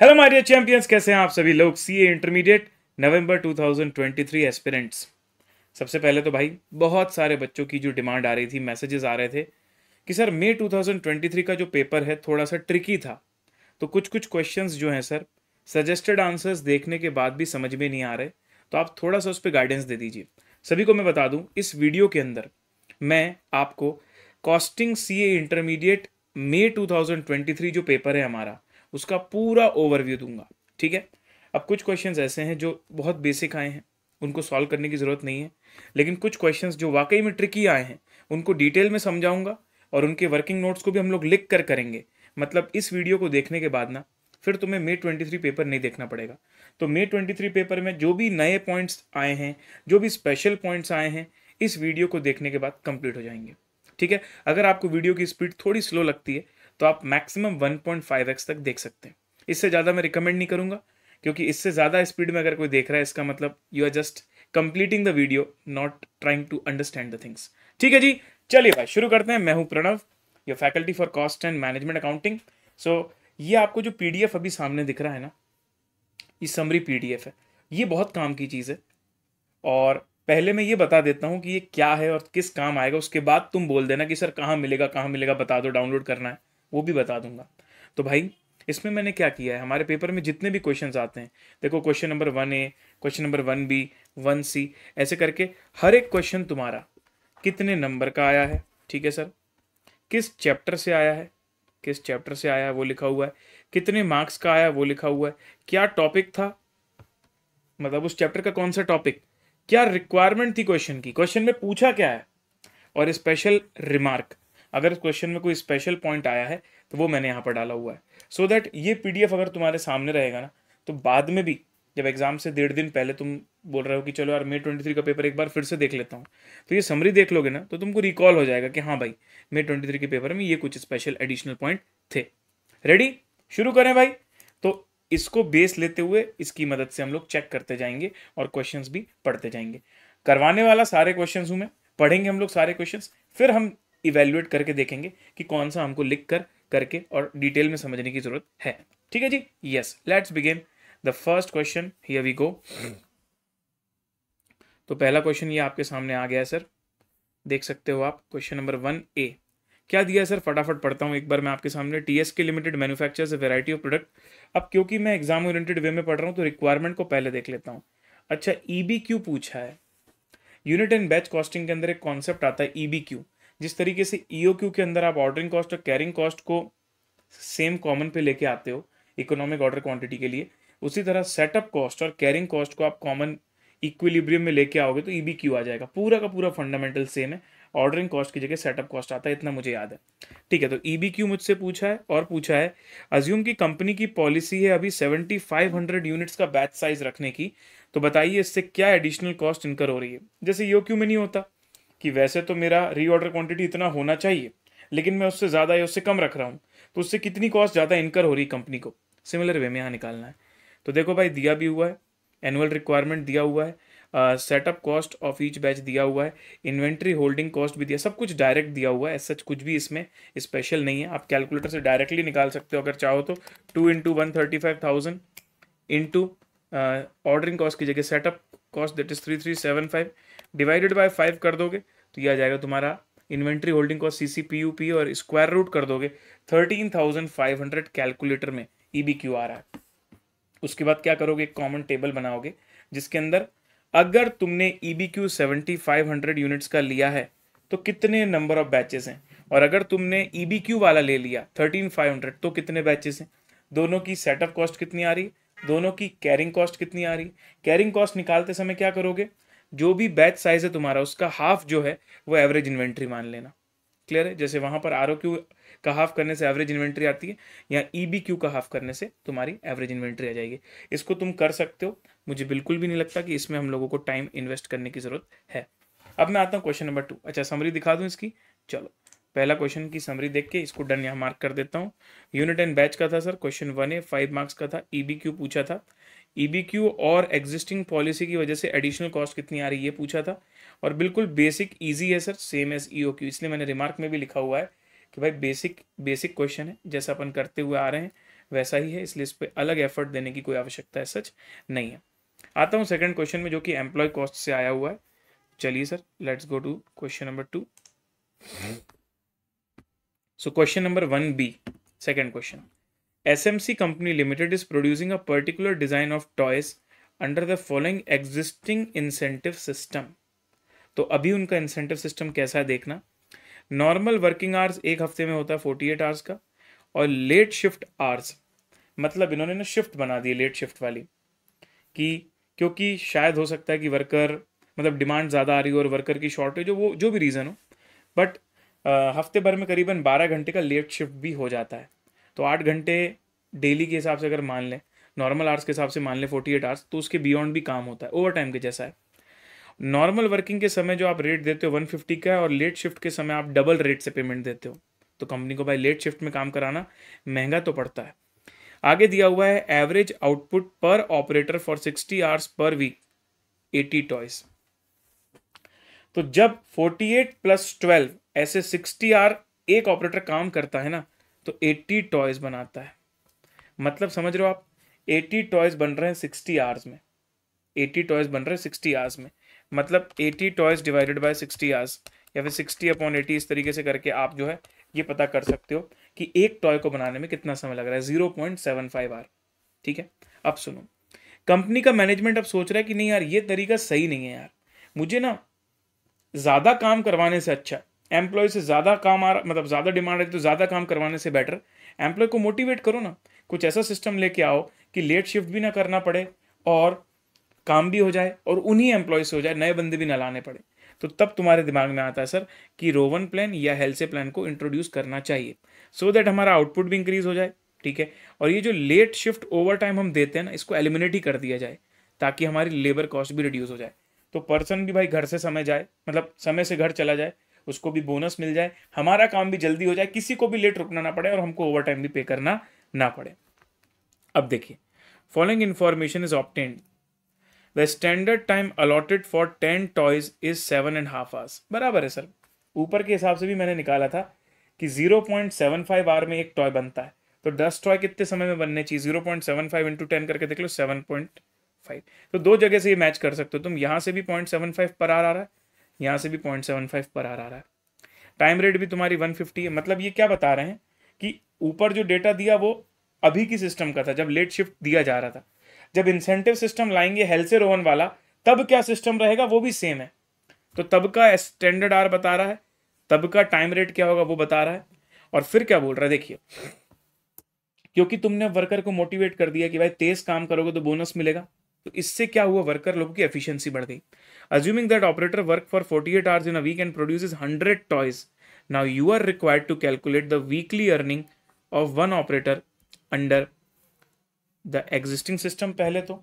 Hello my dear champions, कैसे हैं आप सभी लोग। सीए इंटरमीडिएट नवंबर 2023 एस्पिरेंट्स। सबसे पहले तो भाई बहुत सारे बच्चों की जो डिमांड आ रही थी, मैसेजेस आ रहे थे कि सर मई 2023 का जो पेपर है थोड़ा सा ट्रिकी था, तो कुछ कुछ क्वेश्चंस जो हैं सर सजेस्टेड आंसर्स देखने के बाद भी समझ में नहीं आ रहे, तो आप थोड़ा सा उस पर गाइडेंस दे दीजिए। सभी को मैं बता दूं, इस वीडियो के अंदर मैं आपको कॉस्टिंग सीए इंटरमीडिएट मई 2023 जो पेपर है हमारा, उसका पूरा ओवरव्यू दूंगा। ठीक है। अब कुछ क्वेश्चंस ऐसे हैं जो बहुत बेसिक आए हैं, उनको सॉल्व करने की ज़रूरत नहीं है, लेकिन कुछ क्वेश्चंस जो वाकई में ट्रिकी आए हैं उनको डिटेल में समझाऊंगा और उनके वर्किंग नोट्स को भी हम लोग लिख कर करेंगे। मतलब इस वीडियो को देखने के बाद ना फिर तुम्हें मई 23 पेपर नहीं देखना पड़ेगा। तो मई 23 पेपर में जो भी नए पॉइंट्स आए हैं, जो भी स्पेशल पॉइंट्स आए हैं, इस वीडियो को देखने के बाद कंप्लीट हो जाएंगे। ठीक है। अगर आपको वीडियो की स्पीड थोड़ी स्लो लगती है तो आप मैक्सिमम 1.5x तक देख सकते हैं। इससे ज़्यादा मैं रिकमेंड नहीं करूंगा, क्योंकि इससे ज़्यादा स्पीड में अगर कोई देख रहा है इसका मतलब you are just completing the video, not trying to understand the things. ठीक है जी, चलिए भाई शुरू करते हैं। मैं हूं Pranav, your faculty for cost and management accounting. So ये आपको जो पीडीएफ अभी सामने दिख रहा है ना, ये समरी पीडीएफ है। ये बहुत काम की चीज़ है, और पहले मैं ये बता देता हूँ कि ये क्या है और किस काम आएगा। उसके बाद तुम बोल देना कि सर कहाँ मिलेगा, कहाँ मिलेगा, बता दो, डाउनलोड करना है, वो भी बता दूंगा। तो भाई इसमें मैंने क्या किया है, हमारे पेपर में जितने भी क्वेश्चंस आते हैं, देखो question number 1A, question number 1B, 1C, ऐसे करके हर एक क्वेश्चन तुम्हारा कितने नंबर का आया है, ठीक है सर, किस चैप्टर से आया है, किस चैप्टर से आया है वो लिखा हुआ है, कितने मार्क्स का आया वो लिखा हुआ है, क्या टॉपिक था, मतलब उस चैप्टर का कौन सा टॉपिक, क्या रिक्वायरमेंट थी क्वेश्चन की, क्वेश्चन में पूछा क्या है, और स्पेशल रिमार्क, अगर क्वेश्चन में कोई स्पेशल पॉइंट आया है तो वो मैंने यहाँ पर डाला हुआ है। सो दैट ये पीडीएफ अगर तुम्हारे सामने रहेगा ना, तो बाद में भी जब एग्जाम से 1.5 दिन पहले तुम बोल रहे हो कि चलो यार मई 23 का पेपर एक बार फिर से देख लेता हूँ, तो ये समरी देख लोगे ना तो तुमको रिकॉल हो जाएगा कि हाँ भाई मई 23 के पेपर में ये कुछ स्पेशल एडिशनल पॉइंट थे। रेडी, शुरू करें भाई। तो इसको बेस लेते हुए इसकी मदद से हम लोग चेक करते जाएंगे और क्वेश्चंस भी पढ़ते जाएंगे। करवाने वाला सारे क्वेश्चंस हूं मैं, पढ़ेंगे हम लोग सारे क्वेश्चंस, फिर हम इवेल्युएट करके देखेंगे कि कौन सा हमको लिख कर करके और डिटेल में समझने की जरूरत है। ठीक है जी, yes, let's begin the first question, here we go. तो पहला क्वेश्चन ये आपके सामने आ गया है सर, देख सकते हो आप, क्वेश्चन नंबर 1A। क्या दिया है सर, फटाफट पढ़ता हूँ एक बार मैं आपके सामने। TSK limited manufactures a variety of product. अब क्योंकि मैं एग्जाम ओरिएंटेड वे में पढ़ रहा हूँ तो रिक्वायरमेंट को पहले देख लेता हूँ। अच्छा, ईबीक्यू पूछा है। यूनिट एंड बैच कॉस्टिंग के अंदर एक कॉन्सेप्ट आता है ईबीक्यू। जिस तरीके से ईओक्यू के अंदर आप ऑर्डरिंग कॉस्ट और कैरिंग कॉस्ट को सेम कॉमन पे लेके आते हो इकोनॉमिक ऑर्डर क्वांटिटी के लिए, उसी तरह सेटअप कॉस्ट और कैरिंग कॉस्ट को आप कॉमन इक्विलिब्रियम में लेके आओगे तो ईबीक्यू आ जाएगा। पूरा का पूरा फंडामेंटल सेम है, ऑर्डरिंग कॉस्ट की जगह सेटअप कॉस्ट आता है, इतना मुझे याद है। ठीक है, तो ईबीक्यू मुझसे पूछा है, और पूछा है अज्यूम की कंपनी की पॉलिसी है अभी 7500 यूनिट्स का बैच साइज रखने की, तो बताइए इससे क्या एडिशनल कॉस्ट इनकर हो रही है। जैसे ईओक्यू में नहीं होता कि वैसे तो मेरा रीऑर्डर क्वांटिटी इतना होना चाहिए, लेकिन मैं उससे ज़्यादा या उससे कम रख रहा हूँ, तो उससे कितनी कॉस्ट ज़्यादा इनकर हो रही कंपनी को, सिमिलर वे में यहाँ निकालना है। तो देखो भाई, दिया भी हुआ है, एनुअल रिक्वायरमेंट दिया हुआ है, setup cost of each batch दिया हुआ है, इन्वेंट्री होल्डिंग कॉस्ट भी दिया, सब कुछ डायरेक्ट दिया हुआ है। सच कुछ भी इसमें स्पेशल नहीं है, आप कैलकुलेटर से डायरेक्टली निकाल सकते हो अगर चाहो तो। 2 इंटू 135,000 इंटू ऑर्डरिंग कॉस्ट की जगह setup cost that is 3375 divided by 5 कर दोगे तो यह आ जाएगा तुम्हारा इन्वेंट्री होल्डिंग कॉस्ट सीसीपीयूपी, और स्क्वायर रूट कर दोगे 13,500 कैलकुलेटर में ईबीक्यू आ रहा है। उसके बाद क्या करोगे, एक कॉमन टेबल बनाओगे जिसके अंदर अगर तुमने ईबीक्यू 7500 यूनिट्स का लिया है तो कितने नंबर ऑफ बैचेस हैं, और अगर तुमने ईबीक्यू वाला ले लिया 13500 तो कितने बैचेस हैं, दोनों की सेटअप कॉस्ट कितनी आ रही है, दोनों की कैरिंग कॉस्ट कितनी आ रही है। कैरिंग कॉस्ट निकालते समय क्या करोगे, जो भी बैच साइज है तुम्हारा उसका हाफ जो है वो एवरेज इन्वेंट्री मान लेना। क्लियर है, जैसे वहां पर आरओक्यू का हाफ करने से एवरेज इन्वेंट्री आती है, या ईबीक्यू का हाफ करने से तुम्हारी एवरेज इन्वेंट्री आ जाएगी। इसको तुम कर सकते हो, मुझे बिल्कुल भी नहीं लगता कि इसमें हम लोगों को टाइम इन्वेस्ट करने की जरूरत है। अब मैं आता हूँ क्वेश्चन नंबर 2। अच्छा, समरी दिखा दूं इसकी, चलो पहला क्वेश्चन की समरी देख के इसको डन यहाँ मार्क कर देता हूँ। यूनिट एंड बैच का था सर, क्वेश्चन 1A 5 मार्क्स का था। ईबीक्यू पूछा था, ईबीक्यू और एग्जिस्टिंग पॉलिसी की वजह से एडिशनल कॉस्ट कितनी आ रही है ये पूछा था, और बिल्कुल बेसिक इजी है सर, सेम एज ईओक्यू, इसलिए मैंने रिमार्क में भी लिखा हुआ है कि भाई बेसिक बेसिक क्वेश्चन है जैसा अपन करते हुए आ रहे हैं, वैसा ही है, इसलिए इस पर अलग एफर्ट देने की कोई आवश्यकता है सच नहीं है। आता हूँ सेकंड क्वेश्चन में, जो कि एम्प्लॉय कॉस्ट से आया हुआ है। चलिए sir, let's go to question number 2। So question number 1B, second question. SMC Company Limited is producing a particular design of toys under the following existing incentive system। तो अभी उनका इंसेंटिव सिस्टम कैसा है देखना। नॉर्मल वर्किंग आवर्स एक हफ्ते में होता है 48 आवर्स का, और लेट शिफ्ट आवर्स, मतलब इन्होंने ना शिफ्ट बना दी लेट शिफ्ट वाली, कि क्योंकि शायद हो सकता है कि वर्कर मतलब डिमांड ज़्यादा आ रही हो और वर्कर की शॉर्टेज हो, वो जो भी रीज़न हो, बट हफ्ते भर में करीबन 12 घंटे का लेट शिफ्ट भी हो जाता है। तो 8 घंटे डेली के हिसाब से अगर मान लें, नॉर्मल आवर्स के हिसाब से मान लें 48 आवर्स, तो उसके बियॉन्ड भी काम होता है, ओवर टाइम के जैसा है। नॉर्मल वर्किंग के समय जो आप रेट देते हो 150 का है, और लेट शिफ्ट के समय आप डबल रेट से पेमेंट देते हो। तो कंपनी को भाई लेट शिफ्ट में काम कराना महंगा तो पड़ता है। आगे दिया हुआ है average output per operator for 60 hours per week 80 toys. तो जब 48 + 12 ऐसे 60 आवर एक ऑपरेटर काम करता है ना, तो 80 टॉयज बनाता है। मतलब समझ रहे हो आप, 80 टॉयज बन रहे हैं 60 आवर्स में। 80 टॉयज बन रहे हैं 60 आवर्स में, मतलब 80 टॉयज डिवाइडेड बाय 60 आवर्स, या फिर 60/80 इस तरीके से करके आप जो है ये पता कर सकते हो कि एक टॉय को बनाने में कितना समय लग रहा है, 0.75 आवर। ठीक है, अब सुनो, कंपनी का मैनेजमेंट अब सोच रहा है कि नहीं यार, ये तरीका सही नहीं है यार, मुझे ना ज़्यादा काम करवाने से अच्छा, एम्प्लॉय से ज़्यादा काम आ रहा, मतलब ज़्यादा डिमांड है तो ज़्यादा काम करवाने से बेटर एम्प्लॉय को मोटिवेट करो ना, कुछ ऐसा सिस्टम लेके आओ कि लेट शिफ्ट भी ना करना पड़े और काम भी हो जाए, और उन्हीं एम्प्लॉय से हो जाए, नए बंदे भी ना लाने पड़े। तो तब तुम्हारे दिमाग में आता है सर कि रोवन प्लान या हेल्से प्लान को इंट्रोड्यूस करना चाहिए, सो दैट हमारा आउटपुट भी इंक्रीज हो जाए। ठीक है, और ये जो लेट शिफ्ट ओवर टाइम हम देते हैं ना, इसको एलिमिनेट ही कर दिया जाए, ताकि हमारी लेबर कॉस्ट भी रिड्यूस हो जाए। तो पर्सन भी भाई घर से समय जाए, मतलब समय से घर चला जाए, उसको भी बोनस मिल जाए, हमारा काम भी जल्दी हो जाए, किसी को भी लेट रुकना ना पड़े और हमको ओवर टाइम भी पे करना ना पड़े। अब देखिए, following information is obtained, the standard time allotted for 10 toys is 7.5 hours. बराबर है सर, ऊपर के हिसाब से भी मैंने निकाला था कि 0.75 आवर में एक टॉय बनता है, तो 10 टॉय कितने समय में बनने चाहिए, 0.75 × 10 करके देख लो, 7.5। तो दो जगह से ये मैच कर सकते हो तुम, यहां से भी 0.75 पर आवर आ रहा है, यहां से भी 0.75 पर आवर आ रहा है। टाइम रेट भी तुम्हारी 150 है। मतलब ये क्या बता रहे हैं कि ऊपर जो डेटा दिया वो अभी की सिस्टम का था, जब लेट शिफ्ट दिया जा रहा था। जब इंसेंटिव सिस्टम लाएंगे हेल्से रोवन वाला, तब क्या सिस्टम रहेगा वो भी सेम है। तो तब का स्टैंडर्ड आर बता रहा है, तब का टाइम रेट क्या होगा वो बता रहा है, और फिर क्या बोल रहा है देखिए, क्योंकि तुमने वर्कर को मोटिवेट कर दिया कि भाई तेज काम करोगे तो बोनस मिलेगा, तो इससे क्या हुआ, वर्कर लोगों की एफिशिएंसी बढ़ गई। Assuming that operator work for 48 hours in a week and produces 100 toys, now you are required to calculate the weekly earning of one operator under the existing system. पहले तो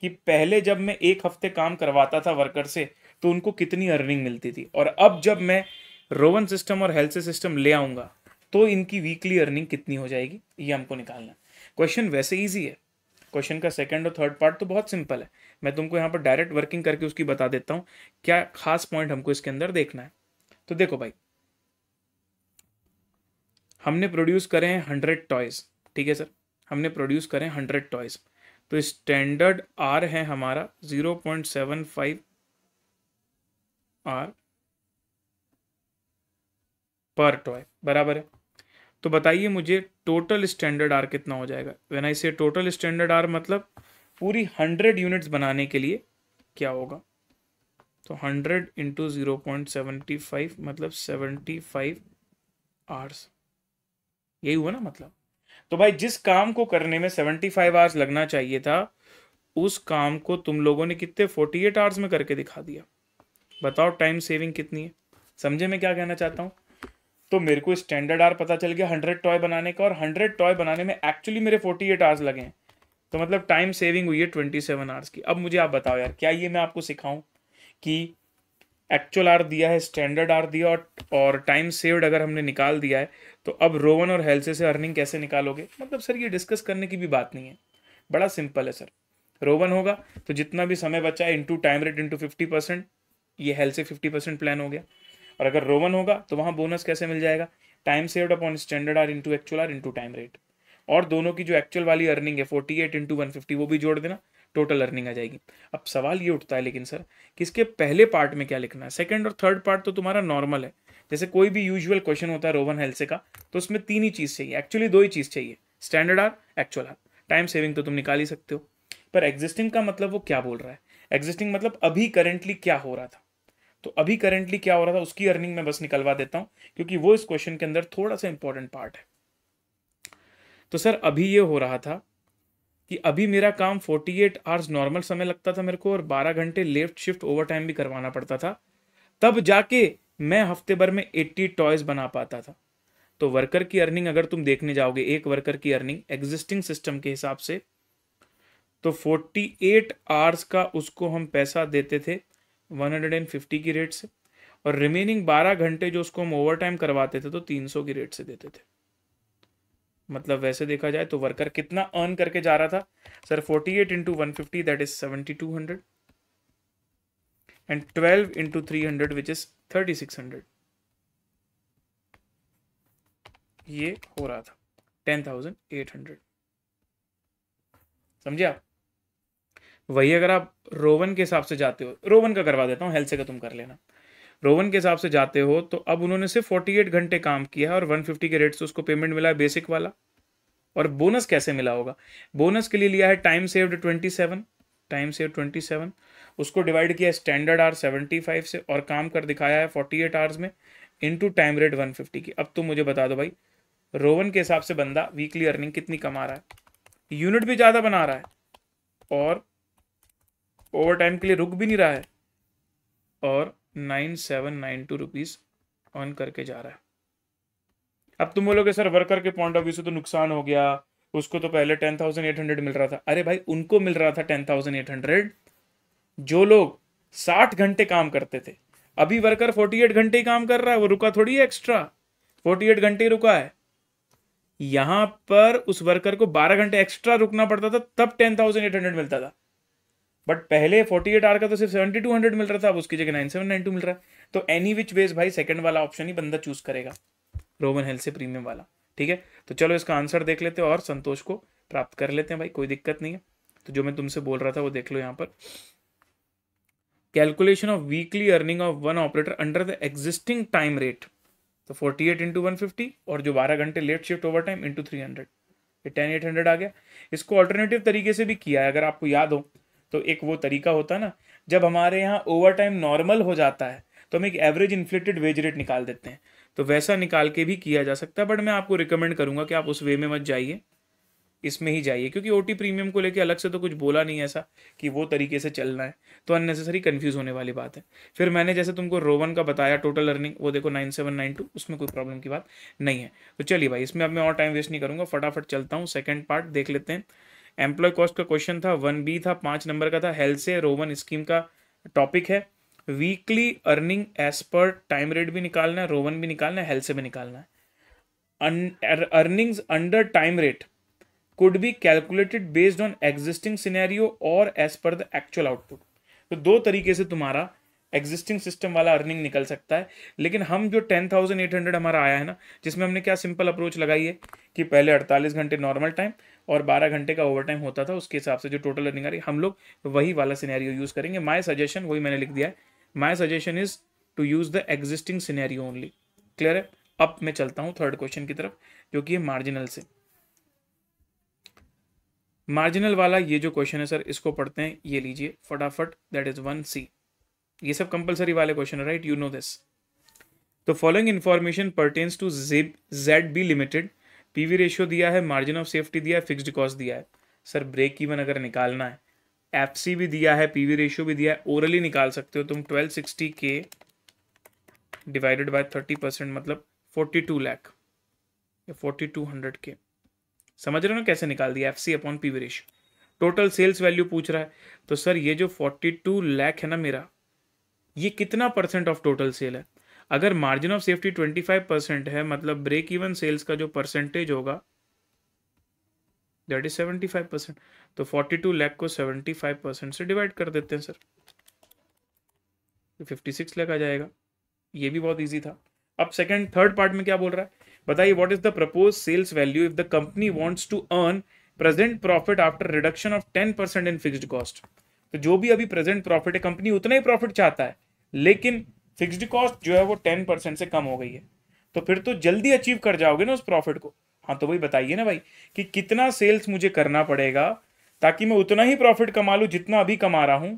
कि पहले जब मैं एक हफ्ते काम करवाता था वर्कर से तो उनको कितनी अर्निंग मिलती थी, और अब जब मैं रोवन सिस्टम और हेल्थ सिस्टम ले आऊंगा तो इनकी वीकली अर्निंग कितनी हो जाएगी, ये हमको निकालना है। क्वेश्चन वैसे इजी है, क्वेश्चन का सेकंड और थर्ड पार्ट तो बहुत सिंपल है, मैं तुमको यहाँ पर डायरेक्ट वर्किंग करके उसकी बता देता हूँ क्या खास पॉइंट हमको इसके अंदर देखना है। तो देखो भाई, हमने प्रोड्यूस करे हैं 100 टॉयज, ठीक है सर, हमने प्रोड्यूस करें 100 टॉयज, तो स्टैंडर्ड आर है हमारा 0.75 आर पर टॉय, बराबर है। तो बताइए मुझे टोटल स्टैंडर्ड आर कितना हो जाएगा। व्हेन आई से टोटल स्टैंडर्ड आर मतलब पूरी 100 यूनिट्स बनाने के लिए क्या होगा, तो 100 × 0.75 मतलब 75 आवर्स, यही हुआ ना मतलब। तो भाई जिस काम को करने में 75 आवर्स लगना चाहिए था, उस काम को तुम लोगों ने कितने 48 आवर्स में करके दिखा दिया। बताओ टाइम सेविंग कितनी है, समझे मैं क्या कहना चाहता हूँ। तो मेरे को स्टैंडर्ड आवर पता चल गया 100 टॉय बनाने का, और 100 टॉय बनाने में एक्चुअली मेरे 48 आवर्स लगे हैं, तो मतलब टाइम सेविंग हुई है 27 आवर्स की। अब मुझे आप बताओ यार, क्या ये मैं आपको सिखाऊं कि एक्चुअल आर दिया है, स्टैंडर्ड आर दिया और टाइम सेव्ड अगर हमने निकाल दिया है, तो अब रोवन और हेल्से से अर्निंग कैसे निकालोगे। मतलब सर ये डिस्कस करने की भी बात नहीं है, बड़ा सिंपल है सर। रोवन होगा तो जितना भी समय बचा है इंटू टाइम रेट इंटू 50%, ये हेल्थ से 50% प्लान हो गया। और अगर रोवन होगा तो वहाँ बोनस कैसे मिल जाएगा, time saved upon standard R into actual R into time rate. और दोनों की जो एक्चुअल वाली अर्निंग है 48 इंटू 150 वो भी जोड़ देना, टोटल अर्निंग आ जाएगी। अब सवाल ये उठता है लेकिन सर कि इसके पहले पार्ट में क्या लिखना है? सेकंड और थर्ड पार्ट तो तुम्हारा नॉर्मल है, जैसे कोई भी यूजुअल क्वेश्चन होता है रोवन हेल्से का, तो उसमें तीन ही चीज़ चाहिए, एक्चुअली दो ही चीज़ चाहिए, standard R, actual R. Time saving तो तुम निकाल ही सकते हो, पर एग्जिस्टिंग का मतलब वो क्या बोल रहा है? एग्जिस्टिंग मतलब अभी करेंटली क्या हो रहा था, तो अभी करेंटली क्या हो रहा था उसकी अर्निंग में बस निकलवा देता हूं, क्योंकि वो इस क्वेश्चन के अंदर थोड़ा सा इंपॉर्टेंट पार्ट है। तो सर अभी ये हो रहा था कि अभी मेरा काम 48 आवर्स नॉर्मल समय लगता था मेरे को, और 12 घंटे लेफ्ट शिफ्ट ओवर टाइम भी करवाना पड़ता था, तब जाके मैं हफ्ते भर में 80 टॉयज बना पाता था। तो वर्कर की अर्निंग अगर तुम देखने जाओगे, एक वर्कर की अर्निंग एग्जिस्टिंग सिस्टम के हिसाब से, तो 48 आवर्स का उसको हम पैसा देते थे 150 की रेट से, और रिमेनिंग 12 घंटे जो उसको हम ओवर टाइम करवाते थे तो 300 की रेट से देते थे। मतलब वैसे देखा जाए तो वर्कर कितना अर्न करके जा रहा था sir? 48 into 150 that is 7200, and 12 into 300 which is 3600। ये हो रहा था 10,800। समझे आप? वही अगर आप रोवन के हिसाब से जाते हो, रोवन का करवा देता हूँ, हेल्थ से का तुम कर लेना। रोवन के हिसाब से जाते हो तो अब उन्होंने सिर्फ 48 घंटे काम किया है और 150 के रेट से उसको पेमेंट मिला है बेसिक वाला। और बोनस कैसे मिला होगा? बोनस के लिए लिया है टाइम सेव्ड 27, टाइम सेव 27, उसको डिवाइड किया स्टैंडर्ड आवर 75 से, और काम कर दिखाया है 48 आवर्स में, इनटू टाइम रेट 150 की। अब तुम मुझे बता दो भाई, रोवन के हिसाब से बंदा वीकली अर्निंग कितनी कमा रहा है? यूनिट भी ज़्यादा बना रहा है और ओवर टाइम के लिए रुक भी नहीं रहा है, और 9792 रुपीज़ अर्न करके जा रहा है। अब तुम बोलोगे सर वर्कर के पॉइंट ऑफ व्यू से तो नुकसान हो गया, उसको तो पहले 10,800 मिल रहा था। अरे भाई उनको मिल रहा था 10,800 जो लोग 60 घंटे काम करते थे। अभी वर्कर 48 घंटे ही काम कर रहा है, वो रुका थोड़ी है एक्स्ट्रा, 48 घंटे ही रुका है। यहां पर उस वर्कर को 12 घंटे एक्स्ट्रा रुकना पड़ता था, तब 10,800 मिलता था। बट पहले 48 आवर का तो सिर्फ 7,200 मिल रहा था, अब उसकी जगह 9,792 मिल रहा है। तो एनी विच वेज भाई सेकंड वाला ऑप्शन ही बंदा चूज करेगा, रोवन हेल्थ से प्रीमियम वाला। ठीक है, तो चलो इसका आंसर देख लेते हैं और संतोष को प्राप्त कर लेते हैं भाई, कोई दिक्कत नहीं है। तो जो मैं तुमसे बोल रहा था वो देख लो यहाँ पर, calculation of weekly earning of one operator under the existing time rate. तो 48 इंटू 150 और जो 12 घंटे late shift overtime into 300, ये 10,800 आ गया। इसको ऑल्टरनेटिव तरीके से भी किया है, अगर आपको याद हो तो एक वो तरीका होता है ना, जब हमारे यहाँ ओवर टाइम नॉर्मल हो जाता है तो हम एक एवरेज इन्फ्लेटेड वेज रेट निकाल देते हैं, तो वैसा निकाल के भी किया जा सकता है। बट मैं आपको रिकमेंड करूंगा कि आप उस वे में मत जाइए, इसमें ही जाइए, क्योंकि ओटी प्रीमियम को लेके अलग से तो कुछ बोला नहीं ऐसा कि वो तरीके से चलना है, तो अननेसेसरी कंफ्यूज होने वाली बात है। फिर मैंने जैसे तुमको रोवन का बताया टोटल अर्निंग, वो देखो 9792, उसमें कोई प्रॉब्लम की बात नहीं है। तो चलिए भाई, इसमें अब मैं और टाइम वेस्ट नहीं करूंगा, फटाफट चलता हूँ, सेकंड पार्ट देख लेते हैं। एम्प्लॉय कॉस्ट का क्वेश्चन था, 1B था, 5 नंबर का था, हेल्थ से रोवन स्कीम का टॉपिक है। Weekly earning as per time rate भी निकालना है, रोवन भी निकालना है, हेल्थ से भी निकालना है। Earnings under time rate could be calculated based on existing scenario or as per the actual output। तो दो तरीके से तुम्हारा एग्जिस्टिंग सिस्टम वाला अर्निंग निकल सकता है, लेकिन हम जो 10,800 हमारा आया है ना, जिसमें हमने क्या सिंपल अप्रोच लगाई है कि पहले 48 घंटे नॉर्मल टाइम और 12 घंटे का ओवर टाइम होता था, उसके हिसाब से जो टोटल अर्निंग आ रही है, हम लोग वही वाला सिनेरियो यूज करेंगे। माय सजेशन, वही मैंने लिख दिया है, my suggestion is to use the existing scenario only. Clear है? अब मैं चलता हूँ थर्ड क्वेश्चन की तरफ, जो कि है मार्जिनल से। मार्जिनल वाला ये जो क्वेश्चन है सर, इसको पढ़ते हैं, ये लीजिए फटाफट, दैट इज 1C। ये सब कंपलसरी वाले क्वेश्चन है, राइट? You know this. तो following information pertains to ZB limited. PV ratio दिया है, मार्जिन ऑफ सेफ्टी दिया है, फिक्स्ड कॉस्ट दिया है। सर ब्रेक इवन अगर निकालना है, एफसी भी दिया है, पीवी रेशियो भी दिया है, ओरली निकाल सकते हो तुम। 1260K डिवाइडेड बाय 30%, मतलब 42 लाख या 4200K। समझ रहे हो ना कैसे निकाल दिया? FC upon PV ratio. Total sales value पूछ रहा है, तो सर ये जो 42 लाख है ना मेरा, ये कितना परसेंट ऑफ टोटल सेल है? अगर मार्जिन ऑफ सेफ्टी 25% है, मतलब ब्रेक इवन सेल्स का जो परसेंटेज होगा दैट इज 75%। तो 42 लाख को 75% से डिवाइड कर देते हैं सर, तो 56 लाख आ जाएगा। ये भी बहुत इजी था। अब सेकंड थर्ड पार्ट में क्या बोल रहा है? बताइए what is the propose sales value if the company wants to earn present profit after reduction of 10% in fixed cost. तो जो भी अभी प्रेजेंट प्रॉफिट है, कंपनी उतना ही प्रॉफिट चाहता है, लेकिन फिक्स्ड कॉस्ट जो है वो 10% से कम हो गई है, तो फिर तो जल्दी अचीव कर जाओगे ना उस प्रॉफिट को। हाँ तो वही बताइए ना भाई कि कितना सेल्स मुझे करना पड़ेगा ताकि मैं उतना ही प्रॉफिट कमा लूं जितना अभी कमा रहा हूं,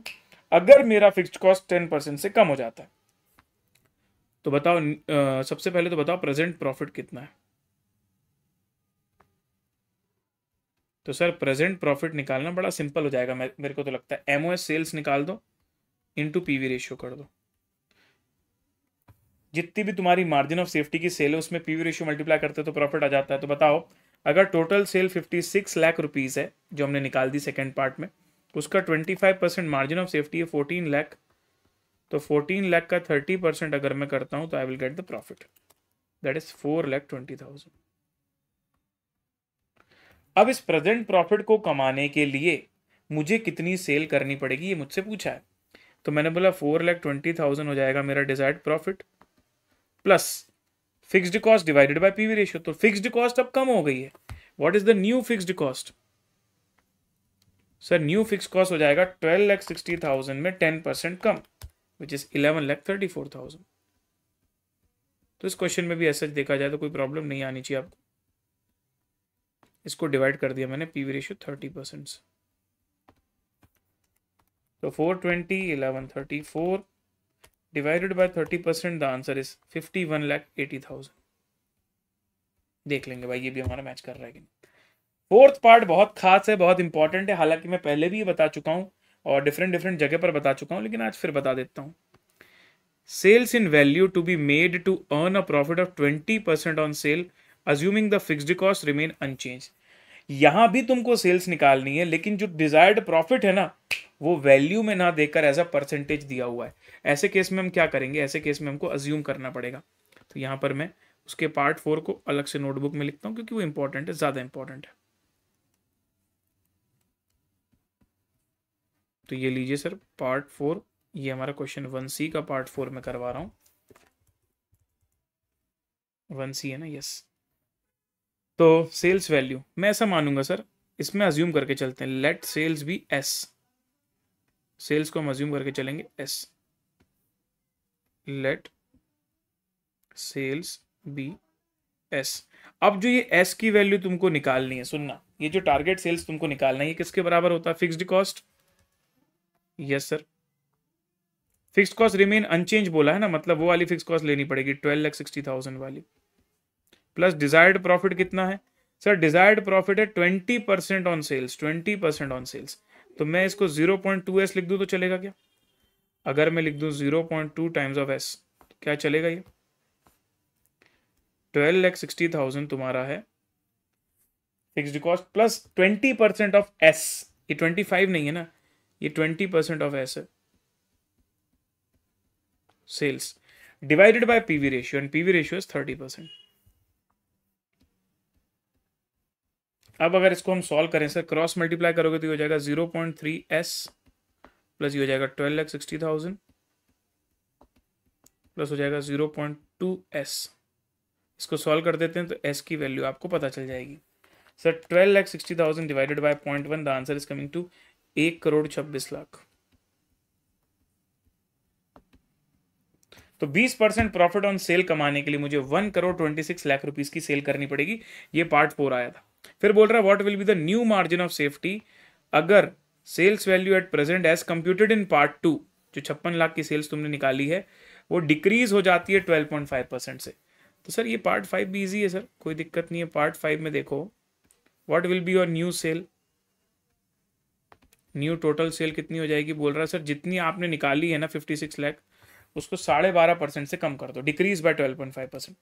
अगर मेरा फिक्स्ड कॉस्ट 10% से कम हो जाता है। तो बताओ, सबसे पहले तो बताओ प्रेजेंट प्रॉफिट कितना है। तो सर प्रेजेंट प्रॉफिट निकालना बड़ा सिंपल हो जाएगा, मेरे को तो लगता है एमओएस सेल्स निकाल दो, इनटू पीवी रेशियो कर दो। जितनी भी तुम्हारी मार्जिन ऑफ सेफ्टी की सेल है उसमें पीवी रेशियो मल्टीप्लाई करते हो तो प्रॉफिट आ जाता है। तो बताओ अगर टोटल सेल 56 लाख रुपीस है जो हमने निकाल दी सेकेंड पार्ट में, उसका 25% मार्जिन ऑफ सेफ्टी है 14 लाख, तो 14 लाख का 30% अगर मैं करता हूं तो I will get the profit, that is 4,20,000। अब इस प्रेजेंट प्रॉफिट को कमाने के लिए मुझे कितनी सेल करनी पड़ेगी ये मुझसे पूछा है। तो मैंने बोला 4,20,000 हो जाएगा मेरा desired profit plus fixed cost divided by PV ratio. तो फिक्स्ड कॉस्ट अब कम हो गई है। What is the new fixed cost? Sir new fix cost हो जाएगा 12,60,000 में 10% कम, विच इज 11,34,000। तो इस क्वेश्चन में भी ऐसा देखा जाए तो कोई प्रॉब्लम नहीं आनी चाहिए आपको। इसको डिवाइड कर दिया मैंने पीवी रेशियो 30% से, तो 420 1134 divided by 30%, the answer is 51,80,000। देख लेंगे भाई ये भी हमारा मैच कर रहा है कि नहीं। फोर्थ पार्ट बहुत खास है, बहुत इंपॉर्टेंट है, हालांकि मैं पहले भी ये बता चुका हूं और डिफरेंट जगह पर बता चुका हूं, लेकिन आज फिर बता देता हूं। Sales in value to be made to earn a profit of 20% on sale assuming the fixed cost remain unchange. यहां भी तुमको सेल्स निकालनी है, लेकिन जो डिजायर्ड प्रॉफिट है ना वो वैल्यू में ना देकर एज अ परसेंटेज दिया हुआ है। ऐसे केस में हम क्या करेंगे, ऐसे केस में हमको अज्यूम करना पड़ेगा। तो यहां पर मैं उसके पार्ट 4 को अलग से नोटबुक में लिखता हूं क्योंकि वो इंपॉर्टेंट है, ज्यादा इंपॉर्टेंट है। तो ये लीजिए सर पार्ट 4, ये हमारा क्वेश्चन 1C का पार्ट 4 में करवा रहा हूं। 1C है ना, यस। तो सेल्स वैल्यू मैं ऐसा मानूंगा सर, इसमें अज्यूम करके चलते हैं, let sales be S. Sales को हम अज्यूम करके चलेंगे S, let sales be S. अब जो ये एस की वैल्यू तुमको निकालनी है, सुनना, ये जो टारगेट सेल्स तुमको निकालना है ये किसके बराबर होता है? Fixed cost. Yes sir, fixed cost remain unchange बोला है ना, मतलब वो वाली फिक्स कॉस्ट लेनी पड़ेगी 12,60,000 वाली, प्लस डिजायर्ड प्रॉफिट कितना है सर? डिजायर्ड प्रॉफिट है 20% ऑन सेल्स, 20% ऑन सेल्स। तो मैं इसको 0.2s लिख दूं तो चलेगा क्या? अगर मैं लिख दूं 0.2 टाइम्स ऑफ एस तो क्या चलेगा? ये 12,60,000 तुम्हारा है fixed cost plus 20% of S. ये 25 नहीं है ना, ये 20% ऑफ एस है sales, divided by PV ratio, and PV ratio is 30%। अब अगर इसको हम सॉल्व करें सर, क्रॉस मल्टीप्लाई करोगे तो ये हो जाएगा 0.3s प्लस ये हो जाएगा 12,60,000 प्लस हो जाएगा 0.2s। इसको सॉल्व कर देते हैं तो s की वैल्यू आपको पता चल जाएगी sir. 12,60,000 divided by 0.1, the answer is coming to 1,26,00,000। तो 20% प्रॉफिट ऑन सेल कमाने के लिए मुझे 1,26,00,000 रुपीस की सेल करनी पड़ेगी। ये पार्ट 4 आया था। फिर बोल रहा है what will be the new margin of safety अगर sales value at present as computed in part 2, जो 56 लाख की सेल्स तुमने निकाली है वो डिक्रीज हो जाती है 12.5% से। तो सर ये पार्ट 5 भी इजी है सर, कोई दिक्कत नहीं है। पार्ट 5 में देखो what will be your new sale, new total sale कितनी हो जाएगी? बोल रहा है सर जितनी आपने निकाली है ना 56 लाख, उसको 12.5% से कम कर दो, डिक्रीज बाय 12.5%।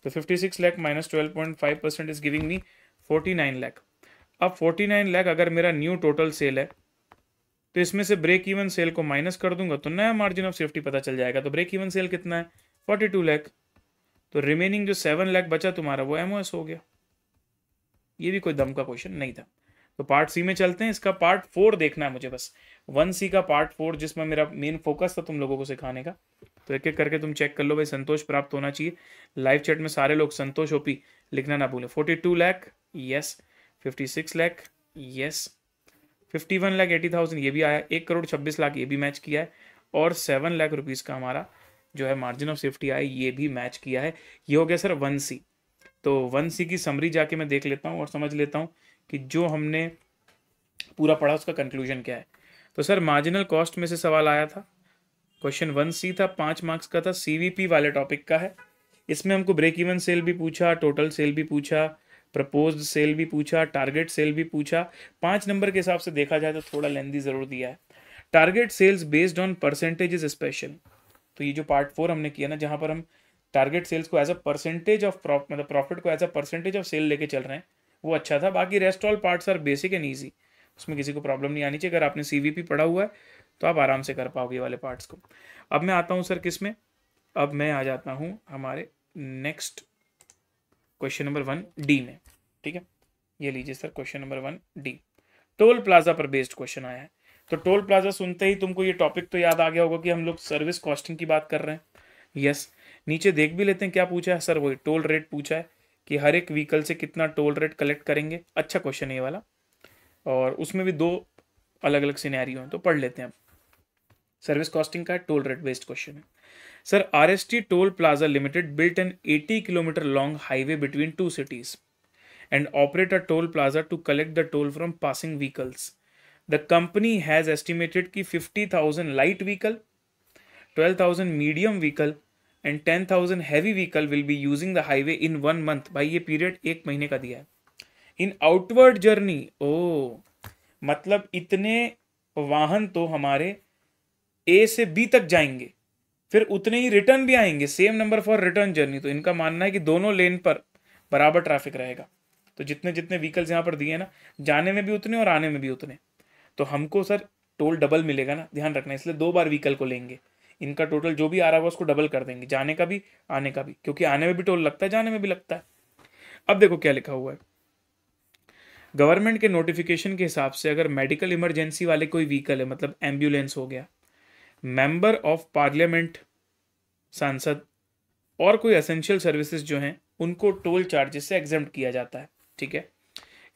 तो 56 lakh minus 12.5% is giving me 49 lakh. अब 49 लाख अगर मेरा न्यू टोटल सेल है तो इसमें से ब्रेक इवन सेल को माइनस कर दूंगा तो नया मार्जिन ऑफ सेफ्टी पता चल जाएगा। तो ब्रेक इवन सेल कितना है? 42 लाख। तो रिमेनिंग जो 7 लाख बचा तुम्हारा वो एमओएस हो गया। ये भी कोई दम का क्वेश्चन नहीं था। तो पार्ट सी में चलते हैं, इसका पार्ट 4 देखना है मुझे बस, 1C का पार्ट 4 जिसमें मेरा मेन फोकस था तुम लोगों को सिखाने का। तो एक एक करके तुम चेक कर लो भाई, संतोष प्राप्त होना चाहिए। लाइव चैट में सारे लोग संतोष ओपी लिखना ना भूलें। 42 लाख यस, 56 लाख यस, 51 लाख 80,000 ये भी आया, 1 करोड़ 26 लाख ये भी मैच किया है, और 7 लाख रुपीज़ का हमारा जो है मार्जिन ऑफ सेफ्टी आया ये भी मैच किया है। ये हो गया सर 1C। तो 1C की समरी जाके मैं देख लेता हूँ और समझ लेता हूँ कि जो हमने पूरा पढ़ा उसका कंक्लूजन क्या है। तो सर मार्जिनल कॉस्ट में से सवाल आया था, क्वेश्चन 1C था, 5 मार्क्स का था, CVP वाले टॉपिक का है। इसमें हमको ब्रेक इवन सेल भी पूछा, टोटल सेल भी पूछा, प्रपोज्ड सेल भी पूछा, टारगेट सेल भी पूछा। 5 नंबर के हिसाब से देखा जाए तो थोड़ा लेंदी जरूर दिया है। Target sales based on percentage special. तो ये जो पार्ट 4 हमने किया ना, जहां पर हम टारगेट सेल्स को एज अ परसेंटेज ऑफ मतलब प्रॉफिट को as a percentage of sale लेके चल रहे हैं, वो अच्छा था। बाकी rest all parts are basic and easy, उसमें किसी को प्रॉब्लम नहीं आनी चाहिए। अगर आपने CVP पढ़ा हुआ है तो आप आराम से कर पाओगे ये वाले पार्ट्स को। अब मैं आता हूँ सर किस में, अब मैं आ जाता हूँ हमारे नेक्स्ट क्वेश्चन नंबर 1D में। ठीक है, ये लीजिए sir question number 1D, toll plaza पर बेस्ड क्वेश्चन आया है। तो टोल प्लाजा सुनते ही तुमको ये टॉपिक तो याद आ गया होगा कि हम लोग सर्विस कॉस्टिंग की बात कर रहे हैं। यस, नीचे देख भी लेते हैं क्या पूछा है सर, वही टोल रेट पूछा है कि हर एक व्हीकल से कितना टोल रेट कलेक्ट करेंगे। अच्छा क्वेश्चन है ये वाला, और उसमें भी 2 अलग अलग सिनेरियो हैं, तो पढ़ लेते हैं। अब सर्विस कॉस्टिंग का टोल रेट बेस्ड क्वेश्चन है। Sir RST toll plaza limited built an 80 kilometer long highway between 2 cities and operate a toll plaza to collect the toll from passing vehicles. The company has estimated कि 50,000 light vehicle, 12,000 medium vehicle and 10,000 heavy vehicle will be using the highway in 1 month। भाई ये period 1 महीने का दिया है। इन outward journey, ओ मतलब इतने वाहन तो हमारे A से B तक जाएंगे, फिर उतने ही रिटर्न भी आएंगे, same number for return journey. तो इनका मानना है कि दोनों लेन पर बराबर ट्रैफिक रहेगा। तो जितने जितने व्हीकल्स यहाँ पर दिए ना, जाने में भी उतने और आने में भी उतने, तो हमको सर टोल डबल मिलेगा ना, ध्यान रखना। इसलिए 2 बार व्हीकल को लेंगे, इनका टोटल जो भी आ रहा होगा उसको डबल कर देंगे, जाने का भी आने का भी, क्योंकि आने में भी टोल लगता है जाने में भी लगता है। अब देखो क्या लिखा हुआ है, गवर्नमेंट के नोटिफिकेशन के हिसाब से अगर मेडिकल इमरजेंसी वाले कोई व्हीकल है, मतलब एम्बुलेंस हो गया, मेंबर ऑफ पार्लियामेंट सांसद और कोई एसेंशियल सर्विसेज जो हैं, उनको टोल चार्जेस से एग्जेम्प्ट किया जाता है। ठीक है,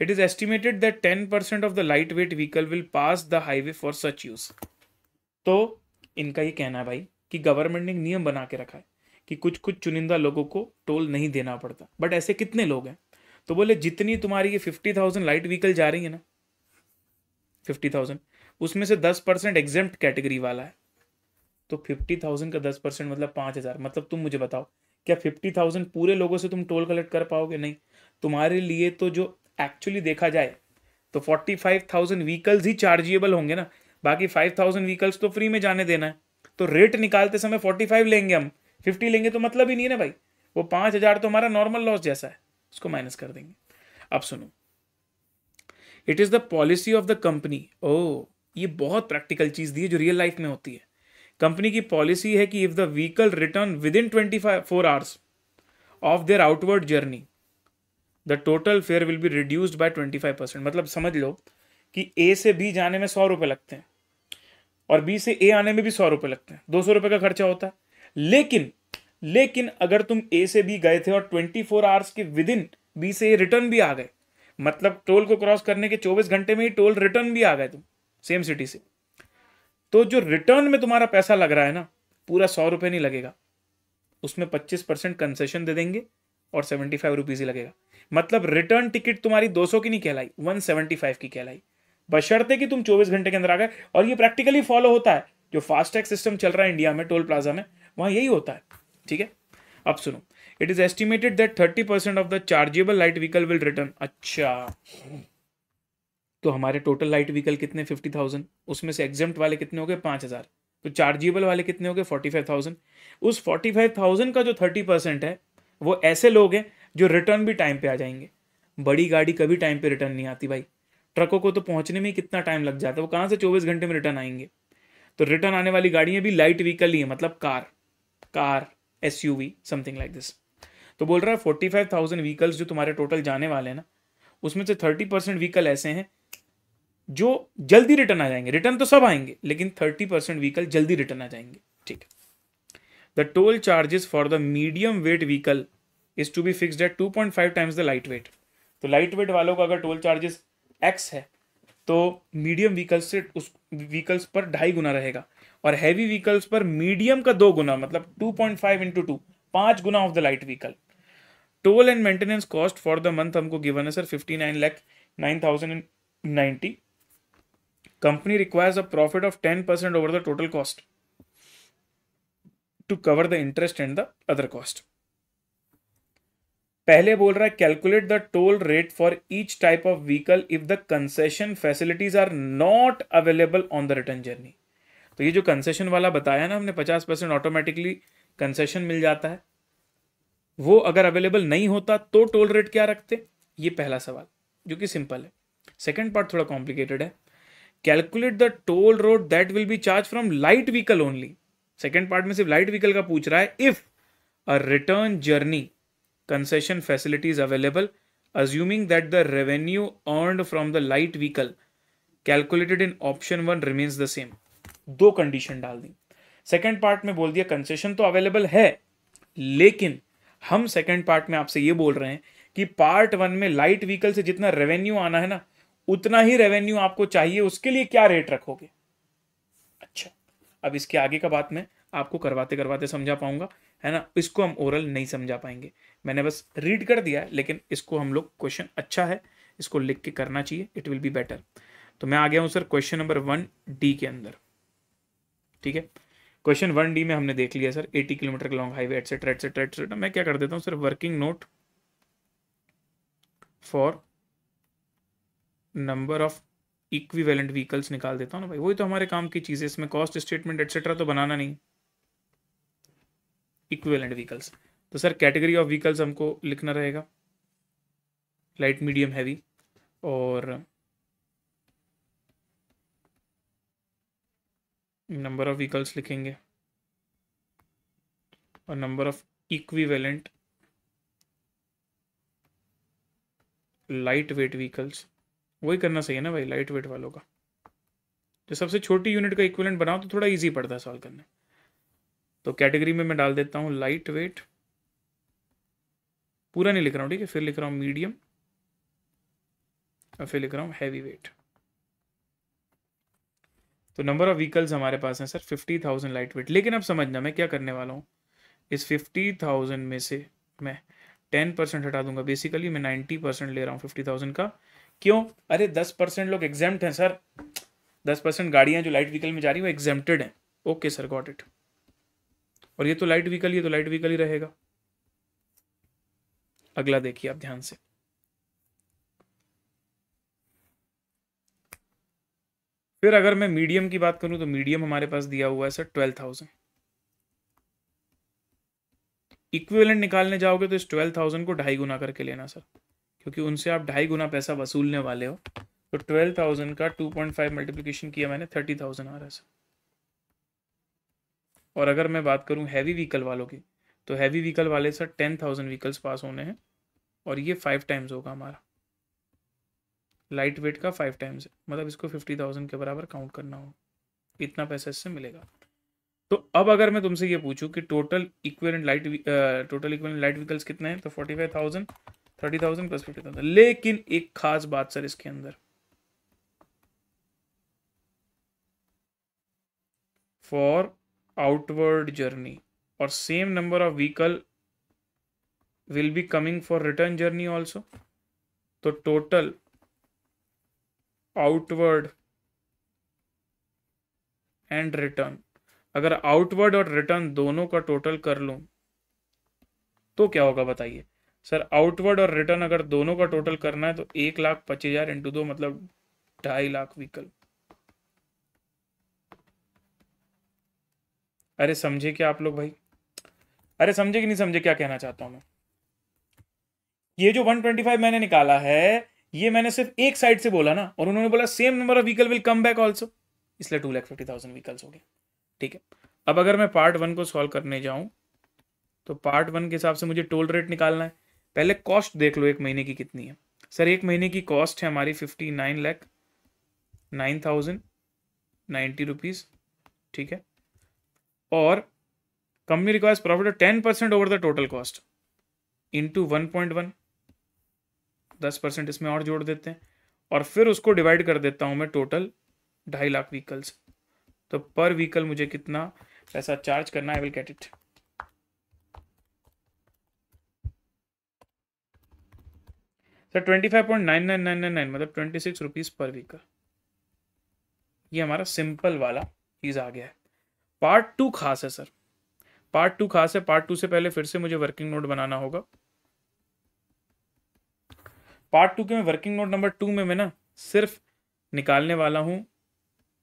it is estimated that 10% of the light wait vehicle will pass the highway for such use. तो इनका ये कहना है भाई कि गवर्नमेंट ने एक नियम बना के रखा है कि कुछ कुछ चुनिंदा लोगों को टोल नहीं देना पड़ता। बट ऐसे कितने लोग हैं, तो बोले जितनी तुम्हारी ये 50,000 लाइट व्हीकल जा रही है ना, 50,000, उसमें से 10% एग्जेम्प्ट कैटेगरी वाला है। तो 50,000 का 10% मतलब 5,000। मतलब तुम मुझे बताओ, क्या 50,000 पूरे लोगों से तुम टोल कलेक्ट कर पाओगे? नहीं। तुम्हारे लिए तो जो एक्चुअली देखा जाए तो 45,000 व्हीकल्स ही चार्जेबल होंगे ना, बाकी 5,000 व्हीकल्स तो फ्री में जाने देना है। तो रेट निकालते समय 45 लेंगे हम, 50 लेंगे तो मतलब ही नहीं है ना भाई। वो 5,000 तो हमारा नॉर्मल लॉस जैसा है, उसको माइनस कर देंगे। अब सुनो, it is the policy of the company. ओ, ये बहुत प्रैक्टिकल चीज दी है जो रियल लाइफ में होती है। कंपनी की पॉलिसी है कि if the vehicle return with in 24 hours of their outward journey the total fair will be reduced by 25%। मतलब समझ लो कि A से B जाने में 100 रुपए लगते हैं और B से A आने में भी 100 रुपए लगते हैं, 200 रुपए का खर्चा होता है। लेकिन अगर तुम A से B गए थे और 24 आवर्स के विद इन B से A रिटर्न भी आ गए, मतलब टोल को क्रॉस करने के 24 घंटे में ही टोल रिटर्न भी आ गए तुम सेम सिटी से, तो जो रिटर्न में तुम्हारा पैसा लग रहा है ना, पूरा 100 रुपए नहीं लगेगा, उसमें 25% कंसेशन दे देंगे और 75 रुपीज ही लगेगा। मतलब रिटर्न टिकट तुम्हारी 200 की नहीं कहलाई, 175 की कहलाई, बशर्ते कि तुम 24 घंटे के अंदर आ गए। और ये प्रैक्टिकली फॉलो होता है, जो फास्टैग सिस्टम चल रहा है इंडिया में टोल प्लाजा में, वहां यही होता है। ठीक है, अब सुनो, it is estimated that 30% of the chargeable light vehicle will return. अच्छा, तो हमारे टोटल लाइट व्हीकल कितने? 50,000, उसमें से एग्जेम्प्ट वाले कितने हो गए? 5,000। तो चार्जेबल वाले कितने हो गए? 45,000। उस 45,000 का जो 30% है वो ऐसे लोग हैं जो रिटर्न भी टाइम पे आ जाएंगे। बड़ी गाड़ी कभी टाइम पे रिटर्न नहीं आती भाई, ट्रकों को तो पहुंचने में ही कितना टाइम लग जाता है, वो कहाँ से 24 घंटे में रिटर्न आएंगे। तो रिटर्न आने वाली गाड़ियां भी लाइट व्हीकल ही है, मतलब car SUV something like this. तो बोल रहा है 45,000 व्हीकल्स जो तुम्हारे टोटल जाने वाले हैं ना, उसमें से 30% व्हीकल ऐसे हैं जो जल्दी रिटर्न आ जाएंगे। रिटर्न तो सब आएंगे, लेकिन 30% व्हीकल जल्दी रिटर्न आ जाएंगे। ठीक है, the toll charges for the medium weight vehicle is to be fixed at 2.5 times the light weight. तो लाइट वेट वालों का अगर टोल चार्जेस एक्स है तो मीडियम व्हीकल्स से उस व्हीकल्स पर 2.5 गुना रहेगा, और हैवी व्हीकल्स पर मीडियम का 2 गुना, मतलब 2.5 इंटू 2, 5 गुना of the light vehicle. Toll and maintenance cost for the month हमको गिवन है sir 59,09,090। Company requires a profit of 10% over the total cost to cover the interest and the other cost. पहले बोल रहा है calculate the toll rate for each type of vehicle if the concession facilities are not available on the return journey. तो ये जो concession वाला बताया ना हमने, 50% ऑटोमेटिकली कंसेशन मिल जाता है, वो अगर अवेलेबल नहीं होता तो टोल रेट क्या रखते? ये पहला सवाल जो कि सिंपल है। सेकंड पार्ट थोड़ा कॉम्प्लिकेटेड है। Calculate the toll road that will be charge from light vehicle only. Second part में सिर्फ लाइट व्हीकल का पूछ रहा है। If a return journey concession facilities available, assuming that the revenue earned from the light vehicle calculated in option 1 remains the same। दो condition डाल दी। Second part में बोल दिया कंसेशन तो अवेलेबल है, लेकिन हम सेकंड पार्ट में आपसे ये बोल रहे हैं कि पार्ट 1 में लाइट व्हीकल से जितना रेवेन्यू आना है ना, उतना ही रेवेन्यू आपको चाहिए, उसके लिए क्या रेट रखोगे। अच्छा, अब इसके आगे का बात मैं आपको करवाते करवाते समझा पाऊंगा, है ना। इसको हम ओरल नहीं समझा पाएंगे, मैंने बस रीड कर दिया है, लेकिन इसको हम लोग क्वेश्चन अच्छा है, इसको लिख के करना चाहिए, इट विल बी बेटर। तो मैं आ गया हूं सर क्वेश्चन नंबर 1D के अंदर। ठीक है, क्वेश्चन 1D में हमने देख लिया sir 80 kilometre long highway etcetera etcetera etcetera. मैं क्या कर देता हूं sir, working note for number of equivalent vehicles निकाल देता हूं ना भाई, वही तो हमारे काम की चीज़ है, इसमें कॉस्ट स्टेटमेंट एटसेट्रा तो बनाना नहीं। इक्विवेलेंट व्हीकल्स, तो सर कैटेगरी ऑफ व्हीकल्स हमको लिखना रहेगा लाइट मीडियम हैवी, और नंबर ऑफ व्हीकल्स लिखेंगे और number of equivalent light weight vehicles. वही करना सही है ना भाई, लाइट वेट वालों का जो सबसे छोटी यूनिट का इक्विवेलेंट बनाओ तो थोड़ा इजी पड़ता है सॉल्व करने। तो कैटेगरी में मैं डाल देता हूं लाइट वेट, पूरा नहीं लिख रहा हूं, ठीक है, फिर लिख रहा हूं मीडियम, और फिर लिख रहा हूं हैवी वेट। तो नंबर ऑफ व्हीकल्स हमारे पास है सर 50,000 लाइट वेट। लेकिन अब समझना मैं क्या करने वाला हूँ, इस 50,000 में से मैं 10% हटा दूंगा। बेसिकली मैं 90% ले रहा हूँ 50,000 का। क्यों? अरे 10% लोग एग्जेम्प्ट हैं सर, 10% गाड़ियाँ जो लाइट व्हीकल में जा रही है वो एग्जेम्प्टेड हैं। Okay sir, got it. और ये तो लाइट व्हीकल, ये तो लाइट व्हीकल ही रहेगा। अगला देखिए आप ध्यान से, फिर अगर मैं मीडियम की बात करूं तो मीडियम हमारे पास दिया हुआ है सर 12,000। इक्विवेलेंट निकालने जाओगे तो इस 12,000 को 2.5 गुना करके लेना सर, क्योंकि उनसे आप 2.5 गुना पैसा वसूलने वाले हो। तो 12,000 का 2.5 मल्टीप्लिकेशन किया मैंने, 30,000 आ रहा है सर। और अगर मैं बात करूं हैवी व्हीकल वालों की, तो हैवी व्हीकल वाले सर 10,000 व्हीकल्स पास होने हैं, और ये 5 टाइम्स होगा हमारा लाइट वेट का, 5 टाइम्स है, मतलब इसको 50,000 के बराबर काउंट करना हो, इतना पैसा इससे मिलेगा। तो अब अगर मैं तुमसे ये पूछूं कि टोटल इक्विवेलेंट लाइट व्हीकल्स कितने हैं, तो 45,000, 30,000 प्लस 50,000। लेकिन एक खास बात सर इसके अंदर, फॉर आउटवर्ड जर्नी और same number of vehicle will be coming for return journey also. तो टोटल आउटवर्ड एंड रिटर्न, अगर आउटवर्ड और रिटर्न दोनों का टोटल कर लूं तो क्या होगा बताइए सर। आउटवर्ड और रिटर्न अगर दोनों का टोटल करना है तो 1,25,000 इंटू 2 मतलब 2.5 लाख व्हीकल। अरे समझे क्या आप लोग भाई? अरे समझे कि नहीं समझे क्या कहना चाहता हूं मैं? ये जो 125 मैंने निकाला है, ये मैंने सिर्फ एक साइड से बोला ना, और उन्होंने बोला same number of vehicle will come back also, इसलिए 2,50,000 व्हीकल्स हो गए। ठीक है, अब अगर मैं पार्ट 1 को सॉल्व करने जाऊं तो पार्ट 1 के हिसाब से मुझे टोल रेट निकालना है। पहले कॉस्ट देख लो एक महीने की कितनी है सर। एक महीने की कॉस्ट है हमारी 59,09,090 रुपीज़। ठीक है, और company requires profit of 10% over the total cost into 1.1, 10% इसमें और जोड़ देते हैं और फिर उसको डिवाइड कर देता हूं मैं टोटल 2.5 लाख व्हीकल्स। तो पर व्हीकल मुझे कितना पैसा चार्ज करना है, I will get it. Sir 25.99999 मतलब 26 रुपीज पर व्हीकल। ये हमारा सिंपल वाला चीज आ गया है। पार्ट 2 खास है सर, पार्ट 2 खास है। पार्ट 2 से पहले फिर से मुझे वर्किंग नोट बनाना होगा। पार्ट 2 के में वर्किंग नोट नंबर 2 में मैं ना सिर्फ निकालने वाला हूं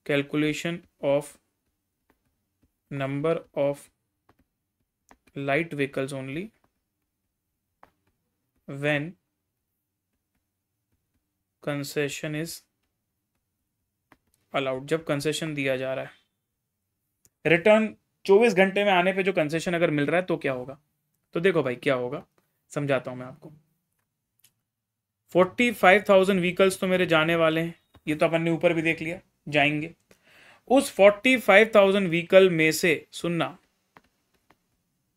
calculation of number of light vehicles only when concession is allowed, जब कंसेशन दिया जा रहा है। रिटर्न 24 घंटे में आने पे जो कंसेशन अगर मिल रहा है तो क्या होगा, तो देखो भाई क्या होगा, समझाता हूं मैं आपको। 45,000 व्हीकल्स तो मेरे जाने वाले हैं, ये तो अपन ने ऊपर भी देख लिया, जाएंगे। उस 45,000 व्हीकल में से सुनना,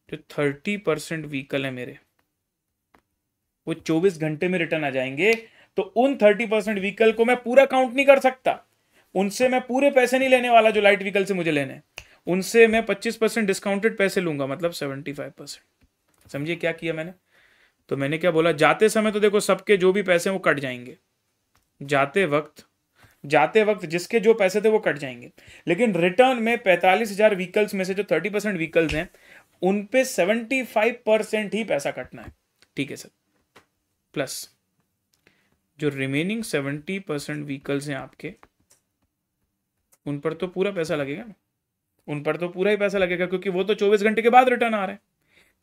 जो 30% व्हीकल है मेरे, वो 24 घंटे में रिटर्न आ जाएंगे। तो उन 30% व्हीकल को मैं पूरा काउंट नहीं कर सकता, उनसे मैं पूरे पैसे नहीं लेने वाला जो लाइट व्हीकल से मुझे लेने हैं, उनसे मैं 25% डिस्काउंटेड पैसे लूंगा, मतलब 75%। समझिए क्या किया मैंने। तो मैंने क्या बोला, जाते समय तो देखो सबके जो भी पैसे हैं वो कट जाएंगे, जाते वक्त जिसके जो पैसे थे वो कट जाएंगे, लेकिन रिटर्न में 45,000 व्हीकल्स में से जो 30% व्हीकल्स हैं उन पे 75% ही पैसा कटना है। ठीक है सर, प्लस जो रिमेनिंग 70% व्हीकल्स हैं आपके, उन पर तो पूरा पैसा लगेगा ना, उन पर तो पूरा ही पैसा लगेगा, क्योंकि वो तो 24 घंटे के बाद रिटर्न आ रहे हैं।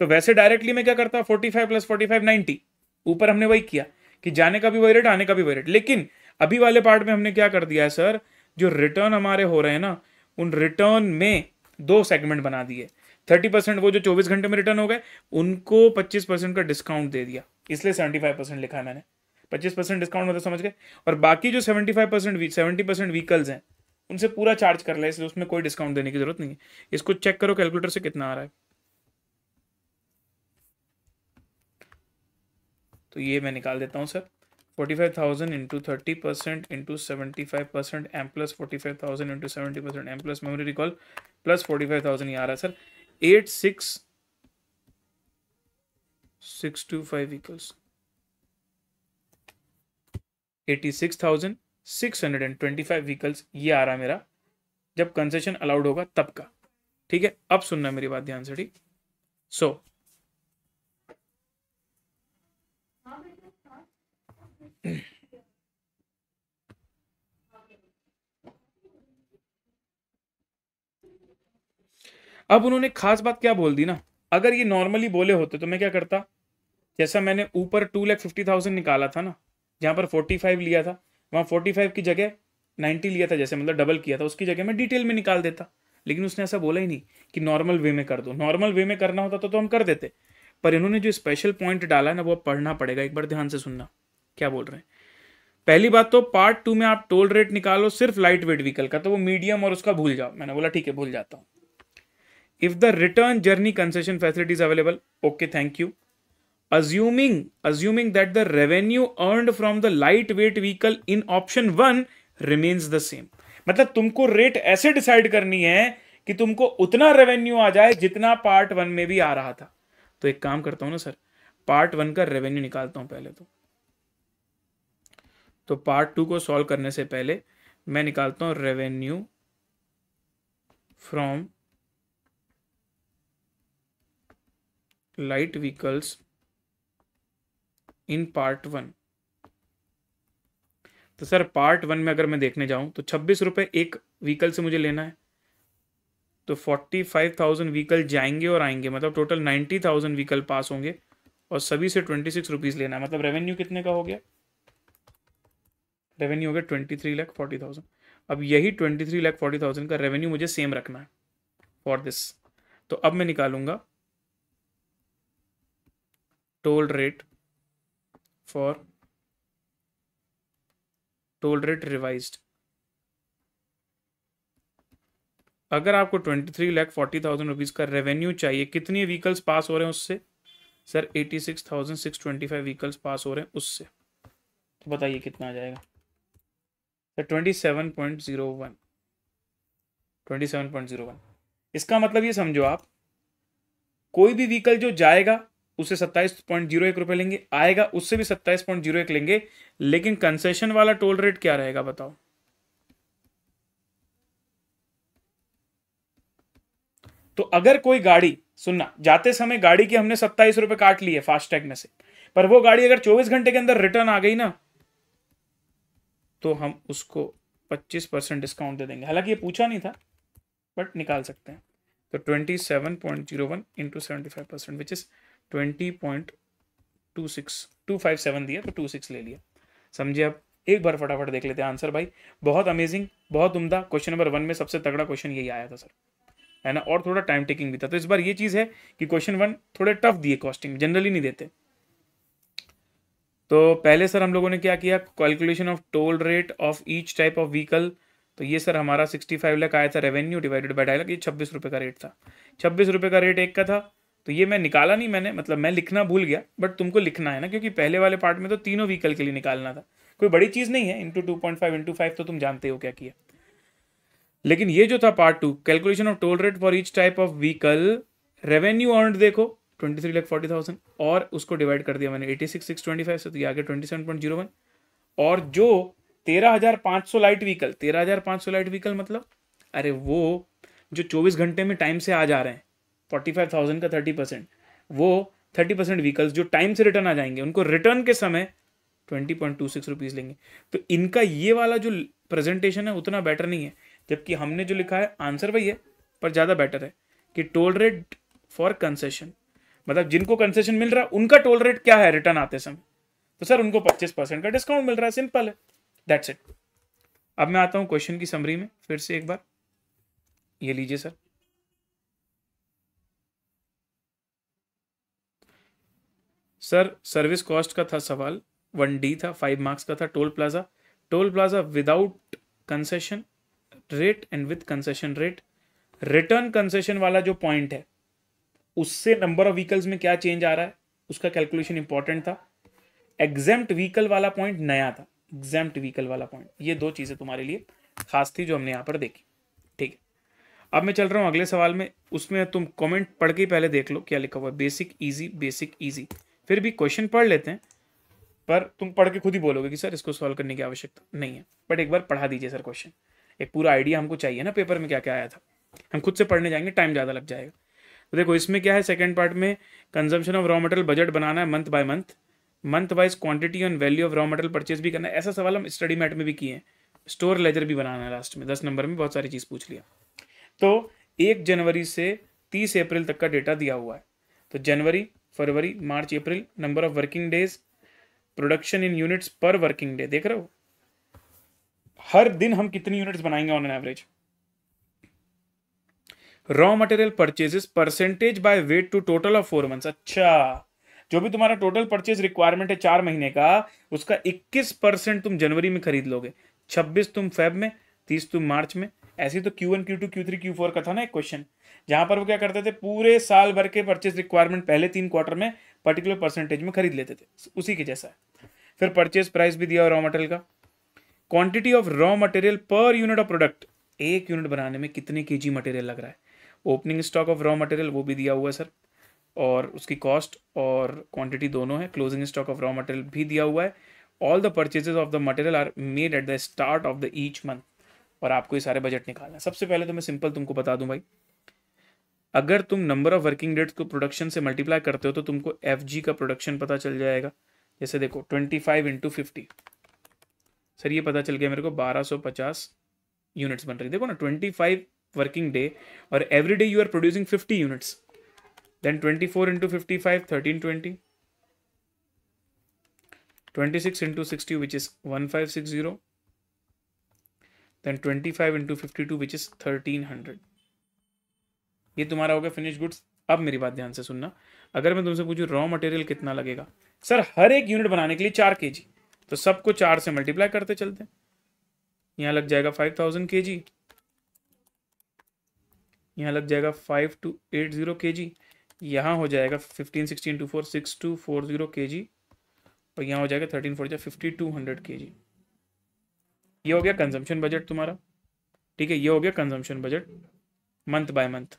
तो वैसे डायरेक्टली मैं क्या करता, 45 प्लस 45 90, ऊपर हमने वही किया कि जाने का भी वही रेट, आने का भी वही रेट। लेकिन अभी वाले पार्ट में हमने क्या कर दिया है सर, जो रिटर्न हमारे हो रहे हैं ना, उन रिटर्न में 2 सेगमेंट बना दिए। 30% वो जो 24 घंटे में रिटर्न हो गए, उनको 25% का डिस्काउंट दे दिया, इसलिए 75% लिखा है मैंने। 25% डिस्काउंट मतलब समझ गए। और बाकी जो 70% व्हीकल्स हैं उनसे पूरा चार्ज कर ले, इसलिए उसमें कोई डिस्काउंट देने की जरूरत नहीं है। इसको चेक करो कैलकुलेटर से कितना आ रहा है। तो ये मैं निकाल देता हूँ sir, 45,000 into 30% into 75% M plus 45,000 into 70% M plus memory recall plus 45,000, ये आ रहा है सर 86,625 व्हीकल्स, 86,625 व्हीकल्स, ये आ रहा है मेरा जब कंसेशन अलाउड होगा तब का। ठीक है, अब सुनना मेरी बात ध्यान से, ठीक। सो अब उन्होंने खास बात क्या बोल दी ना, अगर ये नॉर्मली बोले होते तो मैं क्या करता, जैसा मैंने ऊपर 2,50,000 निकाला था ना, जहां पर 45 लिया था, वहां 45 की जगह 90 लिया था, जैसे मतलब डबल किया था, उसकी जगह मैं डिटेल में निकाल देता। लेकिन उसने ऐसा बोला ही नहीं कि नॉर्मल वे में कर दो। नॉर्मल वे में करना होता तो हम कर देते, पर इन्होंने जो स्पेशल पॉइंट डाला है ना, वो पढ़ना पड़ेगा, एक बार ध्यान से सुनना क्या बोल रहे हैं। पहली बात तो पार्ट 2 में आप टोल रेट निकालो सिर्फ लाइट वेट व्हीकल का, तो वो मीडियम और उसका भूल जाओ। मैंने बोला ठीक है, भूल जाता हूं। If the return journey concession facilities available, okay thank you, assuming that the revenue earned from the lightweight vehicle in option 1 remains the same। मतलब तुमको रेट ऐसे डिसाइड करनी है कि तुमको उतना रेवेन्यू आ जाए जितना पार्ट 1 में भी आ रहा था। तो एक काम करता हूं ना सर, पार्ट 1 का रेवेन्यू निकालता हूं पहले तो पार्ट 2 को सॉल्व करने से पहले मैं निकालता हूं revenue from light vehicles in part 1। तो सर पार्ट 1 में अगर मैं देखने जाऊं तो 26 रुपए एक व्हीकल से मुझे लेना है, तो 45,000 व्हीकल जाएंगे और आएंगे, मतलब टोटल 90,000 व्हीकल पास होंगे और सभी से 26 रुपीज लेना है। मतलब रेवेन्यू कितने का हो गया, रेवेन्यू हो गया 23,40,000। अब यही 23,40,000 का रेवेन्यू मुझे सेम रखना है फॉर दिस। तो अब मैं निकालूंगा toll rate for toll rate revised, अगर आपको 23,40,000 रुपीज़ का रेवेन्यू चाहिए, कितनी व्हीकल्स पास हो रहे हैं उससे? सर 86,625 व्हीकल्स पास हो रहे हैं उससे, तो बताइए कितना आ जाएगा? सर 27.01। 27.01। इसका मतलब ये समझो आप, कोई भी व्हीकल जो जाएगा उसे 27.01 रुपए लेंगे, आएगा उससे भी 27.01 लेंगे, लेकिन कंसेशन वाला टोल रेट क्या रहेगा बताओ? तो अगर कोई गाड़ी, सुनना, जाते समय गाड़ी की हमने 27 रुपए काट लिए फास्टैग में से, पर वो गाड़ी अगर 24 घंटे के अंदर रिटर्न आ गई ना, तो हम उसको 25% डिस्काउंट दे देंगे। हालांकि ये पूछा नहीं था, बट निकाल सकते हैं। तो 27.01 इंटू 75% विच इज 20.26257 दिया, तो 26 ले लिया। समझे? अब एक बार फटाफट देख लेते हैं आंसर भाई। बहुत अमेजिंग, बहुत उम्दा। क्वेश्चन नंबर 1 में सबसे तगड़ा क्वेश्चन यही आया था सर, है ना, और थोड़ा टाइम टेकिंग भी था। तो इस बार ये चीज है कि क्वेश्चन 1 थोड़े टफ दिए, कॉस्टिंग जनरली नहीं देते। तो पहले सर हम लोगों ने क्या किया, calculation of toll rate of each type of vehicle. तो ये सर हमारा 65 लाख आया था रेवेन्यू डिवाइडेड बाय 2.5 लाख, ये 26 रुपये का रेट था। 26 रुपये का रेट एक का था। तो ये मैं निकाला नहीं, मैंने मतलब मैं लिखना भूल गया, बट तुमको लिखना है ना, क्योंकि पहले वाले पार्ट में तो तीनों व्हीकल के लिए निकालना था, कोई बड़ी चीज़ नहीं है। इंटू 2.5 इंटू 5 तो तुम जानते हो क्या किया। लेकिन ये जो था part 2, calculation of toll rate for each type of vehicle, revenue earned देखो 23,40,000, और उसको डिवाइड कर दिया मैंने 86,625 से, तो ये आ गया 27.01। और जो 13,500 लाइट व्हीकल, 13,500 लाइट व्हीकल मतलब, अरे वो जो 24 घंटे में टाइम से आ जा रहे हैं, 45,000 का 30%, वो 30% व्हीकल्स जो टाइम से रिटर्न आ जाएंगे, उनको रिटर्न के समय 20.26 रुपीज़ लेंगे। तो इनका ये वाला जो प्रेजेंटेशन है उतना बेटर नहीं है, जबकि हमने जो लिखा है आंसर वही है, पर ज़्यादा बेटर है कि टोल रेट फॉर कंसेशन, मतलब जिनको कंसेशन मिल रहा है उनका टोल रेट क्या है रिटर्न आते समय, तो सर उनको 25% का डिस्काउंट मिल रहा है। सिंपल है, दैट्स इट। अब मैं आता हूं क्वेश्चन की समरी में फिर से एक बार, ये लीजिए सर। सर सर्विस कॉस्ट का था सवाल, 1D था, 5 मार्क्स का था। Toll plaza, toll plaza without concession rate and with concession rate. Return concession वाला जो पॉइंट है उससे नंबर ऑफ व्हीकल्स में क्या चेंज आ रहा है उसका कैलकुलेशन इंपॉर्टेंट था। एग्जेम्प्ट व्हीकल वाला पॉइंट नया था, एग्जेम्प्ट व्हीकल वाला पॉइंट। ये दो चीजें तुम्हारे लिए खास थी जो हमने यहां पर देखी। ठीक है, अब मैं चल रहा हूं अगले सवाल में। उसमें तुम कमेंट पढ़ के पहले देख लो क्या लिखा हुआ है। Basic easy, basic easy. फिर भी क्वेश्चन पढ़ लेते हैं, पर तुम पढ़ के खुद ही बोलोगे कि सर इसको सॉल्व करने की आवश्यकता नहीं है, बट एक बार पढ़ा दीजिए सर क्वेश्चन। एक पूरा आइडिया हमको चाहिए ना पेपर में क्या क्या आया था। हम खुद से पढ़ने जाएंगे, टाइम ज़्यादा लग जाएगा। तो देखो इसमें क्या है, सेकंड पार्ट में consumption of raw material budget बनाना है month by month, month wise quantity and value of raw material purchase भी करना है। ऐसा सवाल हम स्टडी मैट में भी किए हैं। स्टोर लेजर भी बनाना है लास्ट में, 10 नंबर में बहुत सारी चीज़ पूछ लिया। तो 1 जनवरी से 30 अप्रैल तक का डेटा दिया हुआ है। तो जनवरी, फरवरी, March, April, number of working days, production in units per working day, देख रहे हो हर दिन हम कितनी यूनिट्स बनाएंगे on an average. Raw material purchases percentage by weight to total of 4 months. अच्छा, जो भी तुम्हारा टोटल परचेज रिक्वायरमेंट है 4 महीने का, उसका 21% तुम जनवरी में खरीद लोगे, 26 तुम फेब में, 30 तुम मार्च में। ऐसे तो Q1, Q2, Q3, Q4 का था ना एक क्वेश्चन, जहां पर वो क्या करते थे, पूरे साल भर के परचेज रिक्वायरमेंट पहले 3 क्वार्टर में पर्टिकुलर परसेंटेज में खरीद लेते थे, उसी के जैसा है। फिर परचेज प्राइस भी दिया रॉ मटेरियल का, क्वांटिटी ऑफ रॉ मटेरियल पर यूनिट ऑफ प्रोडक्ट, एक यूनिट बनाने में कितने केजी मटेरियल लग रहा है, opening stock of raw material वो भी दिया हुआ है सर, और उसकी कॉस्ट और क्वांटिटी दोनों है, closing stock of raw material भी दिया हुआ है। All the purchases of the material are made at the start of the each month, और आपको ये सारे बजट निकालना है। सबसे पहले तो मैं सिंपल तुमको बता दूं भाई, अगर तुम नंबर ऑफ वर्किंग डेट्स को प्रोडक्शन से मल्टीप्लाई करते हो तो तुमको FG का प्रोडक्शन पता चल जाएगा। जैसे देखो 25 इंटू 50, सर ये पता चल गया मेरे को 1250 यूनिट्स बन रही। देखो ना 25 वर्किंग डे, और every day you are producing 50 units. Then 24 into 55 1320, 26 into 60 which is 1560, then 25 into 52 which is 1300। ये तुम्हारा हो गया फिनिश गुड्स। अब मेरी बात ध्यान से सुनना, अगर मैं तुमसे पूछूं रॉ मटेरियल कितना लगेगा, सर हर एक यूनिट बनाने के लिए 4 kg, तो सबको 4 से मल्टीप्लाई करते चलते हैं। यहां लग जाएगा 5000 kg, यहाँ लग जाएगा 5280 kg, यहाँ हो जाएगा 15 16 4 6240 kg, और यहाँ हो जाएगा 13 4 5200 kg। ये हो गया कंजम्पशन बजट तुम्हारा, ठीक है। ये हो गया consumption budget month by month.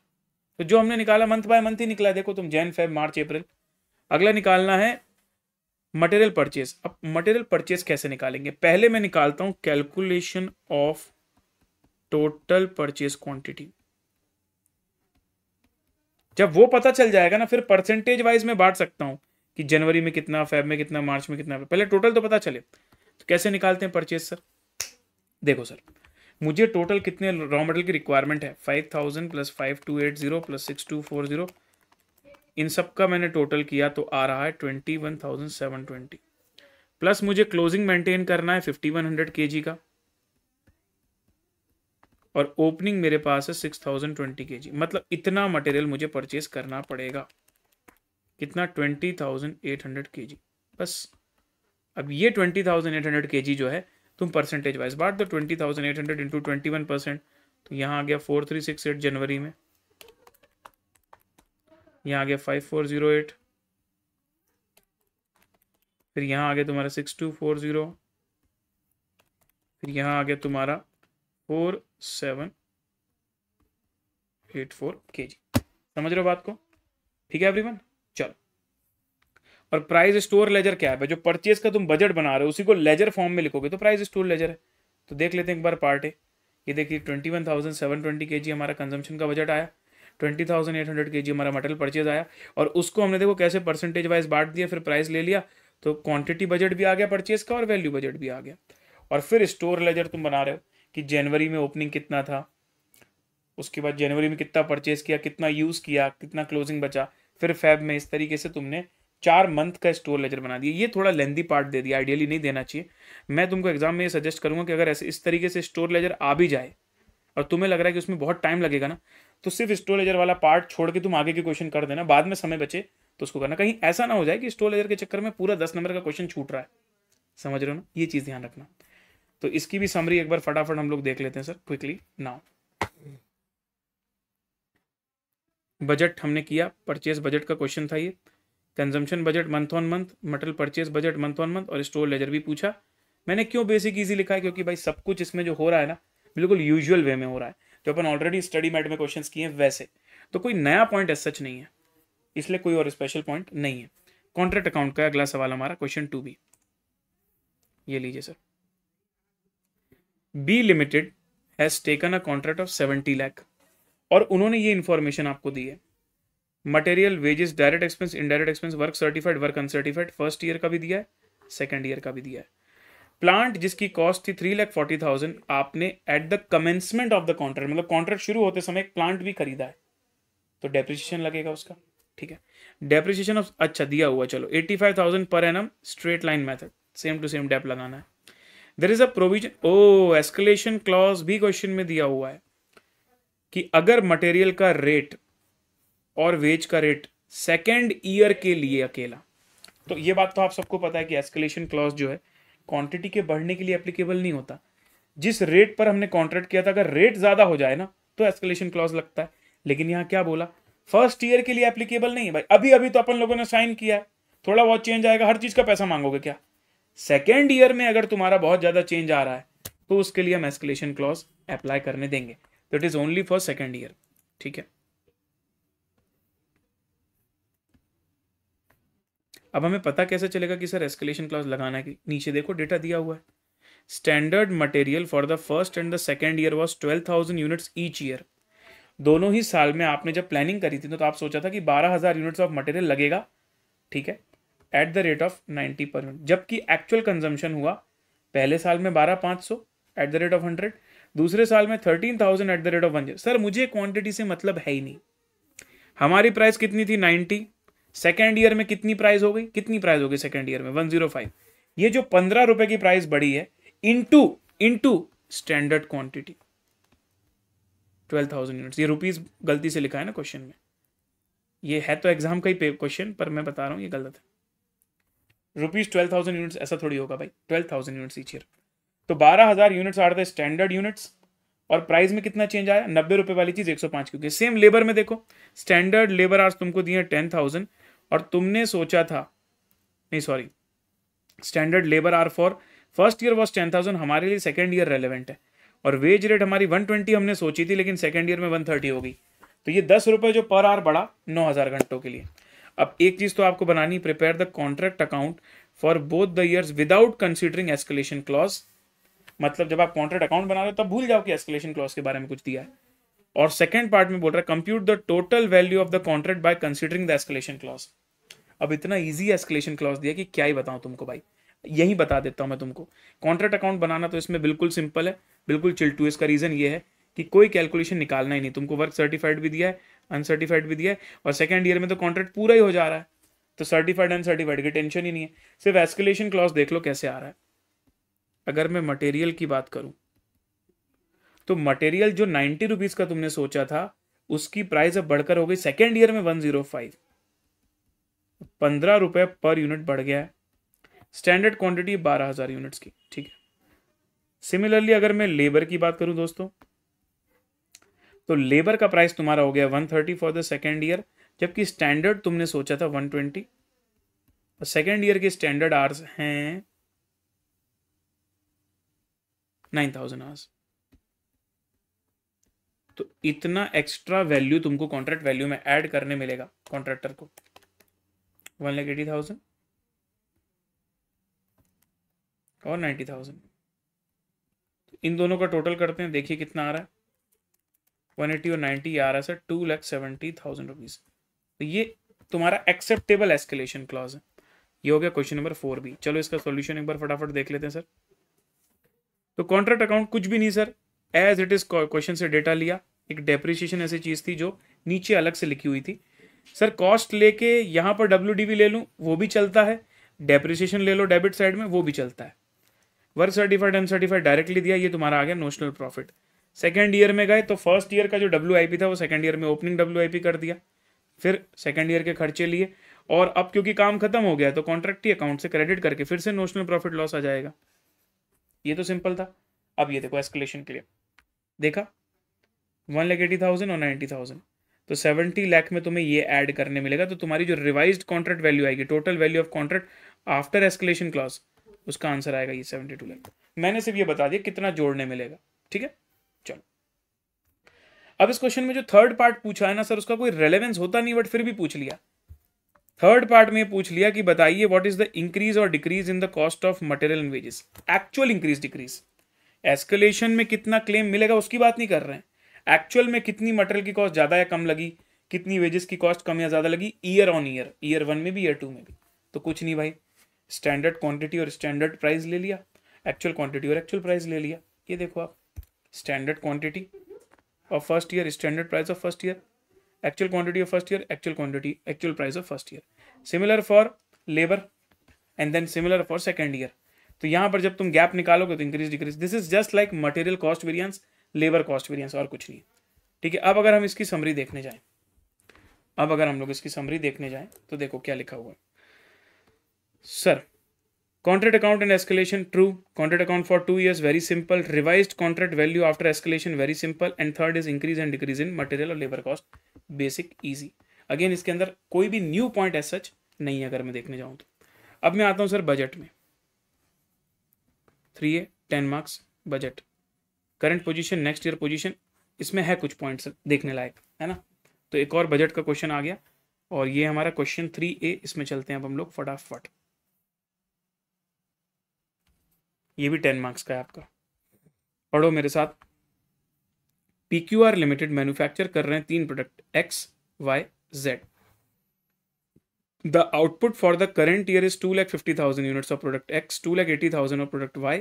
तो जो हमने निकाला मंथ बाय मंथ ही निकला, देखो तुम जैन फेब मार्च अप्रैल। अगला निकालना है मटेरियल परचेज। अब मटेरियल परचेज कैसे निकालेंगे, पहले मैं निकालता हूं calculation of total purchase quantity. जब वो पता चल जाएगा ना, फिर परसेंटेज वाइज में बांट सकता हूं कि जनवरी में कितना, फेब में कितना, मार्च में कितना। पहले टोटल तो पता चले। तो कैसे निकालते हैं परचेज सर? देखो सर, मुझे टोटल कितने रॉ मटेरियल की रिक्वायरमेंट है, 5000 प्लस 5280 प्लस 6240, इन सब का मैंने टोटल किया तो आ रहा है 21720, प्लस मुझे क्लोजिंग मेंटेन करना है 5100 kg का, और ओपनिंग मेरे पास है 6020 kg। मतलब इतना मटेरियल मुझे परचेज करना पड़ेगा। कितना? 20800 kg बस। अब ये 20800 kg जो है तुम परसेंटेज वाइज बांट दो, 20800 इंटू 21%, तो यहाँ आ गया 4368 जनवरी में, यहाँ आ गया 5408, फिर यहाँ आ गया तुम्हारा 6240, फिर यहाँ आ गया तुम्हारा 4784 kg। समझ रहे हो बात को? ठीक है एवरीवन, चलो। और प्राइस स्टोर लेजर क्या है? जो परचेज का तुम बजट बना रहे हो उसी को लेजर फॉर्म में लिखोगे तो प्राइस स्टोर लेजर है। तो देख लेते हैं एक बार पार्ट है। ये देखिए 21,720 kg हमारा कंजम्पशन का बजट आया, 20,800 kg हमारा मटेरियल परचेज आया, और उसको हमने देखो कैसे परसेंटेज वाइज बांट दिया, फिर प्राइस ले लिया, तो क्वांटिटी बजट भी आ गया परचेज का और वैल्यू बजट भी आ गया। और फिर स्टोर लेजर तुम बना रहे हो कि जनवरी में ओपनिंग कितना था, उसके बाद जनवरी में कितना परचेज किया, कितना यूज किया, कितना क्लोजिंग बचा, फिर फेब में। इस तरीके से तुमने 4 मंथ का स्टोर लेजर बना दिया। ये थोड़ा लेंदी पार्ट दे दिया, आइडियली नहीं देना चाहिए। मैं तुमको एग्जाम में ये सजेस्ट करूंगा कि अगर ऐसे इस तरीके से स्टोर लेजर आ भी जाए और तुम्हें लग रहा है कि उसमें बहुत टाइम लगेगा ना, तो सिर्फ स्टोर लेजर वाला पार्ट छोड़ के तुम आगे के क्वेश्चन कर देना, बाद में समय बचे तो उसको करना। कहीं ऐसा ना हो जाए कि स्टोर लेजर के चक्कर में पूरा 10 नंबर का क्वेश्चन छूट रहा है। समझ रहे हो ना? ये चीज ध्यान रखना। तो इसकी भी समरी एक बार फटाफट हम लोग देख लेते हैं सर, क्विकली नाउ। बजट हमने किया, परचेज बजट का क्वेश्चन था ये। Consumption budget month on month, material purchase budget month on month, और स्टोर लेजर भी पूछा। मैंने क्यों बेसिक इजी लिखा है? क्योंकि भाई सब कुछ इसमें जो हो रहा है ना, बिल्कुल यूजुअल वे में हो रहा है, जो अपन ऑलरेडी स्टडी मैट में क्वेश्चंस किए हैं वैसे। तो कोई नया पॉइंट एज सच नहीं है, इसलिए कोई और स्पेशल पॉइंट नहीं है। कॉन्ट्रैक्ट अकाउंट का अगला सवाल हमारा क्वेश्चन 2B, ये लीजिए sir. B limited has taken a contract of 70 lakh, और उन्होंने ये इंफॉर्मेशन आपको दी है, material, wages, direct expense, indirect expense, work certified, work uncertified, first year का भी दिया है, सेकंड ईयर का भी दिया है। प्लांट जिसकी कॉस्ट थी 3,40,000, आपने at the commencement of the contract, मतलब कॉन्ट्रैक्ट शुरू होते समय एक प्लांट भी खरीदा है, तो डेप्रिसिएशन लगेगा उसका। ठीक है, डेप्रिसिएशन ऑफ, अच्छा दिया हुआ, चलो 85,000 per annum, straight line method, same to same dep लगाना है। There is a provision, of escalation clause भी क्वेश्चन में दिया हुआ है कि अगर मटेरियल का रेट और वेज का रेट सेकेंड ईयर के लिए अकेला, तो ये बात तो आप सबको पता है कि एस्केलेशन क्लॉज जो है क्वांटिटी के बढ़ने के लिए एप्लीकेबल नहीं होता। जिस रेट पर हमने कॉन्ट्रैक्ट किया था, अगर रेट ज्यादा हो जाए ना तो एस्केलेशन क्लॉज लगता है। लेकिन यहां क्या बोला, फर्स्ट ईयर के लिए एप्लीकेबल नहीं है भाई। अभी अभी तो अपन लोगों ने साइन किया है, थोड़ा बहुत चेंज आएगा, हर चीज का पैसा मांगोगे क्या? सेकेंड ईयर में अगर तुम्हारा बहुत ज्यादा चेंज आ रहा है तो उसके लिए हम एस्केलेशन क्लॉज अप्लाई करने देंगे। तो it is only for second year. ठीक है, अब हमें पता कैसे चलेगा कि सर एस्केलेशन क्लॉज लगाना है कि? नीचे देखो डेटा दिया हुआ है। Standard material for the first and the second year was 12,000 units each year. दोनों ही साल में आपने जब प्लानिंग करी थी तो आप सोचा था कि 12,000 यूनिट्स ऑफ मटेरियल लगेगा, ठीक है, at the rate of 90 per unit. जबकि एक्चुअल कंजम्पशन हुआ पहले साल में 12,500 एट द रेट ऑफ 100, दूसरे साल में 13,000 at the rate of 100। Sir मुझे क्वांटिटी से मतलब है ही नहीं। हमारी प्राइस कितनी थी? 90। सेकेंड ईयर में कितनी प्राइस हो गई? कितनी प्राइस हो गई सेकेंड ईयर में? 105। ये जो 15 रुपए की प्राइस बढ़ी है इनटू स्टैंडर्ड क्वांटिटी 12,000 यूनिट्स। ये रुपीस गलती से लिखा है ना क्वेश्चन में, ये है तो एग्जाम का ही क्वेश्चन, पर मैं बता रहा हूं ये गलत है। रुपीस 12,000 यूनिट्स ऐसा थोड़ी होगा भाई, 12,000 यूनिट्स ईच ईयर। तो 12,000 units are the standard units, और प्राइस में कितना चेंज आया, 90 रुपये वाली चीज 105 क्योंकि। सेम लेबर में देखो, स्टैंडर्ड लेबर आवर्स तुमको दिए 10,000 और तुमने सोचा था, नहीं sorry, standard labour hour for first year was 10,000, हमारे लिए सेकेंड ईयर रेलिवेंट है, और वेज रेट हमारी 120 हमने सोची थी लेकिन सेकेंड ईयर में 130 हो गई, तो ये 10 रुपये जो पर आवर बढ़ा 9,000 घंटों के लिए। अब एक चीज तो आपको बनानी, prepare the contract account for both the years without considering escalation clause. मतलब जब आप कॉन्ट्रैक्ट अकाउंट बना रहे हो तब भूल जाओ कि एस्केलेशन क्लॉज के बारे में कुछ दिया है। और सेकंड पार्ट में बोल रहा है compute the total value of the contract by considering the escalation clause. अब इतना इजी एस्केलेशन क्लॉज दिया कि क्या ही बताऊं तुमको भाई, यही बता देता हूं मैं तुमको। कॉन्ट्रैक्ट अकाउंट बनाना तो इसमें बिल्कुल सिंपल है, बिल्कुल चिल्टू। इसका रीजन ये है कि कोई कैलकुलेशन निकालना ही नहीं, तुमको वर्क सर्टिफाइड भी दिया है, अनसर्टिफाइड भी दिया है, और सेकंड ईयर में तो कॉन्ट्रैक्ट पूरा ही हो जा रहा है, तो सर्टिफाइड अनसर्टिफाइड की टेंशन ही नहीं है। सिर्फ एस्केलेशन क्लॉज देख लो कैसे आ रहा है। अगर मैं मटेरियल की बात करूं तो मटेरियल जो 90 रुपीज का तुमने सोचा था उसकी प्राइस अब बढ़कर हो गई सेकेंड ईयर में 105, 15 रुपए पर यूनिट बढ़ गया है। स्टैंडर्ड क्वांटिटी 12,000 यूनिट्स की, ठीक है। सिमिलरली अगर मैं लेबर की बात करूं दोस्तों, तो लेबर का प्राइस तुम्हारा हो गया 130 फॉर द सेकेंड ईयर, जबकि स्टैंडर्ड तुमने सोचा था 120, और सेकेंड ईयर के स्टैंडर्ड आवर्स हैं 9,000 आवर्स। तो इतना एक्स्ट्रा वैल्यू तुमको कॉन्ट्रैक्ट वैल्यू में ऐड करने मिलेगा कॉन्ट्रैक्टर को, 1,80,000 और 90,000। इन दोनों का टोटल करते हैं, देखिए कितना आ रहा है, 180 और 90 आ रहा है सर 2,70,000 रुपीज। तो ये तुम्हारा एक्सेप्टेबल एस्केलेशन क्लॉज है। ये हो गया क्वेश्चन नंबर 4 भी। चलो इसका सॉल्यूशन एक बार फटाफट देख लेते हैं सर। तो कॉन्ट्रैक्ट अकाउंट कुछ भी नहीं sir, as it is question से डेटा लिया, एक डेप्रिसिएशन ऐसी चीज थी जो नीचे अलग से लिखी हुई थी। सर कॉस्ट लेके यहां पर WDV ले लूं वो भी चलता है, डेप्रिसिएशन ले लो डेबिट साइड में वो भी चलता है। वर्क सर्टिफाइड अनसर्टिफाइड डायरेक्टली दिया, ये तुम्हारा आ गया नोशनल प्रॉफिट। सेकेंड ईयर में गए तो फर्स्ट ईयर का जो WIP था वो सेकेंड ईयर में ओपनिंग WIP कर दिया, फिर सेकेंड ईयर के खर्चे लिए, और अब क्योंकि काम खत्म हो गया तो कॉन्ट्रैक्टी अकाउंट से क्रेडिट करके फिर से नोशनल प्रॉफिट लॉस आ जाएगा। ये तो सिंपल था। अब ये देखो एस्केलेशन के लिए देखा, 1,80,000 और 90,000, तो 70 लाख में तुम्हें ये ऐड करने मिलेगा, तो तुम्हारी जो रिवाइज्ड कॉन्ट्रैक्ट वैल्यू आएगी, total value of contract after escalation clause, उसका आंसर आएगा ये 72 लाख। मैंने सिर्फ ये बता दिया कितना जोड़ने मिलेगा, ठीक है। चलो अब इस क्वेश्चन में जो थर्ड पार्ट पूछा है ना सर, उसका कोई रेलेवेंस होता नहीं, बट फिर भी पूछ लिया। थर्ड पार्ट में पूछ लिया कि बताइए व्हाट इज द इंक्रीज और decrease in the cost of material and wages, actual increase decrease. Escalation में कितना क्लेम मिलेगा उसकी बात नहीं कर रहे हैं, एक्चुअल में कितनी मटेरियल की कॉस्ट ज्यादा या कम लगी, कितनी वेजेस की कॉस्ट कम या ज्यादा लगी ईयर ऑन ईयर, ईयर 1 में भी ईयर 2 में भी। तो कुछ नहीं भाई, स्टैंडर्ड क्वांटिटी और स्टैंडर्ड प्राइस ले लिया, एक्चुअल क्वांटिटी और एक्चुअल प्राइस ले लिया। ये देखो आप, standard quantity of first year, standard price of first year, actual quantity of first year, actual quantity actual price of first year. Similar for labour and then similar for second year. तो यहां पर जब तुम gap निकालोगे तो increase decrease, this is just like material cost variance, labour cost variance, और कुछ नहीं। ठीक है, अब अगर हम इसकी समरी देखने जाएं, अब अगर हम लोग इसकी समरी देखने जाएं तो देखो क्या लिखा हुआ है sir. Contract account and escalation true. Contract account for 2 years very simple. Revised contract value after escalation very simple. And third is increase and decrease in material और labor cost. Basic easy. Again इसके अंदर कोई भी new point as such नहीं है अगर मैं देखने जाऊं तो। अब मैं आता हूं सर बजट में, 3A 10 marks budget, current position, next year position, इसमें है कुछ पॉइंट्स देखने लायक, है ना। तो एक और बजट का क्वेश्चन आ गया, और ये हमारा क्वेश्चन 3A, इसमें चलते हैं अब हम लोग फटाफट। ये भी 10 मार्क्स का है आपका, पढ़ो मेरे साथ। PQR लिमिटेड मैन्युफैक्चर कर रहे हैं 3 product X, Y, Z। The output for the current year is 2,50,000 units of product X, 2,80,000 of product Y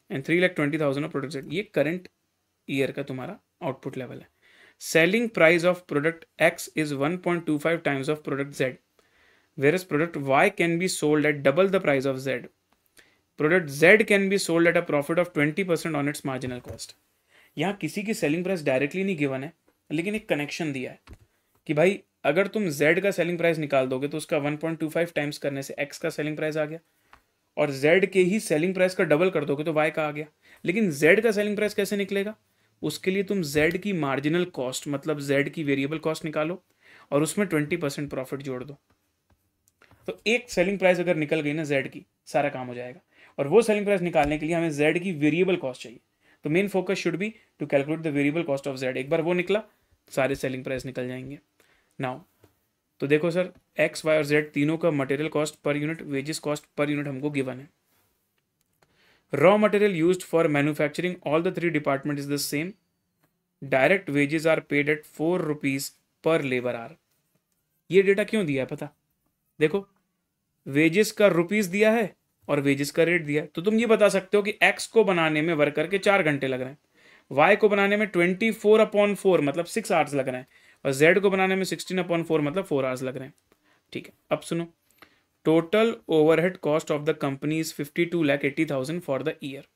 and 3,20,000 of product Z। ये करंट ईयर का तुम्हारा आउटपुट लेवल है। Selling price of product X is 1.25 times of product Z, whereas product Y can be sold at double the price of Z। Product Z can be sold at a profit of 20% on it's marginal cost. यहाँ किसी की selling price directly नहीं given है, लेकिन एक connection दिया है कि भाई अगर तुम Z का सेलिंग प्राइस निकाल दोगे तो उसका 1.25 टाइम्स करने से X का सेलिंग प्राइस आ गया, और Z के ही सेलिंग प्राइस का डबल कर दोगे तो Y का आ गया। लेकिन Z का सेलिंग प्राइस कैसे निकलेगा, उसके लिए तुम Z की मार्जिनल कॉस्ट मतलब Z की वेरिएबल कॉस्ट निकालो और उसमें 20% प्रॉफिट जोड़ दो। तो एक सेलिंग प्राइस अगर निकल गई ना Z की, सारा काम हो जाएगा। और वो सेलिंग प्राइस निकालने के लिए हमें Z की वेरिएबल कॉस्ट चाहिए। तो main focus should be to calculate the variable cost of Z। एक बार वो निकला, सारे सेलिंग प्राइस निकल जाएंगे। नाउ तो देखो सर, X, Y और Z तीनों का material cost per unit, wages cost per unit हमको गिवन है। Raw material used for manufacturing all the 3 department is the same. Direct wages are paid at 4 rupees per labour hour. ये data क्यों दिया है पता? देखो, वेजेस का rupees दिया है और वेजेस का रेट दिया है। तो तुम ये बता सकते हो कि एक्स को बनाने में वर्कर के 4 घंटे लग रहे हैं, वाई को बनाने में 24/4 मतलब 6 आवर्स लग रहे हैं, और जेड को बनाने में 16/4 मतलब 4 आवर्स लग रहे हैं। ठीक है, अब सुनो। Total overhead cost of the company is 52,80,000 for the year,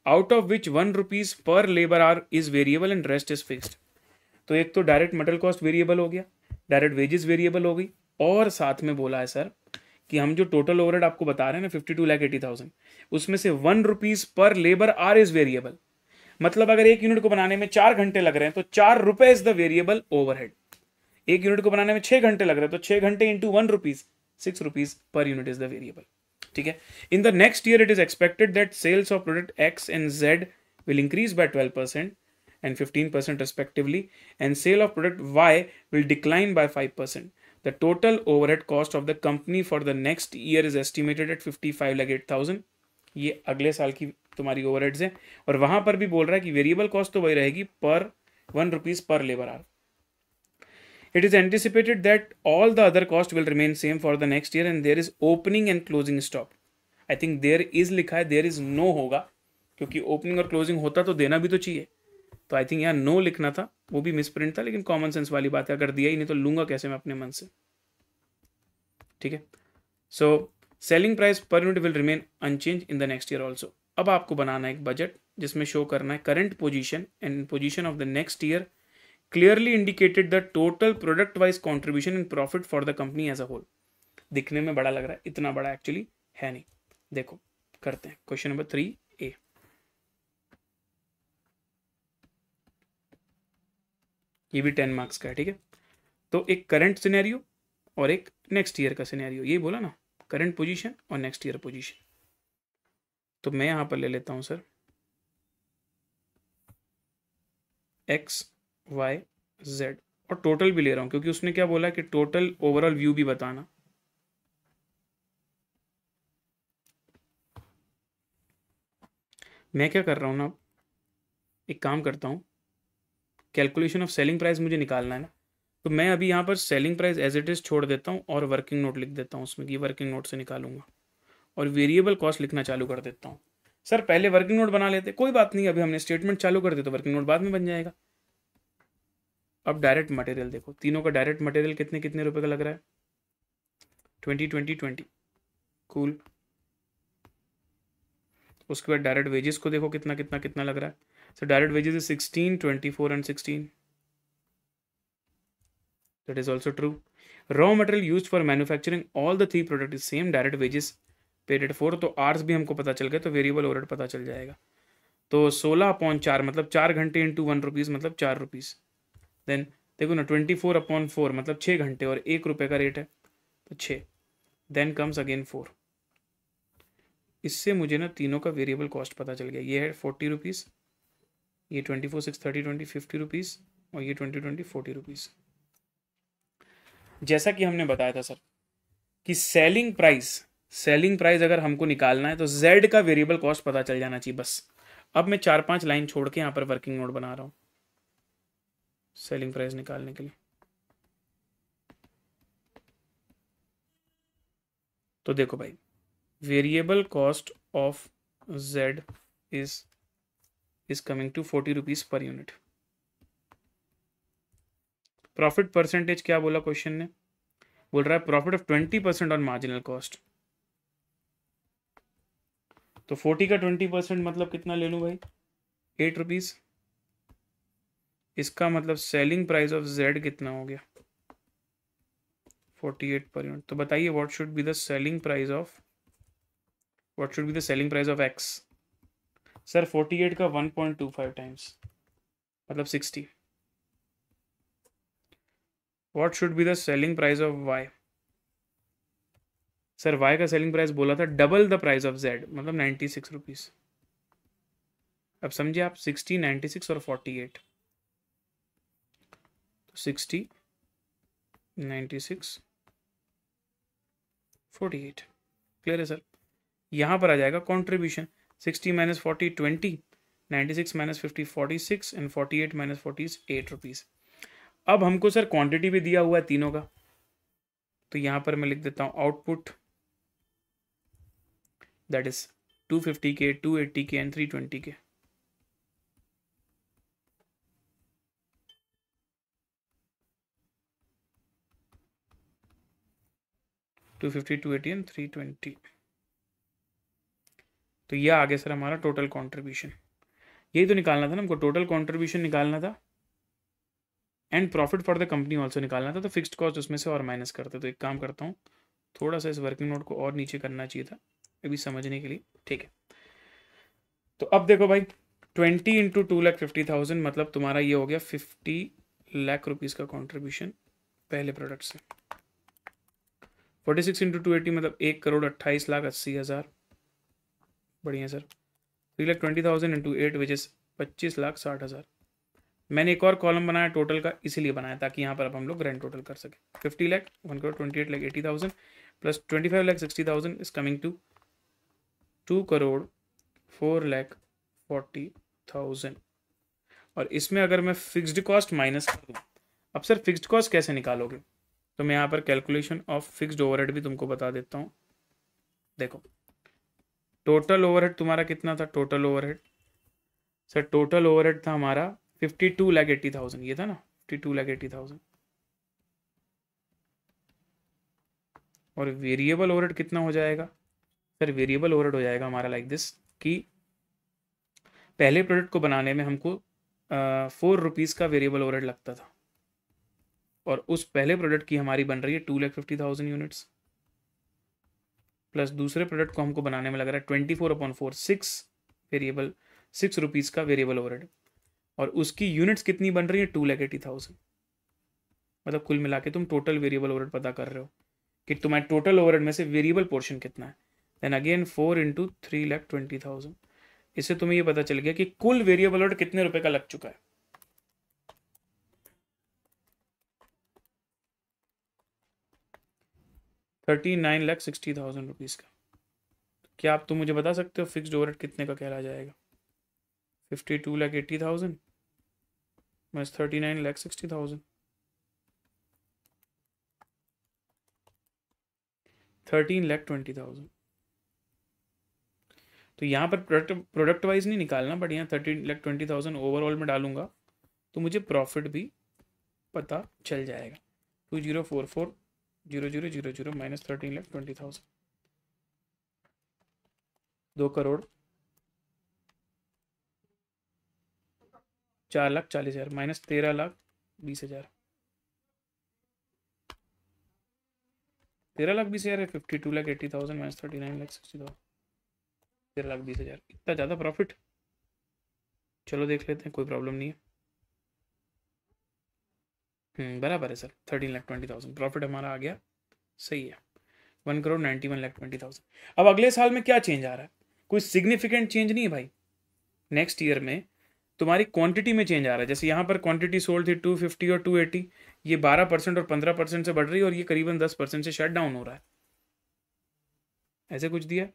out of which 1 rupees per labour our is variable and rest is fixed. तो एक तो डायरेक्ट मटेरियल कॉस्ट वेरिएबल हो गया, डायरेक्ट वेजेस वेरिएबल हो गई, और साथ में बोला है सर कि हम जो टोटल ओवरहेड आपको बता रहे हैं ना 52,80,000, उसमें से 1 rupees per labour are is variable. मतलब अगर एक यूनिट को बनाने में 4 घंटे लग रहे हैं तो 4 रुपए इज द वेरिएबल ओवरहेड। एक यूनिट को बनाने में 6 घंटे लग रहे हैं तो 6 घंटे into 1 rupees, 6 rupees per unit is the variable. ठीक है। In the next year it is expected that sales of product X and Z will increase by 12% and 15% respectively, and sale of product Y will decline by 5%. The total overhead cost of the company for the next year is estimated at 55,08,000. ये अगले साल की तुम्हारी overheads है, और वहां पर भी बोल रहा है कि वेरिएबल कॉस्ट तो वही रहेगी पर 1 rupees per labour our. It is anticipated that all the other cost will remain same for the next year and there is opening and closing stock. I think there is लिखा है, there is no होगा, क्योंकि opening और closing होता तो देना भी तो चाहिए। तो आई थिंक यहाँ नो लिखना था, वो भी मिसप्रिंट था, लेकिन कॉमन सेंस वाली बात है, अगर दिया ही नहीं तो लूंगा कैसे मैं अपने मन से। ठीक है। So selling price per unit will remain unchange in the next year also. अब आपको बनाना है एक बजट जिसमें शो करना है current position and position of the next year, clearly indicated the total product wise contribution and profit for the company as a whole. दिखने में बड़ा लग रहा है, इतना बड़ा एक्चुअली है नहीं। देखो करते हैं क्वेश्चन नंबर 3A। ये भी 10 मार्क्स का है। ठीक है। तो एक करंट सिनेरियो और एक नेक्स्ट ईयर का सिनेरियो, ये बोला ना, करंट पोजीशन और नेक्स्ट ईयर पोजीशन। तो मैं यहां पर ले लेता हूं सर एक्स, वाई, जेड, और टोटल भी ले रहा हूं क्योंकि उसने क्या बोला कि टोटल ओवरऑल व्यू भी बताना। मैं क्या कर रहा हूं ना, एक काम करता हूं, कैलकुलेशन ऑफ सेलिंग प्राइस मुझे निकालना है ना, तो मैं अभी यहाँ पर selling price as it is छोड़ देता हूँ और वर्किंग नोट लिख देता हूँ उसमें, कि वर्किंग नोट से निकालूंगा, और वेरिएबल कॉस्ट लिखना चालू कर देता हूँ। सर पहले वर्किंग नोट बना लेते, कोई बात नहीं, अभी हमने स्टेटमेंट चालू कर दिया तो वर्किंग नोट बाद में बन जाएगा। अब डायरेक्ट मटेरियल देखो, तीनों का डायरेक्ट मटेरियल कितने कितने रुपए का लग रहा है, 20 कूल। उसके बाद डायरेक्ट वेजेस को देखो कितना कितना कितना लग रहा है। So direct wages is 16, 24 and 16। That is also true. Raw material used for manufacturing all the 3 product is same. Direct wages paid at 4, तो आर्स भी हमको पता चल गया, तो वेरिएबल ओवरहेड पता चल जाएगा। तो 16/4 मतलब 4 घंटे इंटू 1 रुपीज मतलब 4 रुपीज। देन देखो ना 24/4 मतलब 6 घंटे और 1 रुपए का रेट है तो 6। Then comes again 4। इससे मुझे ना तीनों का वेरिएबल कॉस्ट पता चल गया। ये है 40 रुपीज़, ये 24, 6, 30, 20, 50 रुपीज़, और ये 20, 20, 40 रुपीज़। जैसा कि हमने बताया था सर कि सेलिंग प्राइस अगर हमको निकालना है तो जेड का वेरिएबल कॉस्ट पता चल जाना चाहिए बस। अब मैं 4-5 लाइन छोड़ के यहां पर वर्किंग नोट बना रहा हूं सेलिंग प्राइस निकालने के लिए। तो देखो भाई, variable cost of Z is coming to 40 rupees per unit. Profit percentage क्या बोला क्वेश्चन ने, बोल रहा है profit of 20% on marginal cost. तो 40 का 20% मतलब कितना ले लूं भाई, 8 रुपीज। इसका मतलब सेलिंग प्राइस ऑफ जेड कितना हो गया, 48 पर यूनिट। तो बताइए what should be the selling price of X. Sir 48 का 1.25 टाइम्स, मतलब 60। What should be the selling price of Y. Sir Y का सेलिंग प्राइस बोला था double the price of Z, मतलब 96 रुपीज। अब समझिए आप, 60, 96 और 48, तो 60, 96, 48। क्लियर है सर। यहाँ पर आ जाएगा contribution, 60 minus 40 20, 96 minus 50 46 and 48 minus 40 is 8 rupees. अब हमको सर क्वांटिटी भी दिया हुआ है तीनों का, तो यहाँ पर मैं लिख देता हूँ आउटपुट दैट इज 250 के, 280 के एंड 320 के। To 280 and 320। तो यह आ गया सर हमारा टोटल कॉन्ट्रीब्यूशन। यही तो निकालना था ना हमको, टोटल कॉन्ट्रीब्यूशन निकालना था and profit for the company also निकालना था। तो फिक्स्ड कॉस्ट उसमें से और माइनस करते। तो एक काम करता हूँ, थोड़ा सा इस वर्किंग नोट को और नीचे करना चाहिए था अभी समझने के लिए, ठीक है। तो अब देखो भाई, 20 इंटू 2,50,000 मतलब तुम्हारा ये हो गया 50 लाख रुपीज़ का कॉन्ट्रीब्यूशन पहले प्रोडक्ट से। 46 इंटू 280 मतलब 1,28,80,000। बढ़िया सर। 3,20,000 into 8 which is 25,60,000। मैंने एक और कॉलम बनाया टोटल का, इसीलिए बनाया ताकि यहाँ पर अब हम लोग ग्रैंड टोटल कर सकें। 50 lakh, 1,28,80,000 plus 25,60,000 is coming to 2,04,40,000। और इसमें अगर मैं फिक्स्ड कॉस्ट माइनस कर दूँ, अब सर फिक्स्ड कॉस्ट कैसे निकालोगे, तो मैं यहाँ पर कैलकुलेशन ऑफ फिक्स्ड ओवरहेड भी तुमको बता देता हूँ। देखो टोटल ओवरहेड तुम्हारा कितना था, total overhead sir, total overhead था हमारा 52,80,000, ये था ना 52,80,000। और वेरिएबल ओवरहेड कितना हो जाएगा सर, वेरिएबल ओवरहेड हो जाएगा हमारा लाइक दिस कि पहले प्रोडक्ट को बनाने में हमको 4 रुपीज़ का वेरिएबल ओवरहेड लगता था, और उस पहले प्रोडक्ट की हमारी बन रही है 2,50,000 यूनिट्स, प्लस दूसरे प्रोडक्ट को हमको बनाने में लग रहा है 24/4 6 रुपीज़ का वेरिएबल ओवरहेड, और उसकी यूनिट्स कितनी बन रही है 2,80,000। मतलब कुल मिला के तुम टोटल वेरिएबल ओवरहेड पता कर रहे हो कि तुम्हारे टोटल ओवरहेड में से वेरिएबल पोर्शन कितना है। Then again 4 into 3,20,000। इससे तुम्हें ये पता चल गया कि कुल वेरिएबल ओवरहेड कितने रुपए का लग चुका है। ₹39,60,000 का। क्या आप तुम मुझे बता सकते हो फिक्स्ड ओवरहेड कितने का कहला जाएगा। 52,80,000 माइनस 39,60,000, 13,20,000। तो यहाँ पर प्रोडक्ट वाइज नहीं निकालना, बट यहाँ 13,20,000 ओवरऑल में डालूंगा तो मुझे प्रॉफिट भी पता चल जाएगा। 2044,00,00 माइनस 13,20,000, 2,04,40,000 माइनस 13,20,000। 13,20,000 है, 52,80,000 माइनस 39,60,000, 13,20,000। इतना ज़्यादा प्रॉफिट, चलो देख लेते हैं, कोई प्रॉब्लम नहीं है। बराबर है सर, 13,20,000 प्रॉफिट हमारा आ गया, सही है। 1,91,20,000। अब अगले साल में क्या चेंज आ रहा है, कोई सिग्निफिकेंट चेंज नहीं है भाई। नेक्स्ट ईयर में तुम्हारी क्वांटिटी में चेंज आ रहा है। जैसे यहाँ पर क्वांटिटी सोल्ड थी 250 और 280, ये 12% और 15% से बढ़ रही है, और ये करीबन 10% से शट डाउन हो रहा है। ऐसे कुछ दिया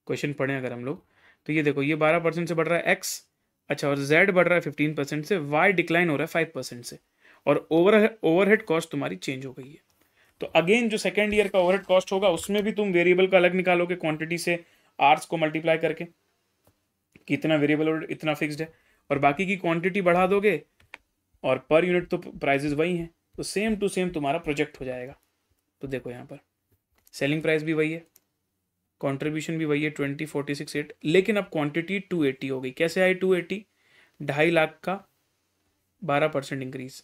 क्वेश्चन पढ़े अगर हम लोग, तो ये देखो, ये 12% से बढ़ रहा है एक्स, अच्छा, और जेड बढ़ रहा है 15% से, वाई डिक्लाइन हो रहा है 5% से, और ओवरहेड कॉस्ट तुम्हारी चेंज हो गई है। तो अगेन जो सेकेंड ईयर का ओवरहेड कॉस्ट होगा उसमें भी तुम वेरिएबल का अलग निकालोगे क्वांटिटी से, आर्स को मल्टीप्लाई करके, कितना वेरिएबल ओवरहेड इतना फिक्स्ड है, और बाकी की क्वांटिटी बढ़ा दोगे, और पर यूनिट तो प्राइसेस वही हैं, तो सेम टू सेम तुम्हारा प्रोजेक्ट हो जाएगा। तो देखो यहाँ पर सेलिंग प्राइस भी वही है, कंट्रीब्यूशन भी वही है 20, 46, 8, लेकिन अब क्वांटिटी 280 हो गई। कैसे आई 280, 2.5 लाख का 12% इंक्रीज,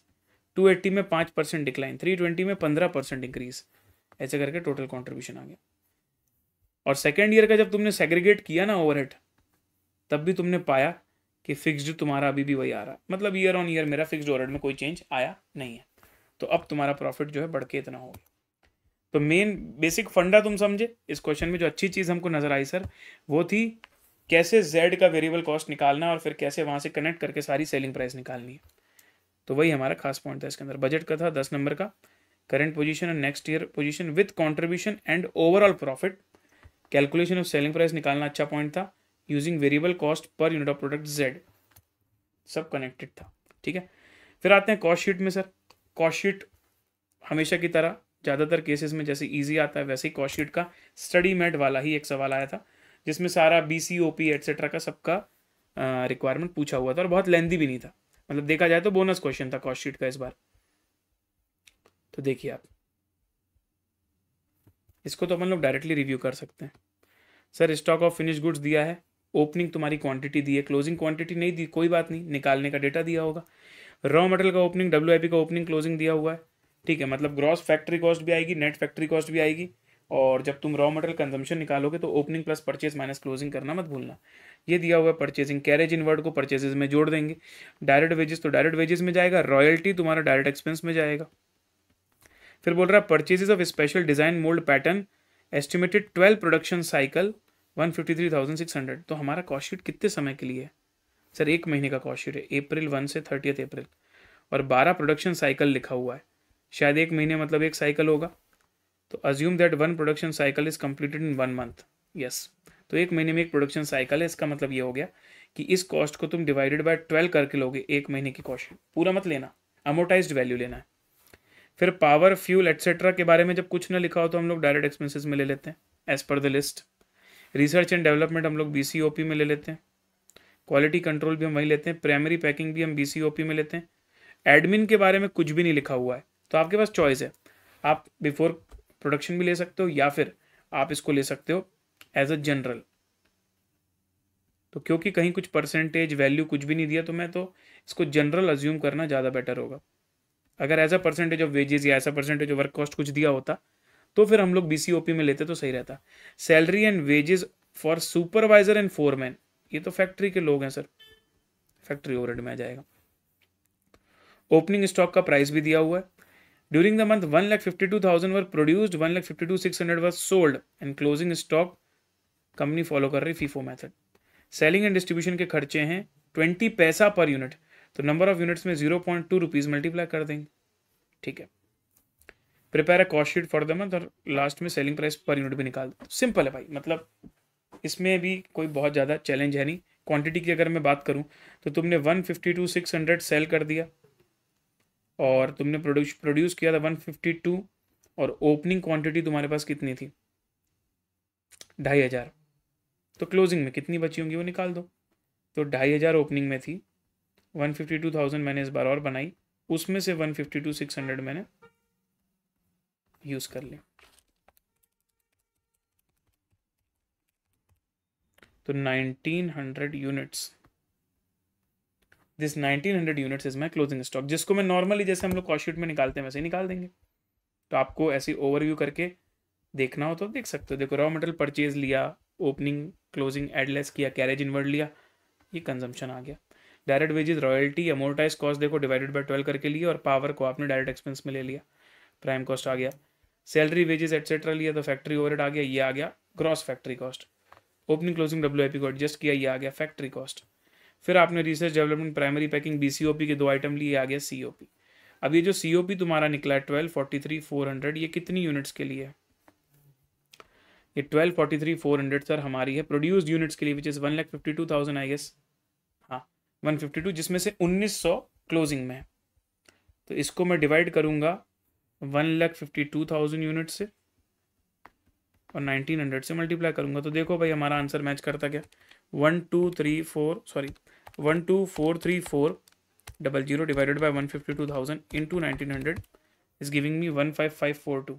280 में 5% डिक्लाइन, 320 में 15% इंक्रीज, ऐसे करके टोटल कंट्रीब्यूशन आ गया। और सेकेंड ईयर का जब तुमने सेग्रीगेट किया ना ओवरहेड, तब भी तुमने पाया कि फिक्स्ड तुम्हारा अभी भी वही आ रहा है, मतलब ईयर ऑन ईयर मेरा फिक्स्ड ओवरहेड में कोई चेंज आया नहीं है। तो अब तुम्हारा प्रॉफिट जो है बढ़ के इतना होगा। तो मेन बेसिक फंडा तुम समझे इस क्वेश्चन में। जो अच्छी चीज़ हमको नजर आई सर वो थी कैसे जेड का वेरिएबल कॉस्ट निकालना और फिर कैसे वहां से कनेक्ट करके सारी सेलिंग प्राइस निकालनी है। तो वही हमारा खास पॉइंट था इसके अंदर। बजट का था 10 नंबर का, current position and next year position with contribution and overall profit, calculation of selling price निकालना अच्छा पॉइंट था, using variable cost per unit of product Z, सब कनेक्टेड था। ठीक है, फिर आते हैं कॉस्ट शीट में सर। कॉस्ट शीट हमेशा की तरह ज़्यादातर केसेस में जैसे इजी आता है वैसे ही कॉस्ट शीट का स्टडी मेट वाला ही एक सवाल आया था, जिसमें सारा BCOP एटसेट्रा का सबका रिक्वायरमेंट पूछा हुआ था और बहुत लेंदी भी नहीं था। मतलब देखा जाए तो बोनस क्वेश्चन था कॉस्ट शीट का इस बार। तो देखिए आप इसको तो अपन लोग डायरेक्टली रिव्यू कर सकते हैं। Sir stock of finish goods दिया है, ओपनिंग तुम्हारी क्वांटिटी दी है, क्लोजिंग क्वांटिटी नहीं दी, कोई बात नहीं, निकालने का डेटा दिया होगा। रॉ मटेरियल का ओपनिंग, WIP का ओपनिंग क्लोजिंग दिया हुआ है। ठीक है, मतलब ग्रॉस फैक्ट्री कॉस्ट भी आएगी, नेट फैक्ट्री कॉस्ट भी आएगी। और जब तुम रॉ मटेरियल कंजम्पशन निकालोगे तो opening plus purchase minus closing करना मत भूलना। ये दिया हुआ है परचेजिंग, कैरेज इनवर्ड को परचेजेस में जोड़ देंगे। डायरेक्ट वेजेस तो डायरेक्ट वेजेस में जाएगा, रॉयल्टी तुम्हारा डायरेक्ट एक्सपेंस में जाएगा। फिर बोल रहा है purchases of special design mould pattern estimated 12 production cycle 153,600। तो हमारा कॉस्ट शीट कितने समय के लिए है सर? 1 महीने का कॉस्ट शीट है, April 1 से 30 अप्रैल, और 12 प्रोडक्शन साइकिल लिखा हुआ है। शायद 1 महीने मतलब एक साइकिल होगा। तो assume that 1 production cycle is completed in 1 month. Yes, तो 1 महीने में एक प्रोडक्शन साइकिल है। इसका मतलब ये हो गया कि इस कॉस्ट को तुम डिवाइडेड बाय 12 करके लोगे 1 महीने की कॉस्ट शीट। पूरा मत लेना, अमोटाइज्ड वैल्यू लेना है। फिर पावर, फ्यूल एटसेट्रा के बारे में जब कुछ ना लिखा हो तो हम लोग डायरेक्ट एक्सपेंसेस में ले लेते हैं as per the list. Research and development हम लोग BCOP में ले लेते हैं। क्वालिटी कंट्रोल भी हम वही लेते हैं। प्राइमरी पैकिंग भी हम BCOP में लेते हैं। एडमिन के बारे में कुछ भी नहीं लिखा हुआ है, तो आपके पास चॉइस है, आप बिफोर प्रोडक्शन भी ले सकते हो या फिर आप इसको ले सकते हो एज अ जनरल। तो क्योंकि कहीं कुछ परसेंटेज वैल्यू कुछ भी नहीं दिया तो मैं तो इसको जनरल अज्यूम करना ज़्यादा बेटर होगा। अगर as a percentage of wages या ऐसा परसेंटेज ऑफ वर्क कॉस्ट कुछ दिया होता तो फिर हम लोग BCOP में लेते तो सही रहता। Salary and wages for supervisor and foreman, ये तो फैक्ट्री के लोग हैं सर, फैक्ट्री ओवरहेड में आ जाएगा। ओपनिंग स्टॉक का प्राइस भी दिया हुआ है। During the month 1,52,000 were produced, 1,52,600 were sold and closing stock company follow कर रही FIFO method. Selling and distribution के खर्चे हैं 20 पैसा पर यूनिट, तो नंबर ऑफ यूनिट्स में 0.2 रुपीज़ मल्टीप्लाई कर देंगे। ठीक है, prepare a cost sheet for the month और लास्ट में सेलिंग प्राइस पर यूनिट भी निकाल दो। सिंपल है भाई, मतलब इसमें भी कोई बहुत ज़्यादा चैलेंज है नहीं। क्वांटिटी की अगर मैं बात करूं तो तुमने 152,600 सेल कर दिया और तुमने प्रोड्यूस किया था 152, और ओपनिंग क्वांटिटी तुम्हारे पास कितनी थी? 2,500। तो क्लोजिंग में कितनी बची होंगी वो निकाल दो। तो 2,500 ओपनिंग में थी, 152,000 मैंने इस बार और बनाई, उसमें से 152,600 मैंने यूज कर लिया। तो 1900 units, this 1900 units is my closing stock, जिसको मैं नॉर्मली जैसे हम लोग कॉस्ट शीट में निकालते हैं वैसे ही निकाल देंगे। तो आपको ऐसी ओवरव्यू करके देखना हो तो देख सकते हो। देखो रॉ मटेरियल परचेज लिया, ओपनिंग क्लोजिंग एडलेस किया, कैरेज इनवर्ड लिया, ये कंजम्पशन आ गया। Direct wages, royalty, amortise cost देखो डिवाइडेड बाय 12 करके लिया, और पावर को आपने डायरेक्ट एक्सपेंस में ले लिया, प्राइम कॉस्ट आ गया। सैलरी वेजेस एटसेट्रा लिया तो फैक्ट्री ओवरहेड आ गया, ये आ गया gross factory cost. Opening closing WIP को एडजस्ट किया, ये आ गया फैक्ट्री कॉस्ट। फिर आपने research development, primary packing, BCOP के 2 आइटम लिए, आ गया COP। अब ये जो COP तुम्हारा निकला है 1243,400, ये कितनी यूनिट्स के लिए है? ये 1243,400 सर हमारी है प्रोड्यूस्ड यूनिट्स के लिए, विच इज 1,52,000 आई गेस। हाँ 152, जिसमें से 1900 क्लोजिंग में है। तो इसको मैं डिवाइड करूंगा 1,52,000 यूनिट से और 1900 से मल्टीप्लाई करूंगा। तो देखो भाई हमारा आंसर मैच करता क्या? 1,24,3,4 divided by 152,000 into 1900 is giving me 155,442।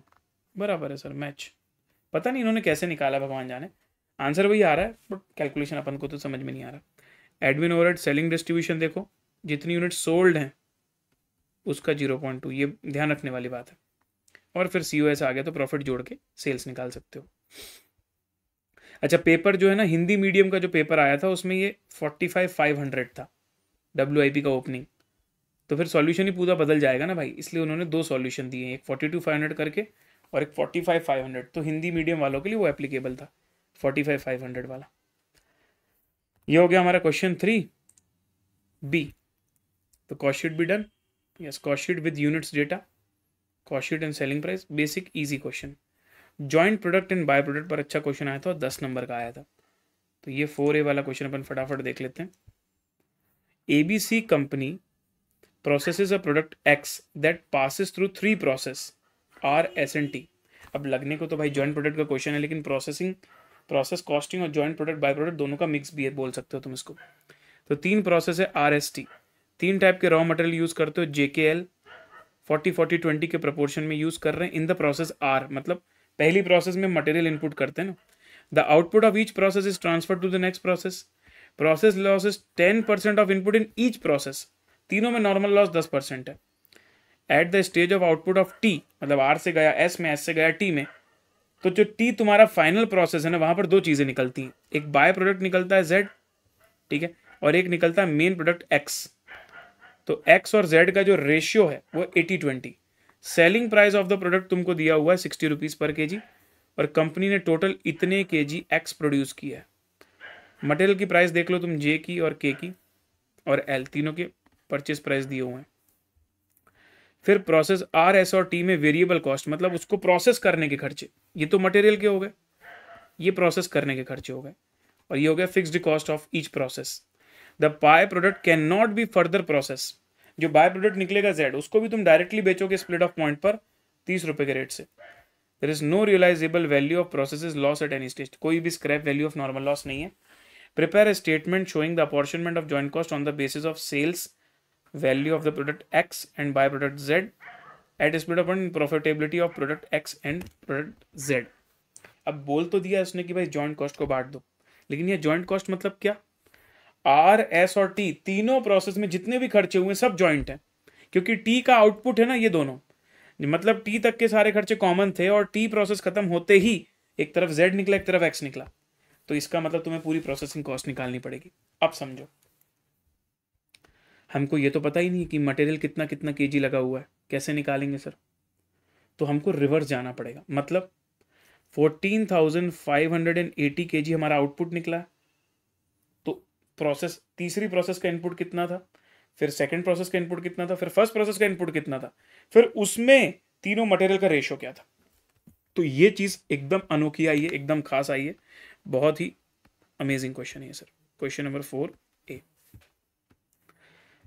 बराबर है सर, मैच। पता नहीं इन्होंने कैसे निकाला, भगवान जाने। आंसर वही आ रहा है बट कैलकुलेशन अपन को तो समझ में नहीं आ रहा। एडमिन ओवरहेड, सेलिंग डिस्ट्रीब्यूशन देखो, जितनी यूनिट सोल्ड हैं उसका 0.2, ये ध्यान रखने वाली बात है। और फिर COS आ गया तो प्रॉफिट जोड़ के सेल्स निकाल सकते हो। अच्छा, पेपर जो है ना, हिंदी मीडियम का जो पेपर आया था उसमें ये 45,500 था WIP का ओपनिंग, तो फिर सॉल्यूशन ही पूरा बदल जाएगा ना भाई, इसलिए उन्होंने दो सॉल्यूशन दिए, एक 42,500 करके और एक 45,500, तो हिंदी मीडियम वालों के लिए वो एप्लीकेबल था 45,500 वाला। ये हो गया हमारा क्वेश्चन 3B। तो कॉस्ट शीट भी done. Yes, cost sheet with units data, cost sheet and selling price, basic easy question. Joint product and by product पर अच्छा क्वेश्चन आया था और 10 नंबर का आया था। तो ये 4A वाला क्वेश्चन अपन फटाफट देख लेते हैं। ABC company processes a product X that passes through 3 process RS&T। अब लगने को तो भाई जॉइंट प्रोडक्ट का क्वेश्चन है, लेकिन प्रोसेस कॉस्टिंग और जॉइंट प्रोडक्ट बाय प्रोडक्ट दोनों का मिक्स भी है, बोल सकते हो तुम इसको। तो 3 प्रोसेस है RST, 3 टाइप के रॉ मटेरियल यूज करते हो, JKL 40-40-20 के प्रोपोर्शन में यूज कर रहे हैं इन द प्रोसेस R, मतलब पहली प्रोसेस में मटेरियल इनपुट करते हैं ना। The output of each process is transfer to the next process. Process loss is 10% of input in each process, तीनों में नॉर्मल लॉस 10% है। At the stage of output of T, मतलब R से गया S में, S से गया T में, तो जो T तुम्हारा फाइनल प्रोसेस है ना, वहां पर दो चीजें निकलती हैं, एक बाय प्रोडक्ट निकलता है Z, ठीक है, और एक निकलता है मेन प्रोडक्ट X। तो X और Z का जो रेशियो है वो 80-20। Selling price of the product तुमको दिया हुआ है 60 रुपीज पर केजी, और कंपनी ने टोटल इतने केजी X प्रोड्यूस किया है। मटेरियल की प्राइस देख लो तुम, J की और K की और L, तीनों के परचेज प्राइस दिए हुए हैं। फिर प्रोसेस R, S और T में वेरिएबल कॉस्ट, मतलब उसको प्रोसेस करने के खर्चे, ये तो मटेरियल के हो गए, ये प्रोसेस करने के खर्चे हो गए, और ये हो गया fixed cost of each process. The by product can not be further process, जो बाय प्रोडक्ट निकलेगा Z, उसको भी तुम डायरेक्टली बेचोगे स्प्लिट ऑफ पॉइंट पर 30 रुपए के रेट से। There is no realizable value of process loss at any stage, कोई भी scrap value of normal loss नहीं है। Prepare a statement showing the apportionment of joint cost on the basis of sales value of the product X and by product Z at split of profitability of product X and product Z। अब बोल तो दिया उसने कि भाई joint cost को बांट दो, लेकिन ये जॉइंट कॉस्ट मतलब क्या? R, S और T तीनों प्रोसेस में जितने भी खर्चे हुए सब जॉइंट है, क्योंकि T का आउटपुट है ना ये दोनों, मतलब T तक के सारे खर्चे कॉमन थे, और T प्रोसेस खत्म होते ही एक तरफ Z निकला एक तरफ X निकला, तो इसका मतलब तुम्हें पूरी प्रोसेसिंग कॉस्ट निकालनी पड़ेगी। अब समझो, हमको ये तो पता ही नहीं कि मटेरियल कितना कितना केजी लगा हुआ है, कैसे निकालेंगे सर? तो हमको रिवर्स जाना पड़ेगा, मतलब 14,580 केजी हमारा आउटपुट निकला, तो प्रोसेस, तीसरी प्रोसेस का इनपुट कितना था, फिर सेकंड प्रोसेस का इनपुट कितना था, फिर फर्स्ट प्रोसेस का इनपुट कितना था, फिर उसमें तीनों मटेरियल का रेशो क्या था। तो ये चीज एकदम अनोखी आई है, एकदम खास आई है, बहुत ही अमेजिंग क्वेश्चन है सर। Question number 4A।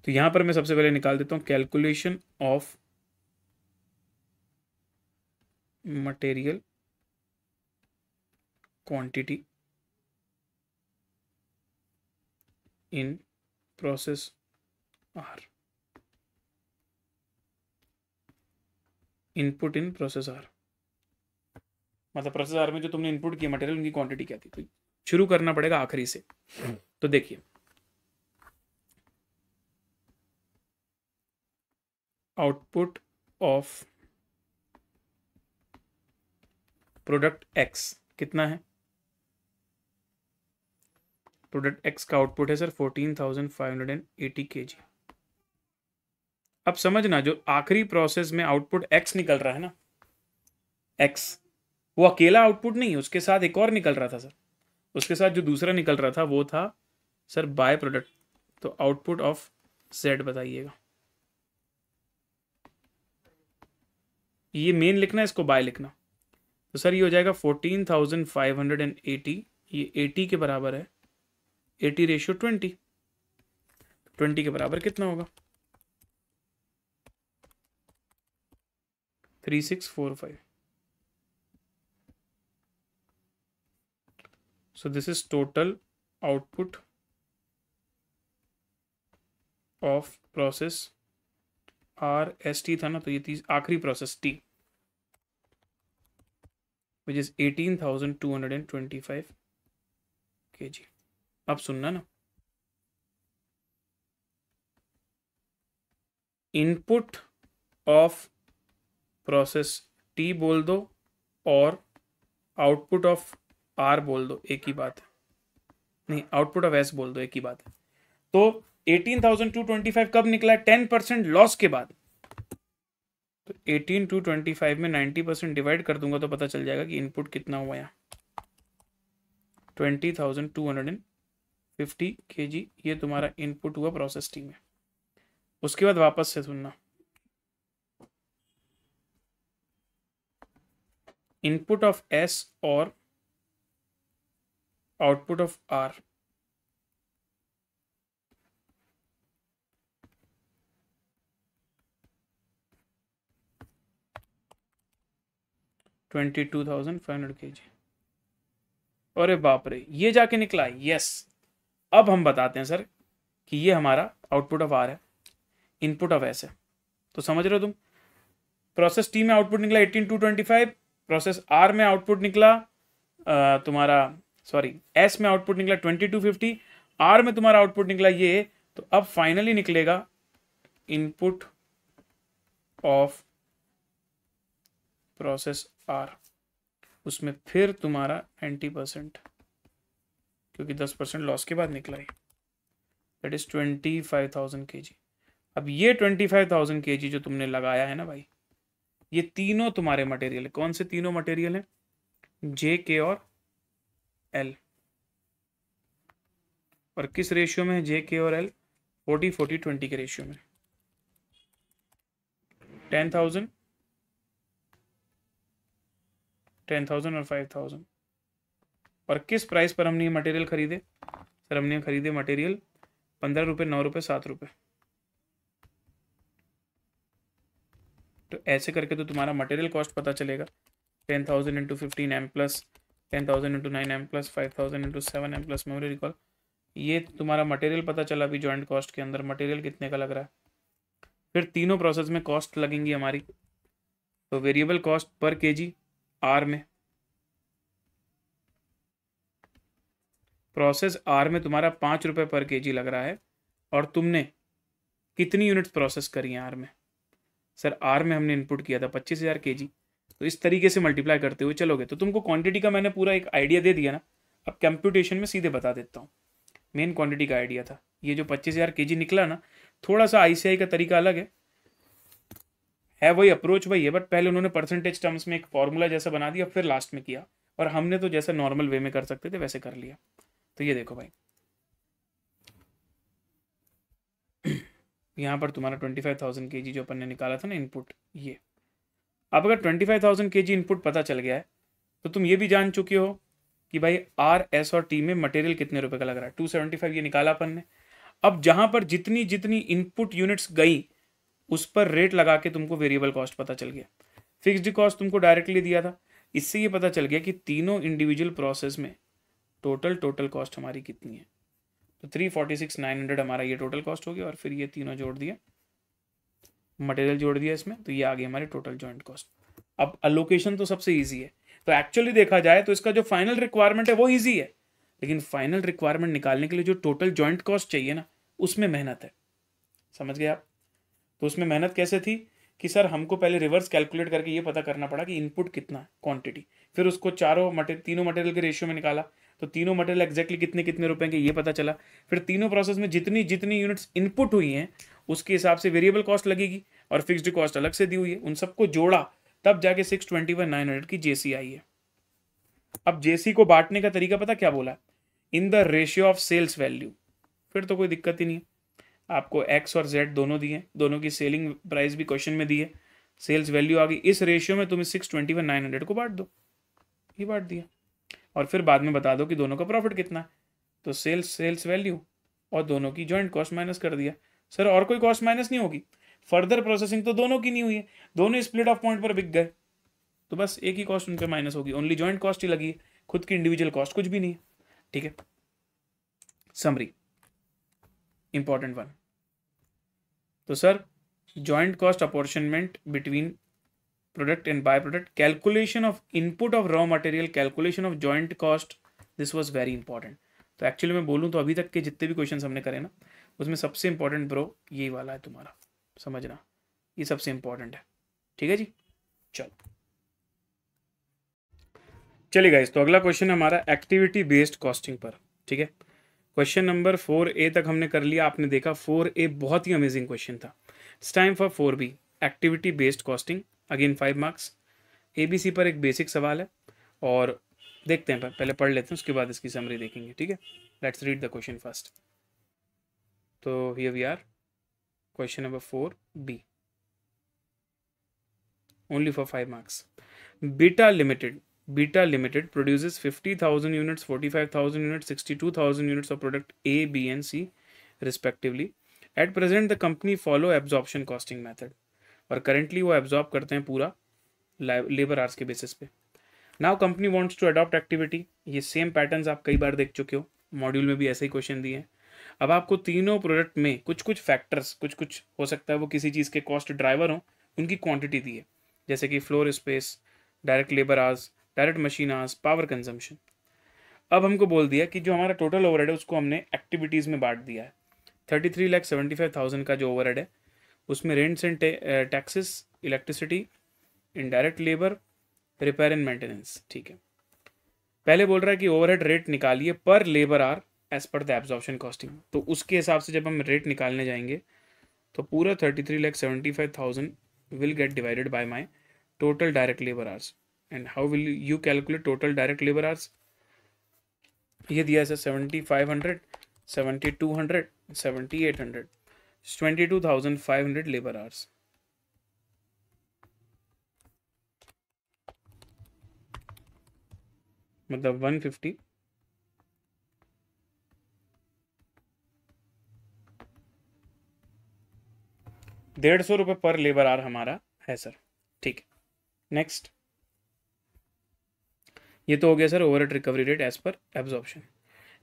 तो यहां पर मैं सबसे पहले निकाल देता हूं calculation of material quantity in process R, input in process R, मतलब प्रोसेस R में जो तुमने इनपुट किया मटेरियल, उनकी क्वांटिटी क्या थी। तो शुरू करना पड़ेगा आखिरी से। तो देखिए, आउटपुट ऑफ प्रोडक्ट X कितना है? प्रोडक्ट X का आउटपुट है सर 14,580 केजी। अब समझना, जो आखिरी प्रोसेस में आउटपुट X निकल रहा है ना, X वो अकेला आउटपुट नहीं है, उसके साथ एक और निकल रहा था सर, उसके साथ जो दूसरा निकल रहा था वो था सर बाय प्रोडक्ट। तो आउटपुट ऑफ Z बताइएगा, ये मेन लिखना है, इसको बाय लिखना। तो सर ये हो जाएगा 14,580, ये 80 के बराबर है, 80 रेशियो 20, 20 के बराबर कितना होगा? 3645। So this is total output of process RST था ना, तो ये आखिरी process T, which is 18,225 kg। अब सुनना ना, इनपुट ऑफ प्रोसेस T बोल दो और आउटपुट ऑफ आर बोल दो, एक ही बात है, नहीं आउटपुट ऑफ एस बोल दो, एक ही बात है। तो 18,225 कब निकला? 10% लॉस के बाद। तो 18,225 में 90% डिवाइड कर दूंगा तो पता चल जाएगा कि इनपुट कितना हुआ यहाँ, 20,250 kg ये तुम्हारा इनपुट हुआ प्रोसेस टी में। उसके बाद वापस से सुनना, इनपुट ऑफ एस और आउटपुट ऑफ आर, $22,500 kg। अरे बाप रे, ये जाके निकला। यस, अब हम बताते हैं सर कि ये हमारा आउटपुट ऑफ आर है, इनपुट ऑफ एस है। तो समझ रहे हो तुम, प्रोसेस टी में आउटपुट निकला 18,225, प्रोसेस आर में आउटपुट निकला तुम्हारा, सॉरी एस में आउटपुट निकला 2250, आर में तुम्हारा आउटपुट निकला ये। तो अब फाइनली निकलेगा इनपुट ऑफ प्रोसेस आर, उसमें फिर तुम्हारा 90%, क्योंकि 10% लॉस के बाद निकला है, दैट इज 25,000 kg। अब ये 25,000 kg जो तुमने लगाया है ना भाई, ये तीनों तुम्हारे मटेरियल है। कौन से तीनों मटेरियल है? जे, के और एल। और किस रेशियो में है जे, के और एल? 40-40-20 के रेशियो में। 10,000 और 5,000। और किस प्राइस पर हमने ये मटेरियल खरीदे? सर हमने खरीदे मटेरियल 15 रुपये, 9 रुपये, 7 रुपये। तो ऐसे करके तो तुम्हारा मटेरियल कॉस्ट पता चलेगा। 10,000 into 15 M plus 10,000 into 9 M plus 5,000 into 7 M plus memory recall, ये तुम्हारा मटेरियल पता चला। अभी जॉइंट कॉस्ट के अंदर मटेरियल कितने का लग रहा है। फिर तीनों प्रोसेस में कॉस्ट लगेंगी हमारी। तो variable cost per kg hour में, प्रोसेस आर में तुम्हारा 5 रुपये पर केजी लग रहा है। और तुमने कितनी यूनिट्स प्रोसेस करी हैं आर में? सर आर में हमने इनपुट किया था 25,000 kg। तो इस तरीके से मल्टीप्लाई करते हुए चलोगे तो तुमको क्वांटिटी का मैंने पूरा एक आइडिया दे दिया ना। अब कंप्यूटेशन में सीधे बता देता हूँ। मेन क्वांटिटी का आइडिया था ये जो 25,000 kg निकला ना, थोड़ा सा आईसीआई का तरीका अलग है वही अप्रोच वही है, बट पहले उन्होंने परसेंटेज टर्म्स में एक फॉर्मूला जैसा बना दिया, फिर लास्ट में किया। और हमने तो जैसे नॉर्मल वे में कर सकते थे वैसे कर लिया। तो ये देखो भाई, यहाँ पर तुम्हारा 25,000 kg जो अपन ने निकाला था ना इनपुट, ये। अब अगर 25,000 kg इनपुट पता चल गया है तो तुम ये भी जान चुके हो कि भाई आर, एस और टी में मटेरियल कितने रुपए का लग रहा है। 275 ये निकाला अपन ने। अब जहां पर जितनी जितनी इनपुट यूनिट्स गई उस पर रेट लगा के तुमको वेरिएबल कॉस्ट पता चल गया। फिक्स्ड कॉस्ट तुमको डायरेक्टली दिया था। इससे ये पता चल गया कि तीनों इंडिविजुअल प्रोसेस में टोटल कॉस्ट हमारी कितनी है। तो 346,900 हमारा ये टोटल कॉस्ट हो गया। और फिर ये तीनों जोड़ दिया, मटेरियल जोड़ दिया इसमें, तो ये आ गई हमारी टोटल जॉइंट कॉस्ट। अब अलोकेशन तो सबसे ईजी है। तो एक्चुअली देखा जाए तो इसका जो फाइनल रिक्वायरमेंट है वो ईजी है, लेकिन फाइनल रिक्वायरमेंट निकालने के लिए जो टोटल जॉइंट कॉस्ट चाहिए ना, उसमें मेहनत है। समझ गए आप? तो उसमें मेहनत कैसे थी कि सर हमको पहले रिवर्स कैलकुलेट करके ये पता करना पड़ा कि इनपुट कितना है, क्वांटिटी। फिर उसको तीनों मटेरियल के रेशियो में निकाला, तो तीनों मटेरियल एग्जैक्टली कितने कितने रुपए के ये पता चला। फिर तीनों प्रोसेस में जितनी जितनी यूनिट्स इनपुट हुई हैं उसके हिसाब से वेरिएबल कॉस्ट लगेगी और फिक्स्ड कॉस्ट अलग से दी हुई है। उन सबको जोड़ा तब जाके 621,900 की जेसी आई है। अब जेसी को बांटने का तरीका पता क्या बोला? In the ratio of sales value. फिर तो कोई दिक्कत ही नहीं है। आपको एक्स और जेड दोनों दिए, दोनों की सेलिंग प्राइस भी क्वेश्चन में दी है, सेल्स वैल्यू आ गई। इस रेशियो में तुम 621,900 को बांट दो, ये बांट दिया। और फिर बाद में बता दो कि दोनों का प्रॉफिट कितना है। तो सेल्स वैल्यू और दोनों की जॉइंट कॉस्ट माइनस कर दिया। सर और कोई कॉस्ट माइनस नहीं होगी? फर्दर प्रोसेसिंग तो दोनों की नहीं हुई है, दोनों स्प्लिट ऑफ पॉइंट पर बिक गए, तो बस एक ही कॉस्ट उन पर माइनस होगी। ओनली जॉइंट कॉस्ट ही लगी है, खुद की इंडिविजुअल कॉस्ट कुछ भी नहीं है। ठीक है, समरी इंपॉर्टेंट वन। तो sir joint cost apportionment between product and by product, calculation of input of raw material, calculation of joint cost, this was very important. तो एक्चुअली मैं बोलूँ तो अभी तक के जितने भी क्वेश्चन हमने करे ना, उसमें सबसे इंपॉर्टेंट ब्रो यही वाला है तुम्हारा, समझना, ये सबसे इंपॉर्टेंट है। ठीक है जी, चलो। चलिए गाइस, तो अगला क्वेश्चन है हमारा एक्टिविटी बेस्ड कॉस्टिंग पर। ठीक है, क्वेश्चन नंबर 4A तक हमने कर लिया। आपने देखा 4A बहुत ही अमेजिंग क्वेश्चन था। It's time for 4B, activity based costing. Again 5 marks. ABC पर एक बेसिक सवाल है और देखते हैं, पहले पढ़ लेते हैं, उसके बाद इसकी समरी देखेंगे। ठीक है, let's read the question first. तो here we are, question number 4B, only for 5 marks. Beta Limited produces 50,000 units, 45,000 units, 62,000 units of product A, B and C respectively. At present the company follow absorption costing method, और currently वो absorb करते हैं पूरा labor hours के basis पे। Now company wants to adopt activity। ये same patterns आप कई बार देख चुके हो, मॉड्यूल में भी ऐसे ही क्वेश्चन दिए हैं। अब आपको तीनों प्रोडक्ट में कुछ कुछ फैक्टर्स, कुछ कुछ हो सकता है वो किसी चीज़ के कॉस्ट ड्राइवर हो, उनकी क्वांटिटी दी है, जैसे कि floor space, direct labour hours, direct machine hours, power consumption. अब हमको बोल दिया कि जो हमारा टोटल ओवरहेड है उसको हमने एक्टिविटीज़ में बांट दिया है। 33,75,000 का जो ओवरहेड है उसमें rents and taxes, electricity, indirect labour, repair and maintenance. ठीक है, पहले बोल रहा है कि ओवरहेड रेट निकालिए per labour hour as per the absorption costing. तो उसके हिसाब से जब हम रेट निकालने जाएंगे तो पूरा 33,75,000 will get divided by my total direct labor hours. And how will you calculate total direct labor hours? ये दिया है 7,500, 7,200, 7,800, 22,500 labor hours। मतलब 150 ₹150 पर लेबर आवर हमारा है सर। ठीक है, नेक्स्ट, ये तो हो गया sir overhead recovery rate as per absorption.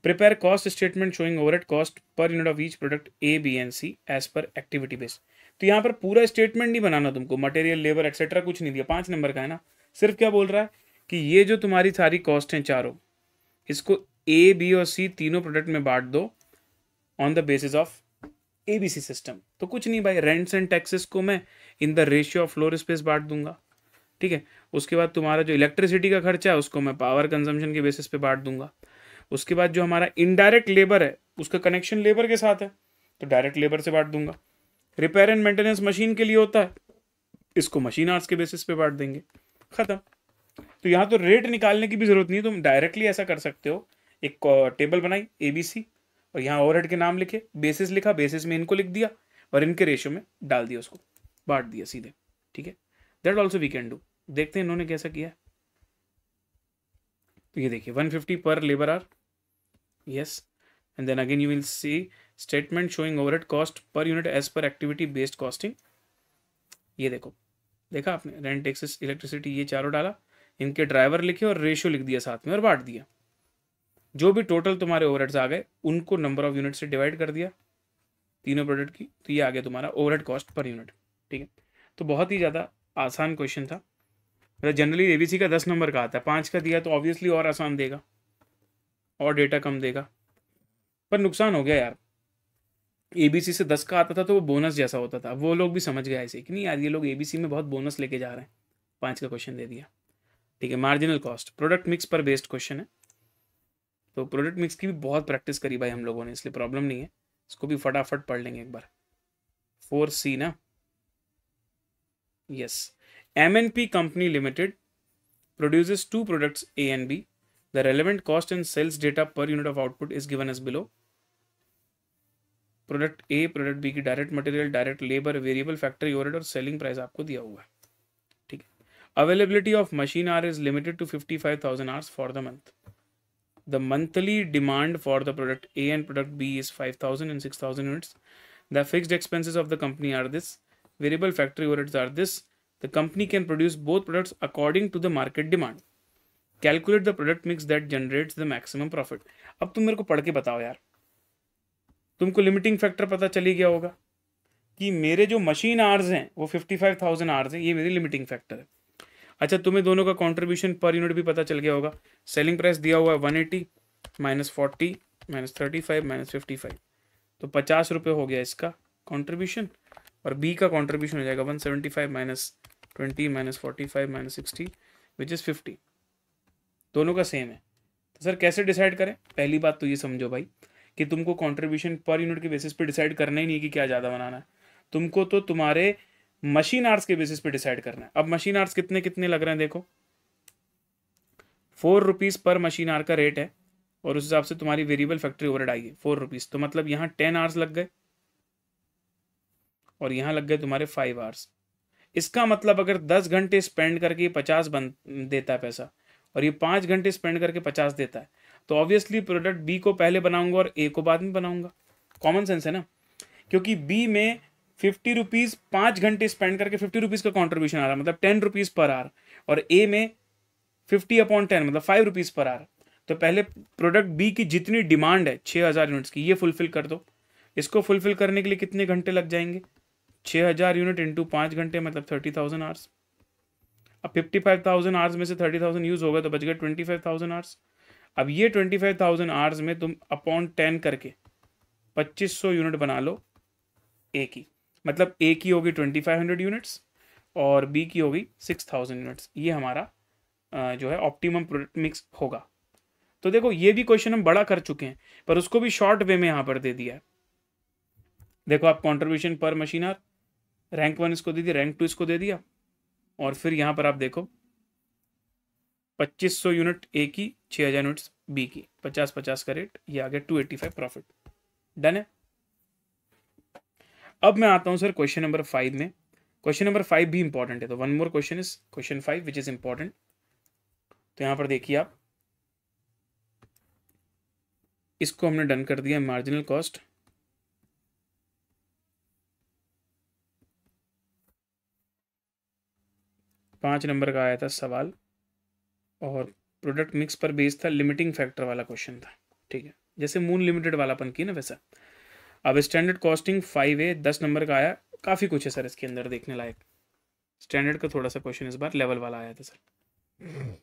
Prepare cost statement showing overhead cost per unit of each product A, B and C as per activity base. तो यहाँ पर पूरा स्टेटमेंट नहीं बनाना तुमको, मटेरियल, लेबर एक्सेट्रा कुछ नहीं दिया, 5 नंबर का है ना। सिर्फ क्या बोल रहा है कि ये जो तुम्हारी सारी कॉस्ट हैं चारों, इसको ए, बी और सी तीनों प्रोडक्ट में बांट दो on the basis of ABC system. तो कुछ नहीं भाई, रेंट्स एंड टैक्सेस को मैं इन the ratio of floor space बांट दूंगा। ठीक है, उसके बाद तुम्हारा जो इलेक्ट्रिसिटी का खर्चा है उसको मैं पावर कंजम्पशन के बेसिस पे बांट दूंगा। उसके बाद जो हमारा इनडायरेक्ट लेबर है उसका कनेक्शन लेबर के साथ है तो डायरेक्ट लेबर से बांट दूंगा। रिपेयर एंड मेंटेनेंस मशीन के लिए होता है, इसको मशीन आवर्स के बेसिस पे बांट देंगे, खत्म। तो यहाँ तो रेट निकालने की भी जरूरत नहीं है, तुम डायरेक्टली ऐसा कर सकते हो। एक टेबल बनाई ABC और यहाँ ओवरहेड के नाम लिखे, बेसिस लिखा, बेसिस में इनको लिख दिया और इनके रेशियो में डाल दिया, उसको बांट दिया सीधे। ठीक है, that also we can do. देखते हैं इन्होंने कैसा किया। तो ये देखिए 150 पर labour hour, yes, and then again you will see statement showing overhead cost per unit as per activity based costing. ये देखो, देखा आपने, रेंट, टैक्सेस, इलेक्ट्रिसिटी, ये चारों डाला, इनके ड्राइवर लिखे और रेशियो लिख दिया साथ में और बांट दिया। जो भी टोटल तुम्हारे ओवरहेड्स आ गए उनको नंबर ऑफ यूनिट से डिवाइड कर दिया तीनों प्रोडक्ट की, तो ये आ गया तुम्हारा ओवरहेड कॉस्ट पर यूनिट। ठीक है, तो बहुत ही ज़्यादा आसान क्वेश्चन था। मतलब जनरली ABC का 10 नंबर का आता है, 5 का दिया तो ऑब्वियसली और आसान देगा और डेटा कम देगा। पर नुकसान हो गया यार, ABC से 10 का आता था तो वो बोनस जैसा होता था, वो लोग भी समझ गए ऐसे कि नहीं यार ये लोग ABC में बहुत बोनस लेके जा रहे हैं, 5 का क्वेश्चन दे दिया। ठीक है, मार्जिनल कॉस्ट प्रोडक्ट मिक्स पर बेस्ड क्वेश्चन है, तो प्रोडक्ट मिक्स की भी बहुत प्रैक्टिस करी भाई हम लोगों ने, इसलिए प्रॉब्लम नहीं है, इसको भी फटाफट पढ़ लेंगे एक बार। 4C ना, yes, MNP company limited produces 2 products A and B. The relevant cost and sales data per unit of output is given as below. Product A, product B की direct material, direct labour, variable factory overhead और selling price आपको दिया हुआ है। ठीक है, availability of machine hour is limited to 55,000 hours for the month. The monthly demand for the product A and product B is 5,000 and 6,000 units. The fixed expenses of the company are this. Variable factory overheads are this. The company can produce both products according to the market demand. Calculate the product mix that generates the maximum profit. अब तुम मेरे को पढ़ के बताओ यार, तुमको limiting factor पता चली गया होगा कि मेरे जो मशीन आवर्स हैं वो 55,000 आवर्स हैं, ये मेरी लिमिटिंग फैक्टर है। अच्छा, तुम्हें दोनों का कंट्रीब्यूशन पर यूनिट भी पता चल गया होगा। सेलिंग प्राइस दिया हुआ है 180 माइनस 40 माइनस 35 माइनस 55, तो 50 रुपये हो गया इसका कंट्रीब्यूशन, और B का कंट्रीब्यूशन हो जाएगा 175 minus 20 minus 45 minus 60 which is 50। दोनों का सेम है। तो सर कैसे डिसाइड करें? पहली बात तो ये समझो भाई कि तुमको कंट्रीब्यूशन पर यूनिट के बेसिस पे डिसाइड करना ही नहीं कि क्या ज़्यादा बनाना है, तुमको तो तुम्हारे मशीन आवर्स के बेसिस पे डिसाइड करना है। अब मशीन आवर्स कितने कितने लग रहे हैं देखो, 4 रुपीज़ पर मशीन आवर का रेट है और उस हिसाब से तुम्हारी वेरिएबल फैक्ट्री ओवरहेड आएगी 4 रुपीज़, तो मतलब यहाँ 10 आवर्स लग गए और यहाँ लग गए तुम्हारे 5 आवर्स। इसका मतलब अगर 10 घंटे स्पेंड करके ये 50 बन देता है पैसा और ये 5 घंटे स्पेंड करके 50 देता है, तो ऑब्वियसली प्रोडक्ट बी को पहले बनाऊंगा और ए को बाद में बनाऊंगा। कॉमन सेंस है ना, क्योंकि बी में 50 रुपीज़ 5 घंटे स्पेंड करके 50 रुपीज़ का कॉन्ट्रीब्यूशन आ रहा है, मतलब 10 रुपीज़ पर आवर, और ए में 50/10 मतलब 5 रुपीज़ पर आवर। तो पहले प्रोडक्ट बी की जितनी डिमांड है 6000 यूनिट्स की, ये फुलफिल कर दो। इसको फुलफिल करने के लिए कितने घंटे लग जाएंगे? 6000 यूनिट इंटू 5 घंटे मतलब 30,000 आवर्स। अब 55,000 आवर्स में से 30,000 यूज हो गए तो बच गए 25,000 आवर्स। अब ये 25,000 आवर्स में तुम अपॉन 10 करके 2500 यूनिट बना लो ए की, मतलब ए की होगी 2500 यूनिट्स और बी की होगी 6000 यूनिट्स। ये हमारा जो है ऑप्टिमम प्रोडक्ट मिक्स होगा। तो देखो ये भी क्वेश्चन हम बड़ा कर चुके हैं पर उसको भी शॉर्ट वे में यहाँ पर दे दिया है। देखो आप कंट्रीब्यूशन पर मशीन आवर, रैंक 1 इसको दे दिया, रैंक 2 इसको दे दिया, और फिर यहाँ पर आप देखो 2500 यूनिट ए की, 6000 यूनिट्स बी की, 50-50 का रेट, ये आ गया 285 प्रॉफिट। डन है। अब मैं आता हूँ सर क्वेश्चन नंबर 5 में। क्वेश्चन नंबर 5 भी इंपॉर्टेंट है, तो one more question is question 5 which is important. तो यहाँ पर देखिए आप, इसको हमने डन कर दिया मार्जिनल कॉस्ट। पाँच नंबर का आया था सवाल और प्रोडक्ट मिक्स पर बेस्ड था, लिमिटिंग फैक्टर वाला क्वेश्चन था। ठीक है, जैसे मून लिमिटेड वालापन की ना वैसा। अब स्टैंडर्ड कॉस्टिंग 5A 10 नंबर का आया, काफ़ी कुछ है सर इसके अंदर देखने लायक। स्टैंडर्ड का थोड़ा सा क्वेश्चन इस बार लेवल वाला आया था सर।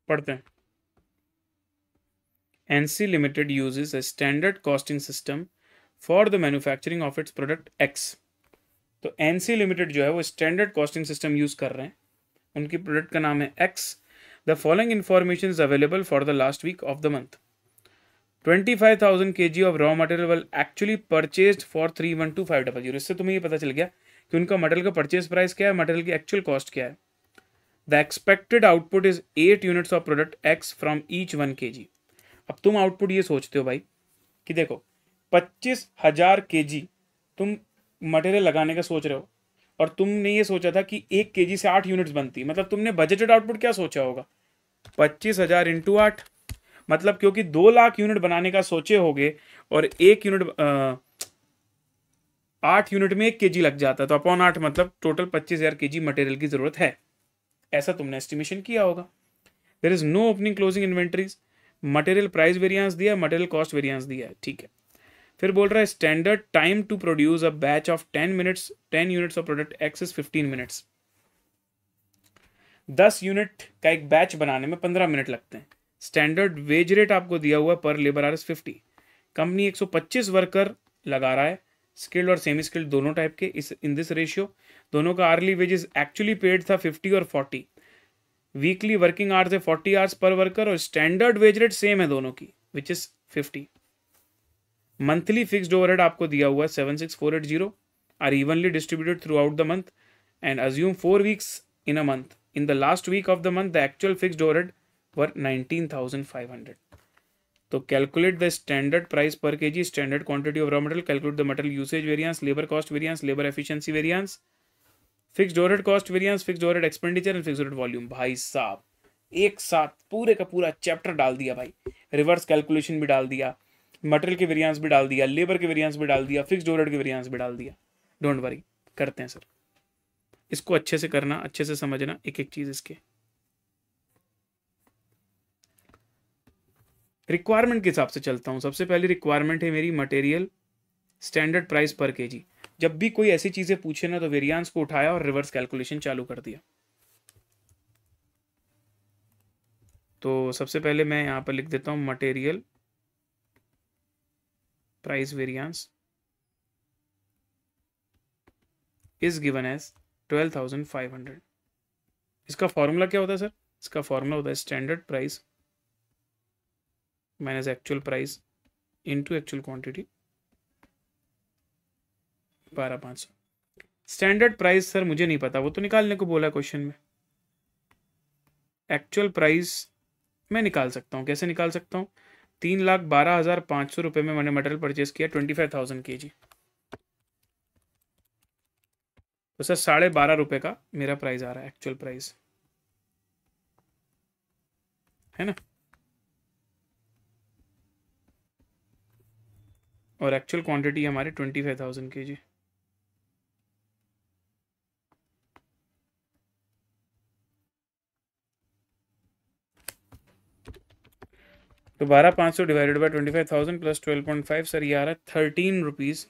पढ़ते हैं। NC limited uses a standard costing system for the manufacturing of its product x. तो एनसी लिमिटेड जो है वो स्टैंडर्ड कॉस्टिंग सिस्टम यूज कर रहे हैं, उनकी प्रोडक्ट का नाम है X. The following information is available for the last week of the month. 25,000 kg of raw material were actually purchased for 312,500। इससे तुम्हें ये पता चल गया कि उनका मटेरियल का परचेज प्राइस क्या है, मटेरियल की एक्चुअल कॉस्ट क्या है। The expected output is 8 units of product x from each 1 kg। अब तुम आउटपुट ये सोचते हो भाई कि देखो 25,000 kg तुम मटेरियल लगाने का सोच रहे हो और तुमने ये सोचा था कि 1 kg से 8 यूनिट्स बनती, मतलब तुमने बजटेड आउटपुट क्या सोचा होगा? 25,000 इंटू 8, मतलब क्योंकि 2 लाख यूनिट बनाने का सोचे होगे और 1 यूनिट 8 यूनिट में 1 kg लग जाता, तो अपॉन 8 मतलब टोटल 25,000 kg मटेरियल की जरूरत है, ऐसा तुमने एस्टिमेशन किया होगा। There is no opening closing inventories, material price variance दिया, मटेरियल कॉस्ट वेरिएंस दिया है। ठीक है, फिर बोल रहा है standard time to produce a batch of 10 units of product X is 15 minutes. 10 unit का एक बैच बनाने में 15 मिनट लगते हैं। स्टैंडर्ड वेज रेट आपको दिया हुआ पर लेबर आवर्स 50। कंपनी 125 वर्कर लगा रहा है, स्किल्ड और सेमी स्किल्ड दोनों टाइप के, इस इन दिस रेशियो। दोनों का आर्ली वेजेस एक्चुअली पेड था 50 और 40। वीकली वर्किंग आवर्स है 40 आवर्स पर वर्कर और स्टैंडर्ड वेज रेट सेम है दोनों की which is 50। Monthly fixed overhead आपको दिया हुआ है 76,480 are evenly distributed throughout the month and assume 4 weeks in a month. In the last week of the month the actual fixed overhead were 19,500। तो calculate the standard price per KG, standard quantity of raw material, calculate the material usage variance, labour cost variance, labour efficiency variance, fixed overhead cost variance, fixed overhead expenditure and fixed overhead volume. भाई साहब एक साथ पूरे का पूरा chapter डाल दिया भाई, रिवर्स कैलकुलेशन भी डाल दिया, मटेरियल के वेरिएंस भी डाल दिया, लेबर के वेरिएंस भी डाल दिया, फिक्स्ड ओवरहेड के वेरिएंस भी डाल दिया। डोंट वरी, करते हैं सर, इसको अच्छे से करना, अच्छे से समझना एक एक चीज इसके। रिक्वायरमेंट के हिसाब से चलता हूं। सबसे पहली रिक्वायरमेंट है मेरी material standard price per KG. जब भी कोई ऐसी चीजें पूछे ना तो वेरिएंस को उठाया और रिवर्स कैलकुलेशन चालू कर दिया। तो सबसे पहले मैं यहां पर लिख देता हूं material price variance is given as 12,500। इसका फॉर्मूला क्या होता है सर? इसका फॉर्मूला होता है standard price minus actual price into actual quantity 12,500। Standard price sir मुझे नहीं पता, वो तो निकालने को बोला क्वेश्चन में। एक्चुअल प्राइस मैं निकाल सकता हूँ। कैसे निकाल सकता हूँ? 3,12,500 रुपये में मैंने मटेरियल परचेज किया 25,000 kg, तो सर 12.5 रुपये का मेरा प्राइस आ रहा है, एक्चुअल प्राइस, है ना। और एक्चुअल क्वांटिटी हमारे 25,000 kg। तो 12,500 डिवाइडेड बाई 25,000 प्लस 12.5, सर ये आ रहा है 13 रुपीज़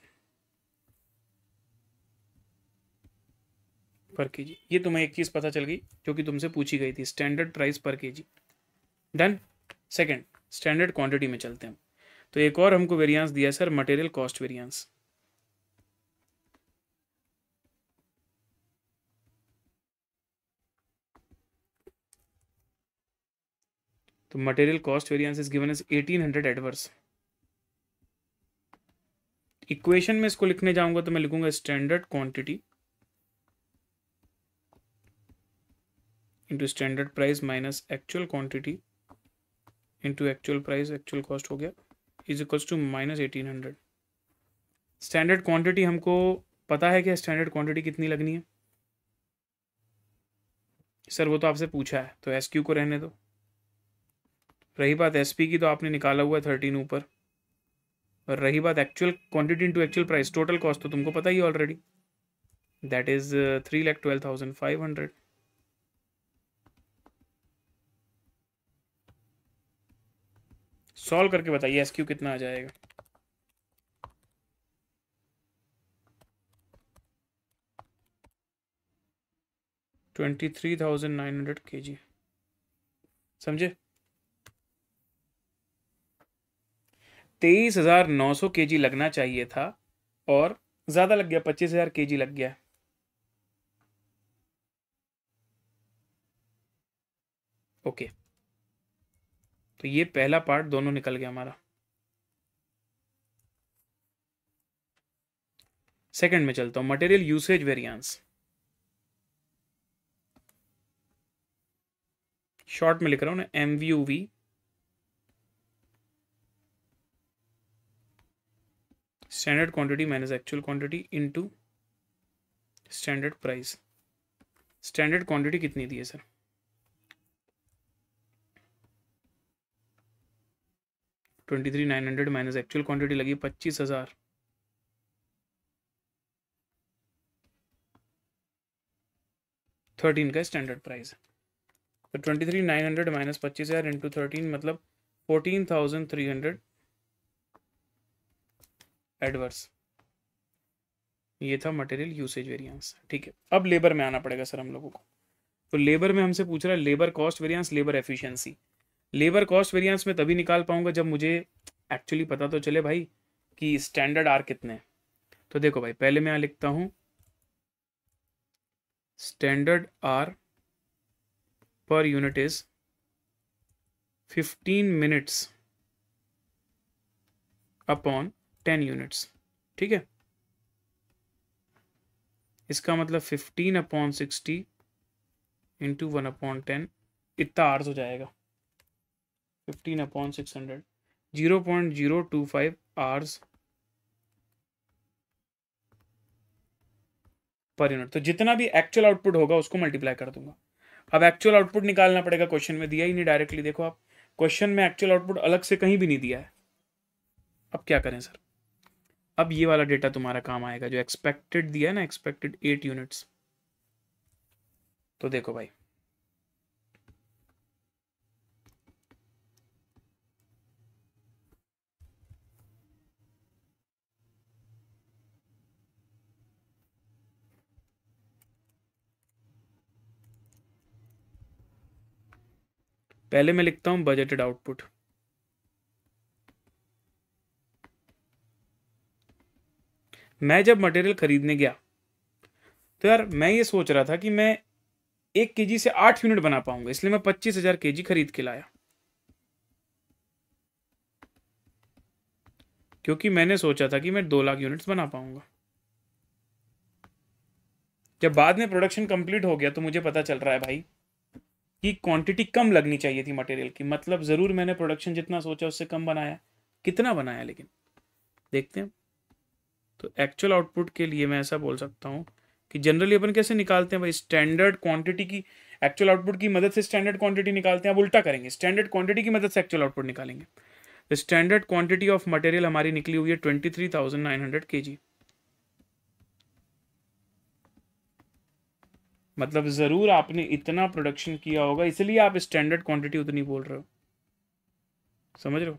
पर केजी। ये तुम्हें एक चीज़ पता चल गई जो कि तुमसे पूछी गई थी, standard price per KG. Done. Second, standard quantity में चलते हैं। तो एक और हमको वेरिएंस दिया है सर, मटेरियल कॉस्ट वेरिएंस। तो material cost variance is given as 1800 adverse. Equation में इसको लिखने जाऊंगा तो मैं लिखूंगा standard quantity into standard price minus actual quantity into actual price, actual cost हो गया, is equals to minus 1800। Standard quantity हमको पता है क्या? स्टैंडर्ड क्वांटिटी कितनी लगनी है सर? वो तो आपसे पूछा है, तो एस क्यू को रहने दो। रही बात एस पी की, तो आपने निकाला हुआ है 13 ऊपर। और रही बात actual quantity into actual price, total cost तो तुमको पता ही ऑलरेडी, दैट इज 3,12,500। सॉल्व करके बताइए एस क्यू कितना आ जाएगा। $23,900 kg, समझे? 23,900 kg लगना चाहिए था और ज्यादा लग गया, 25,000 kg लग गया। ओके, तो ये पहला पार्ट दोनों निकल गया हमारा। सेकंड में चलता हूं, मटेरियल यूसेज वेरिएंस। शॉर्ट में लिख रहा हूं ना, MVUV standard quantity minus actual quantity into standard price. Standard quantity कितनी दी है सर? 23,900 माइनस एक्चुअल क्वांटिटी लगी 25,000, 13 का स्टैंडर्ड प्राइस। तो 23,900 माइनस 25,000 इंटू 13 मतलब 14,300 एडवर्स। ये था मटेरियल यूसेज वेरिएंस। ठीक है, अब लेबर में आना पड़ेगा सर हम लोगों को। तो लेबर में हमसे पूछ रहा है labour cost variance, labour efficiency. Labour cost variance में तभी निकाल पाऊंगा जब मुझे एक्चुअली पता तो चले भाई कि स्टैंडर्ड आर कितने। तो देखो भाई, पहले मैं यहां लिखता हूं standard hour per unit is 15 minutes upon 10 units. ठीक है, इसका मतलब 15/60 इंटू 1/10 इतना आर्स हो जाएगा। 15/600 0.025 आवर्स पर यूनिट। तो जितना भी एक्चुअल आउटपुट होगा उसको मल्टीप्लाई कर दूंगा। अब एक्चुअल आउटपुट निकालना पड़ेगा, क्वेश्चन में दिया ही नहीं डायरेक्टली। देखो आप, क्वेश्चन में एक्चुअल आउटपुट अलग से कहीं भी नहीं दिया है। अब क्या करें सर? अब ये वाला डेटा तुम्हारा काम आएगा जो एक्सपेक्टेड दिया है ना, एक्सपेक्टेड 8 यूनिट्स। तो देखो भाई, पहले मैं लिखता हूं बजटेड आउटपुट। मैं जब मटेरियल खरीदने गया तो यार मैं ये सोच रहा था कि मैं 1 kg से 8 यूनिट बना पाऊंगा, इसलिए मैं 25,000 kg खरीद के लाया, क्योंकि मैंने सोचा था कि मैं 2 लाख यूनिट्स बना पाऊंगा। जब बाद में प्रोडक्शन कंप्लीट हो गया तो मुझे पता चल रहा है भाई कि क्वांटिटी कम लगनी चाहिए थी मटेरियल की। मतलब ज़रूर मैंने प्रोडक्शन जितना सोचा उससे कम बनाया, कितना बनाया लेकिन देखते हैं। तो एक्चुअल आउटपुट के लिए मैं ऐसा बोल सकता हूँ कि जनरली अपन कैसे निकालते हैं भाई, स्टैंडर्ड क्वांटिटी की एक्चुअल आउटपुट की मदद से स्टैंडर्ड क्वांटिटी निकालते हैं। अब उल्टा करेंगे, स्टैंडर्ड क्वांटिटी की मदद से एक्चुअल आउटपुट निकालेंगे। तो स्टैंडर्ड क्वांटिटी ऑफ मटेरियल हमारी निकली हुई है 23,900 kg। मतलब ज़रूर आपने इतना प्रोडक्शन किया होगा, इसलिए आप स्टैंडर्ड क्वांटिटी उतनी बोल रहे हो, समझ रहे हो।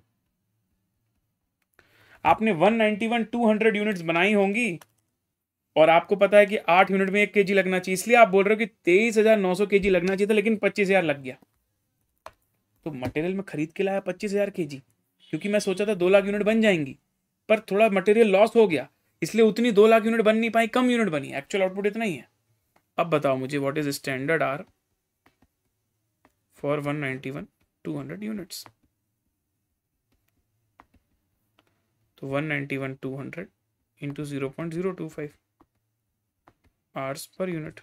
आपने 191 200 यूनिट्स बनाई होंगी और आपको पता है कि 8 यूनिट में 1 kg लगना चाहिए, इसलिए आप बोल रहे हो कि 23,900 kg लगना चाहिए था, लेकिन 25,000 लग गया। तो मटेरियल में खरीद के लाया 25,000 kg, क्योंकि मैं सोचा था 2 लाख यूनिट बन जाएंगी, पर थोड़ा मटेरियल लॉस हो गया, इसलिए उतनी 2 लाख यूनिट बन नहीं पाई, कम यूनिट बनी। एक्चुअल आउटपुट इतना ही है। अब बताओ मुझे what is standard hour for 191 200 units. तो 191 200 into 0.025 hours per unit.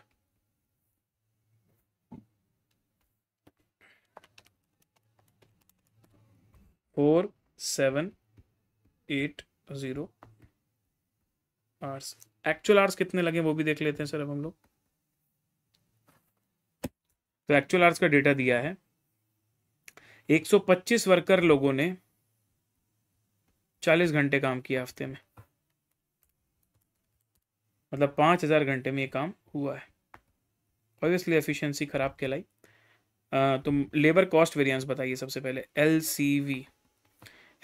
Four 780 hours. Actual hours कितने लगे वो भी देख लेते हैं सर अब हम लोग। तो एक्चुअल आवर्स का डेटा दिया है, 125 वर्कर लोगों ने 40 घंटे काम किया हफ्ते में, मतलब 5,000 घंटे में ये काम हुआ है। ऑब्वियसली एफिशिएंसी खराब कहलाई। तो लेबर कॉस्ट वेरिएंस बताइए सबसे पहले।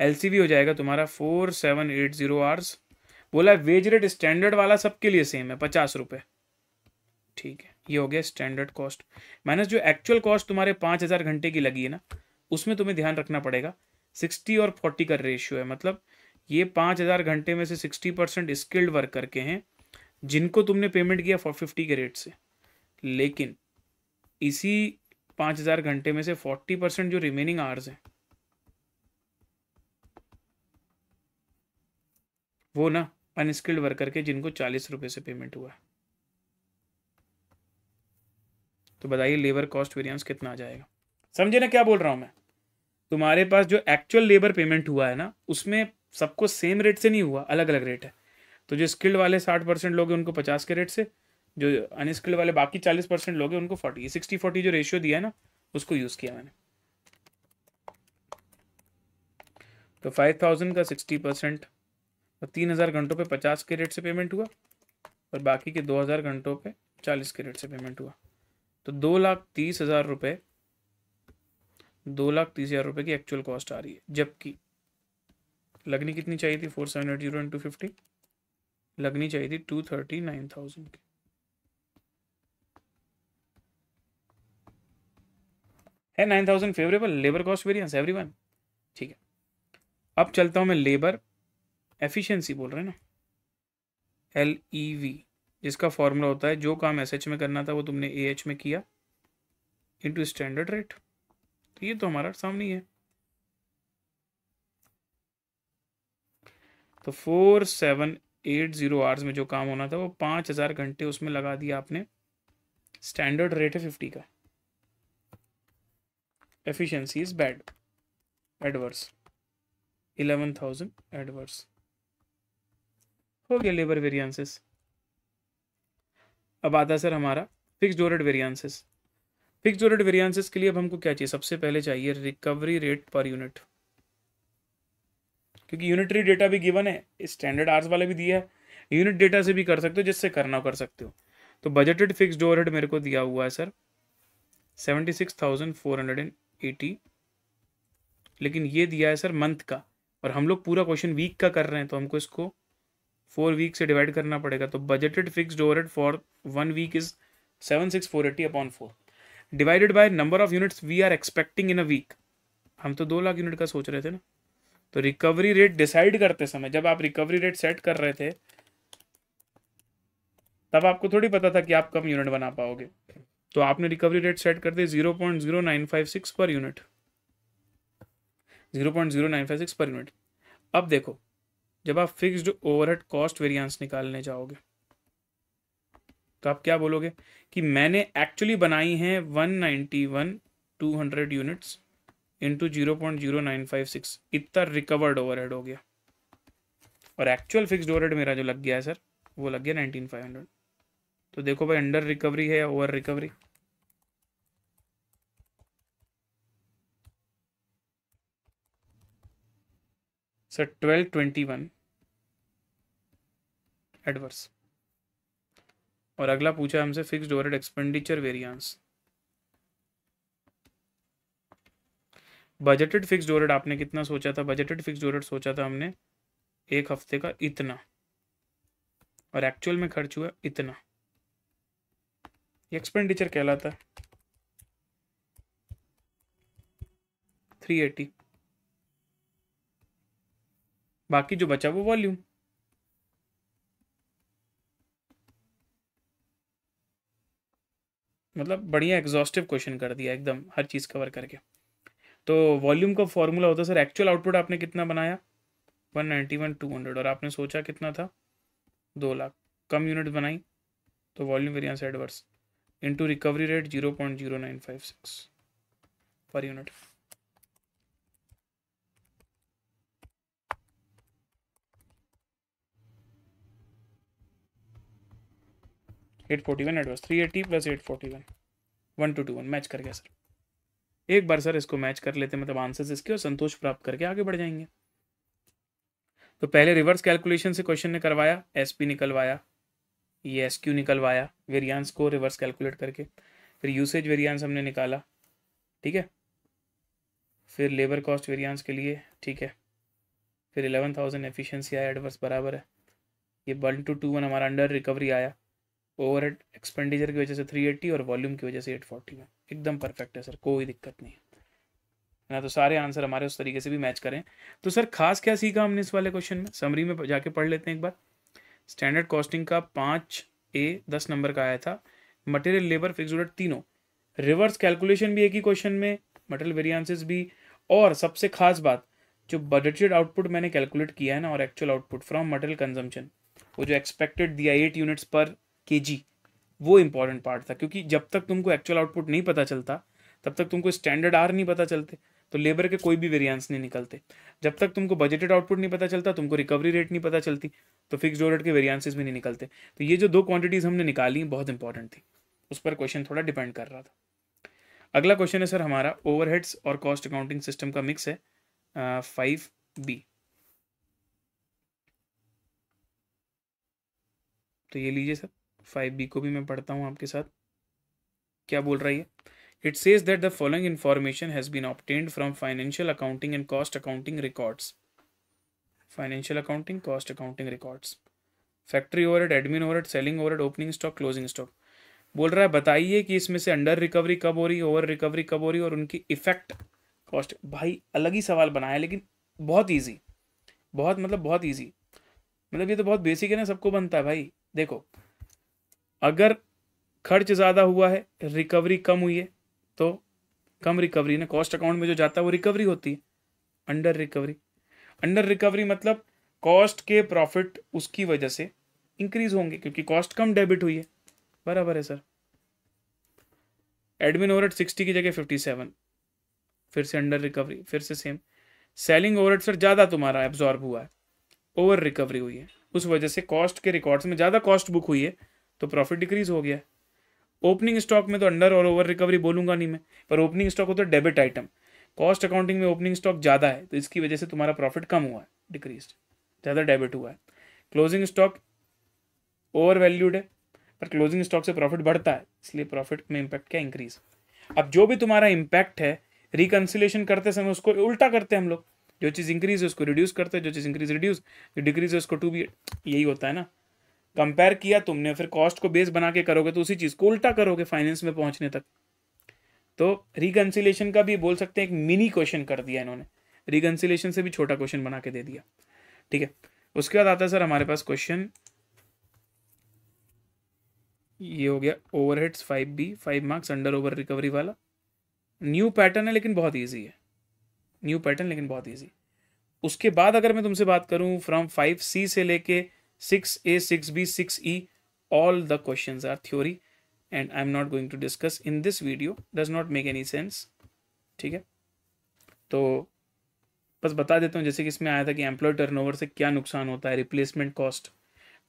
एलसीवी हो जाएगा तुम्हारा 4780 आवर्स। बोला वेज रेट स्टैंडर्ड वाला सबके लिए सेम है, 50 रुपये। ठीक है, ये हो गया स्टैंडर्ड कॉस्ट माइनस जो एक्चुअल कॉस्ट तुम्हारे 5,000 घंटे की लगी है ना, उसमें तुम्हें ध्यान रखना पड़ेगा 60 और 40 का रेशियो है। मतलब ये 5,000 घंटे में से 60% स्किल्ड वर्कर के हैं, जिनको तुमने पेमेंट किया 50 के रेट से, लेकिन इसी 5,000 घंटे में से 40% जो रिमेनिंग आवर्स हैं वो ना अनस्किल्ड वर्कर के, जिनको 40 रुपये से पेमेंट हुआ है। तो बताइए लेबर कॉस्ट वेरिएंस कितना आ जाएगा। समझे ना क्या बोल रहा हूं मैं। तुम्हारे पास जो एक्चुअल लेबर पेमेंट हुआ है ना, उसमें सबको सेम रेट से नहीं हुआ, अलग अलग रेट है। तो जो स्किल्ड वाले 60% लोग हैं उनको 50 के रेट से, जो अनस्किल्ड वाले बाकी 40% लोग हैं उनको 40। 60-40 जो रेशियो दिया है ना, उसको यूज़ किया मैंने। तो 5,000 का 60%, तो 3,000 घंटों पे 50 के रेट से पेमेंट हुआ और बाकी के 2,000 घंटों पे 40 के रेट से पेमेंट हुआ। तो 2,30,000 रुपये, 2,30,000 रुपये की एक्चुअल कॉस्ट आ रही है, जबकि लगनी कितनी चाहिए थी 4780 इंटू 50, लगनी चाहिए थी 239,000 की। है 9,000 favourable labour cost variance everyone. ठीक है, अब चलता हूं मैं लेबर एफिशिएंसी बोल रहे हैं ना, LEV, जिसका फॉर्मूला होता है जो काम SH में करना था वो तुमने AH में किया इंटू स्टैंडर्ड रेट। तो ये तो हमारा सामने ही है। तो 4780 आवर्स में जो काम होना था वो 5,000 घंटे उसमें लगा दिया आपने। स्टैंडर्ड रेट है 50 का। Efficiency is bad, adverse, 11,000 adverse. हो गया लेबर वेरिएंसेस। अब आता है सर हमारा fixed overhead variances. Fixed overhead variances के लिए अब हमको क्या चाहिए, सबसे पहले चाहिए रिकवरी रेट पर यूनिट, क्योंकि यूनिटरी डेटा भी गिवन है, स्टैंडर्ड आवर्स वाले भी दिया है, यूनिट डेटा से भी कर सकते हो, जिससे करना कर सकते हो। तो बजटेड फिक्स्ड ओवरहेड मेरे को दिया हुआ है सर 76,480, लेकिन ये दिया है सर मंथ का, और हम लोग पूरा क्वेश्चन वीक का कर रहे हैं, तो हमको इसको 4 वीक से डिवाइड करना पड़ेगा। तो budgeted fixed overhead for 1 week is 76,480 upon 4 divided by number of units we are expecting in a week. हम तो 2 लाख यूनिट का सोच रहे थे ना। तो रिकवरी रेट डिसाइड करते समय, जब आप रिकवरी रेट सेट कर रहे थे, तब आपको थोड़ी पता था कि आप कम यूनिट बना पाओगे, तो आपने रिकवरी रेट सेट कर दी 0.0956 पर यूनिट, 0.0956 पर यूनिट। अब देखो, जब आप फिक्स्ड ओवरहेड कॉस्ट वेरिएंस निकालने जाओगे तो आप क्या बोलोगे कि मैंने एक्चुअली बनाई है 191,200 यूनिट्स इंटू 0.0956, इतना रिकवर्ड ओवरहेड हो गया, और एक्चुअल फिक्स्ड ओवरहेड मेरा जो लग गया है सर वो लग गया 19,500। तो देखो भाई, अंडर रिकवरी है या ओवर रिकवरी? Sir 1221 adverse. और अगला पूछा हमसे fixed overhead expenditure variance. Budgeted fixed overhead आपने कितना सोचा था? बजटेड फिक्स्ड ओवरहेड सोचा था हमने एक हफ्ते का इतना, और एक्चुअल में खर्च हुआ इतना, ये एक्सपेंडिचर कहलाता है। 380, बाकी जो बचा वो वॉल्यूम। मतलब बढ़िया एग्जॉस्टिव क्वेश्चन कर दिया एकदम, हर चीज़ कवर करके। तो वॉल्यूम का फॉर्मूला होता है सर, एक्चुअल आउटपुट आपने कितना बनाया 191,200, और आपने सोचा कितना था 2 लाख, कम यूनिट बनाई तो volume variance adverse into recovery rate 0.0956 per unit. $841 adverse, 380 plus 841, 1:1 match कर गया सर। एक बार सर इसको मैच कर लेते, मतलब आंसर्स इसके, और संतोष प्राप्त करके आगे बढ़ जाएंगे। तो पहले रिवर्स कैलकुलेशन से क्वेश्चन ने करवाया, एसपी निकलवाया, ये एसक्यू निकलवाया वेरिएंस को रिवर्स कैलकुलेट करके, फिर यूसेज वेरिएंस हमने निकाला, ठीक है, फिर लेबर कॉस्ट वेरिएंस के लिए, ठीक है, फिर 11,000 एफिशिएंसी आया एडवर्स, बराबर है, ये 1221 हमारा अंडर रिकवरी आया, ओवरहेड एक्सपेंडिचर की वजह से 380 और वॉल्यूम की वजह से 841, एकदम परफेक्ट है सर, कोई दिक्कत नहीं है ना। तो सारे आंसर हमारे उस तरीके से भी मैच करें। तो सर खास क्या सीखा हमने इस वाले क्वेश्चन में, समरी में जाके पढ़ लेते हैं एक बार। स्टैंडर्ड कॉस्टिंग का 5A 10 नंबर का आया था, मटेरियल लेबर फिक्स्ड ओवरहेड तीनों, रिवर्स कैलकुलेशन भी एक ही क्वेश्चन में, मटेरियल वेरिएंसेस भी, और सबसे खास बात जो बजटेड आउटपुट मैंने कैलकुलेट किया है ना, और actual output from material consumption, वो जो एक्सपेक्टेड दिया 8 यूनिट्स पर केजी, वो इंपॉर्टेंट पार्ट था, क्योंकि जब तक तुमको एक्चुअल आउटपुट नहीं पता चलता तब तक तुमको स्टैंडर्ड आर नहीं पता चलते, तो लेबर के कोई भी वेरिएंस नहीं निकलते। जब तक तुमको बजटेड आउटपुट नहीं पता चलता, तुमको रिकवरी रेट नहीं पता चलती, तो फिक्स्ड ओवरहेड के वेरिएंसेस भी नहीं निकलते। तो ये जो 2 क्वांटिटीज हमने निकाली बहुत इंपॉर्टेंट थी, उस पर क्वेश्चन थोड़ा डिपेंड कर रहा था। अगला क्वेश्चन है सर हमारा ओवरहेड्स और कॉस्ट अकाउंटिंग सिस्टम का मिक्स है, 5B। तो ये लीजिए सर, 5B को भी मैं पढ़ता हूँ आपके साथ, क्या बोल रही है। It says that the following information has been obtained from financial accounting and cost accounting records. Financial accounting, cost accounting records. Factory overhead, admin overhead, selling overhead, opening stock, closing stock. बोल रहा है बताइए कि इसमें से under recovery कब हो रही है, ओवर रिकवरी कब हो रही है, और उनकी इफेक्ट कॉस्ट। भाई अलग ही सवाल बनाया, लेकिन बहुत इजी, बहुत मतलब बहुत इजी, मतलब ये तो बहुत बेसिक है ना, सबको बनता है भाई। देखो, अगर खर्च ज़्यादा हुआ है, रिकवरी कम हुई है, तो कम रिकवरी ना कॉस्ट अकाउंट में जो जाता है वो रिकवरी होती है, अंडर रिकवरी। अंडर रिकवरी मतलब कॉस्ट के प्रॉफिट उसकी वजह से इंक्रीज होंगे क्योंकि कॉस्ट कम डेबिट हुई है, बराबर है सर। एडमिन ओवरहेड 60 की जगह 57, फिर से अंडर रिकवरी, फिर से सेम। सेलिंग ओवरहेड सर ज़्यादा तुम्हारा एब्जॉर्ब हुआ है, ओवर रिकवरी हुई है, उस वजह से कॉस्ट के रिकॉर्ड्स में ज़्यादा कॉस्ट बुक हुई है, तो प्रॉफिट डिक्रीज हो गया है। ओपनिंग स्टॉक में तो अंडर और ओवर रिकवरी बोलूंगा नहीं मैं, पर ओपनिंग स्टॉक होता है डेबिट आइटम, कॉस्ट अकाउंटिंग में ओपनिंग स्टॉक ज़्यादा है, तो इसकी वजह से तुम्हारा प्रॉफिट कम हुआ है, डिक्रीज, ज़्यादा डेबिट हुआ है। क्लोजिंग स्टॉक ओवर वैल्यूड है, पर क्लोजिंग स्टॉक से प्रॉफिट बढ़ता है, इसलिए प्रॉफिट में इंपैक्ट क्या, इंक्रीज। अब जो भी तुम्हारा इंपैक्ट है, रिकन्सिलेशन करते समय उसको उल्टा करते हैं हम लोग, जो चीज़ इंक्रीज है उसको रिड्यूस करते हैं, जो चीज़ इंक्रीज रिड्यूस, जो डिक्रीज है उसको टू भी, यही होता है ना। कंपेयर किया तुमने, फिर कॉस्ट को बेस बना के करोगे तो उसी चीज़ को उल्टा करोगे फाइनेंस में पहुंचने तक। तो रिकन्सिलेशन का भी बोल सकते हैं एक मिनी क्वेश्चन कर दिया इन्होंने, रिकन्सिलेशन से भी छोटा क्वेश्चन बना के दे दिया, ठीक है। उसके बाद आता है सर हमारे पास क्वेश्चन ये हो गया overheads 5B, 5 marks under over recovery वाला। न्यू पैटर्न है लेकिन बहुत ईजी है, न्यू पैटर्न लेकिन बहुत ईजी। उसके बाद अगर मैं तुमसे बात करूं फ्रॉम 5C से लेके 6A, 6B, 6E, all the questions are theory and I am not going to discuss in this video, does not make any sense. ठीक है, तो बस बता देता हूँ, जैसे कि इसमें आया था कि एम्प्लॉय टर्नओवर से क्या नुकसान होता है, रिप्लेसमेंट कॉस्ट,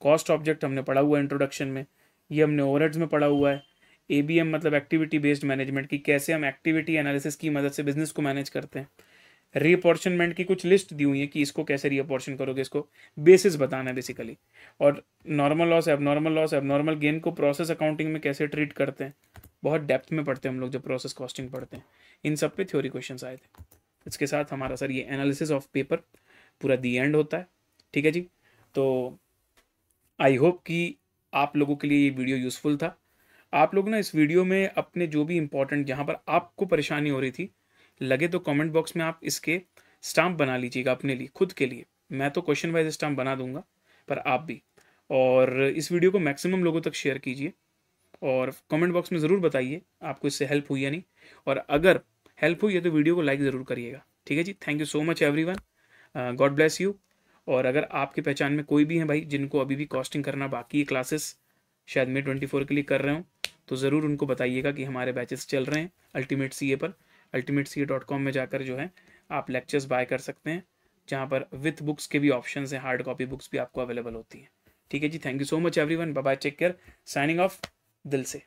कॉस्ट ऑब्जेक्ट हमने पढ़ा हुआ है इंट्रोडक्शन में, ये हमने ओवरहेड्स में पढ़ा हुआ है। ABM मतलब एक्टिविटी बेस्ड मैनेजमेंट की, कैसे हम एक्टिविटी एनालिसिस की मदद से बिजनेस को मैनेज करते हैं। रीअपॉर्चनमेंट की कुछ लिस्ट दी हुई है कि इसको कैसे रीअपॉर्चन करोगे, इसको बेसिस बताना है बेसिकली। और normal loss, abnormal loss, abnormal gain को प्रोसेस अकाउंटिंग में कैसे ट्रीट करते हैं, बहुत डेप्थ में पढ़ते हैं हम लोग जब प्रोसेस कॉस्टिंग पढ़ते हैं। इन सब पे थ्योरी क्वेश्चंस आए थे। इसके साथ हमारा सर ये एनालिसिस ऑफ पेपर पूरा दी एंड होता है। ठीक है जी, तो आई होप कि आप लोगों के लिए ये वीडियो यूज़फुल था। आप लोग ना इस वीडियो में अपने जो भी इंपॉर्टेंट, जहाँ पर आपको परेशानी हो रही थी लगे, तो कमेंट बॉक्स में आप इसके स्टाम्प बना लीजिएगा अपने लिए, खुद के लिए। मैं तो क्वेश्चन वाइज स्टाम्प बना दूंगा, पर आप भी। और इस वीडियो को मैक्सिमम लोगों तक शेयर कीजिए और कमेंट बॉक्स में ज़रूर बताइए आपको इससे हेल्प हुई या नहीं। और अगर हेल्प हुई है तो वीडियो को लाइक ज़रूर करिएगा। ठीक है जी, thank you so much everyone, God bless you. और अगर आपकी पहचान में कोई भी है भाई जिनको अभी भी कॉस्टिंग करना बाकी है, क्लासेस शायद May 24 के लिए कर रहे हो, तो ज़रूर उनको बताइएगा कि हमारे बैचेस चल रहे हैं अल्टीमेट CA पर। ultimatecA.com में जाकर जो है आप लेक्चर्स बाय कर सकते हैं, जहाँ पर विथ बुक्स के भी ऑप्शन हैं, हार्ड कॉपी बुक्स भी आपको अवेलेबल होती हैं। ठीक है जी, thank you so much everyone, bye bye, take care, signing off दिल से।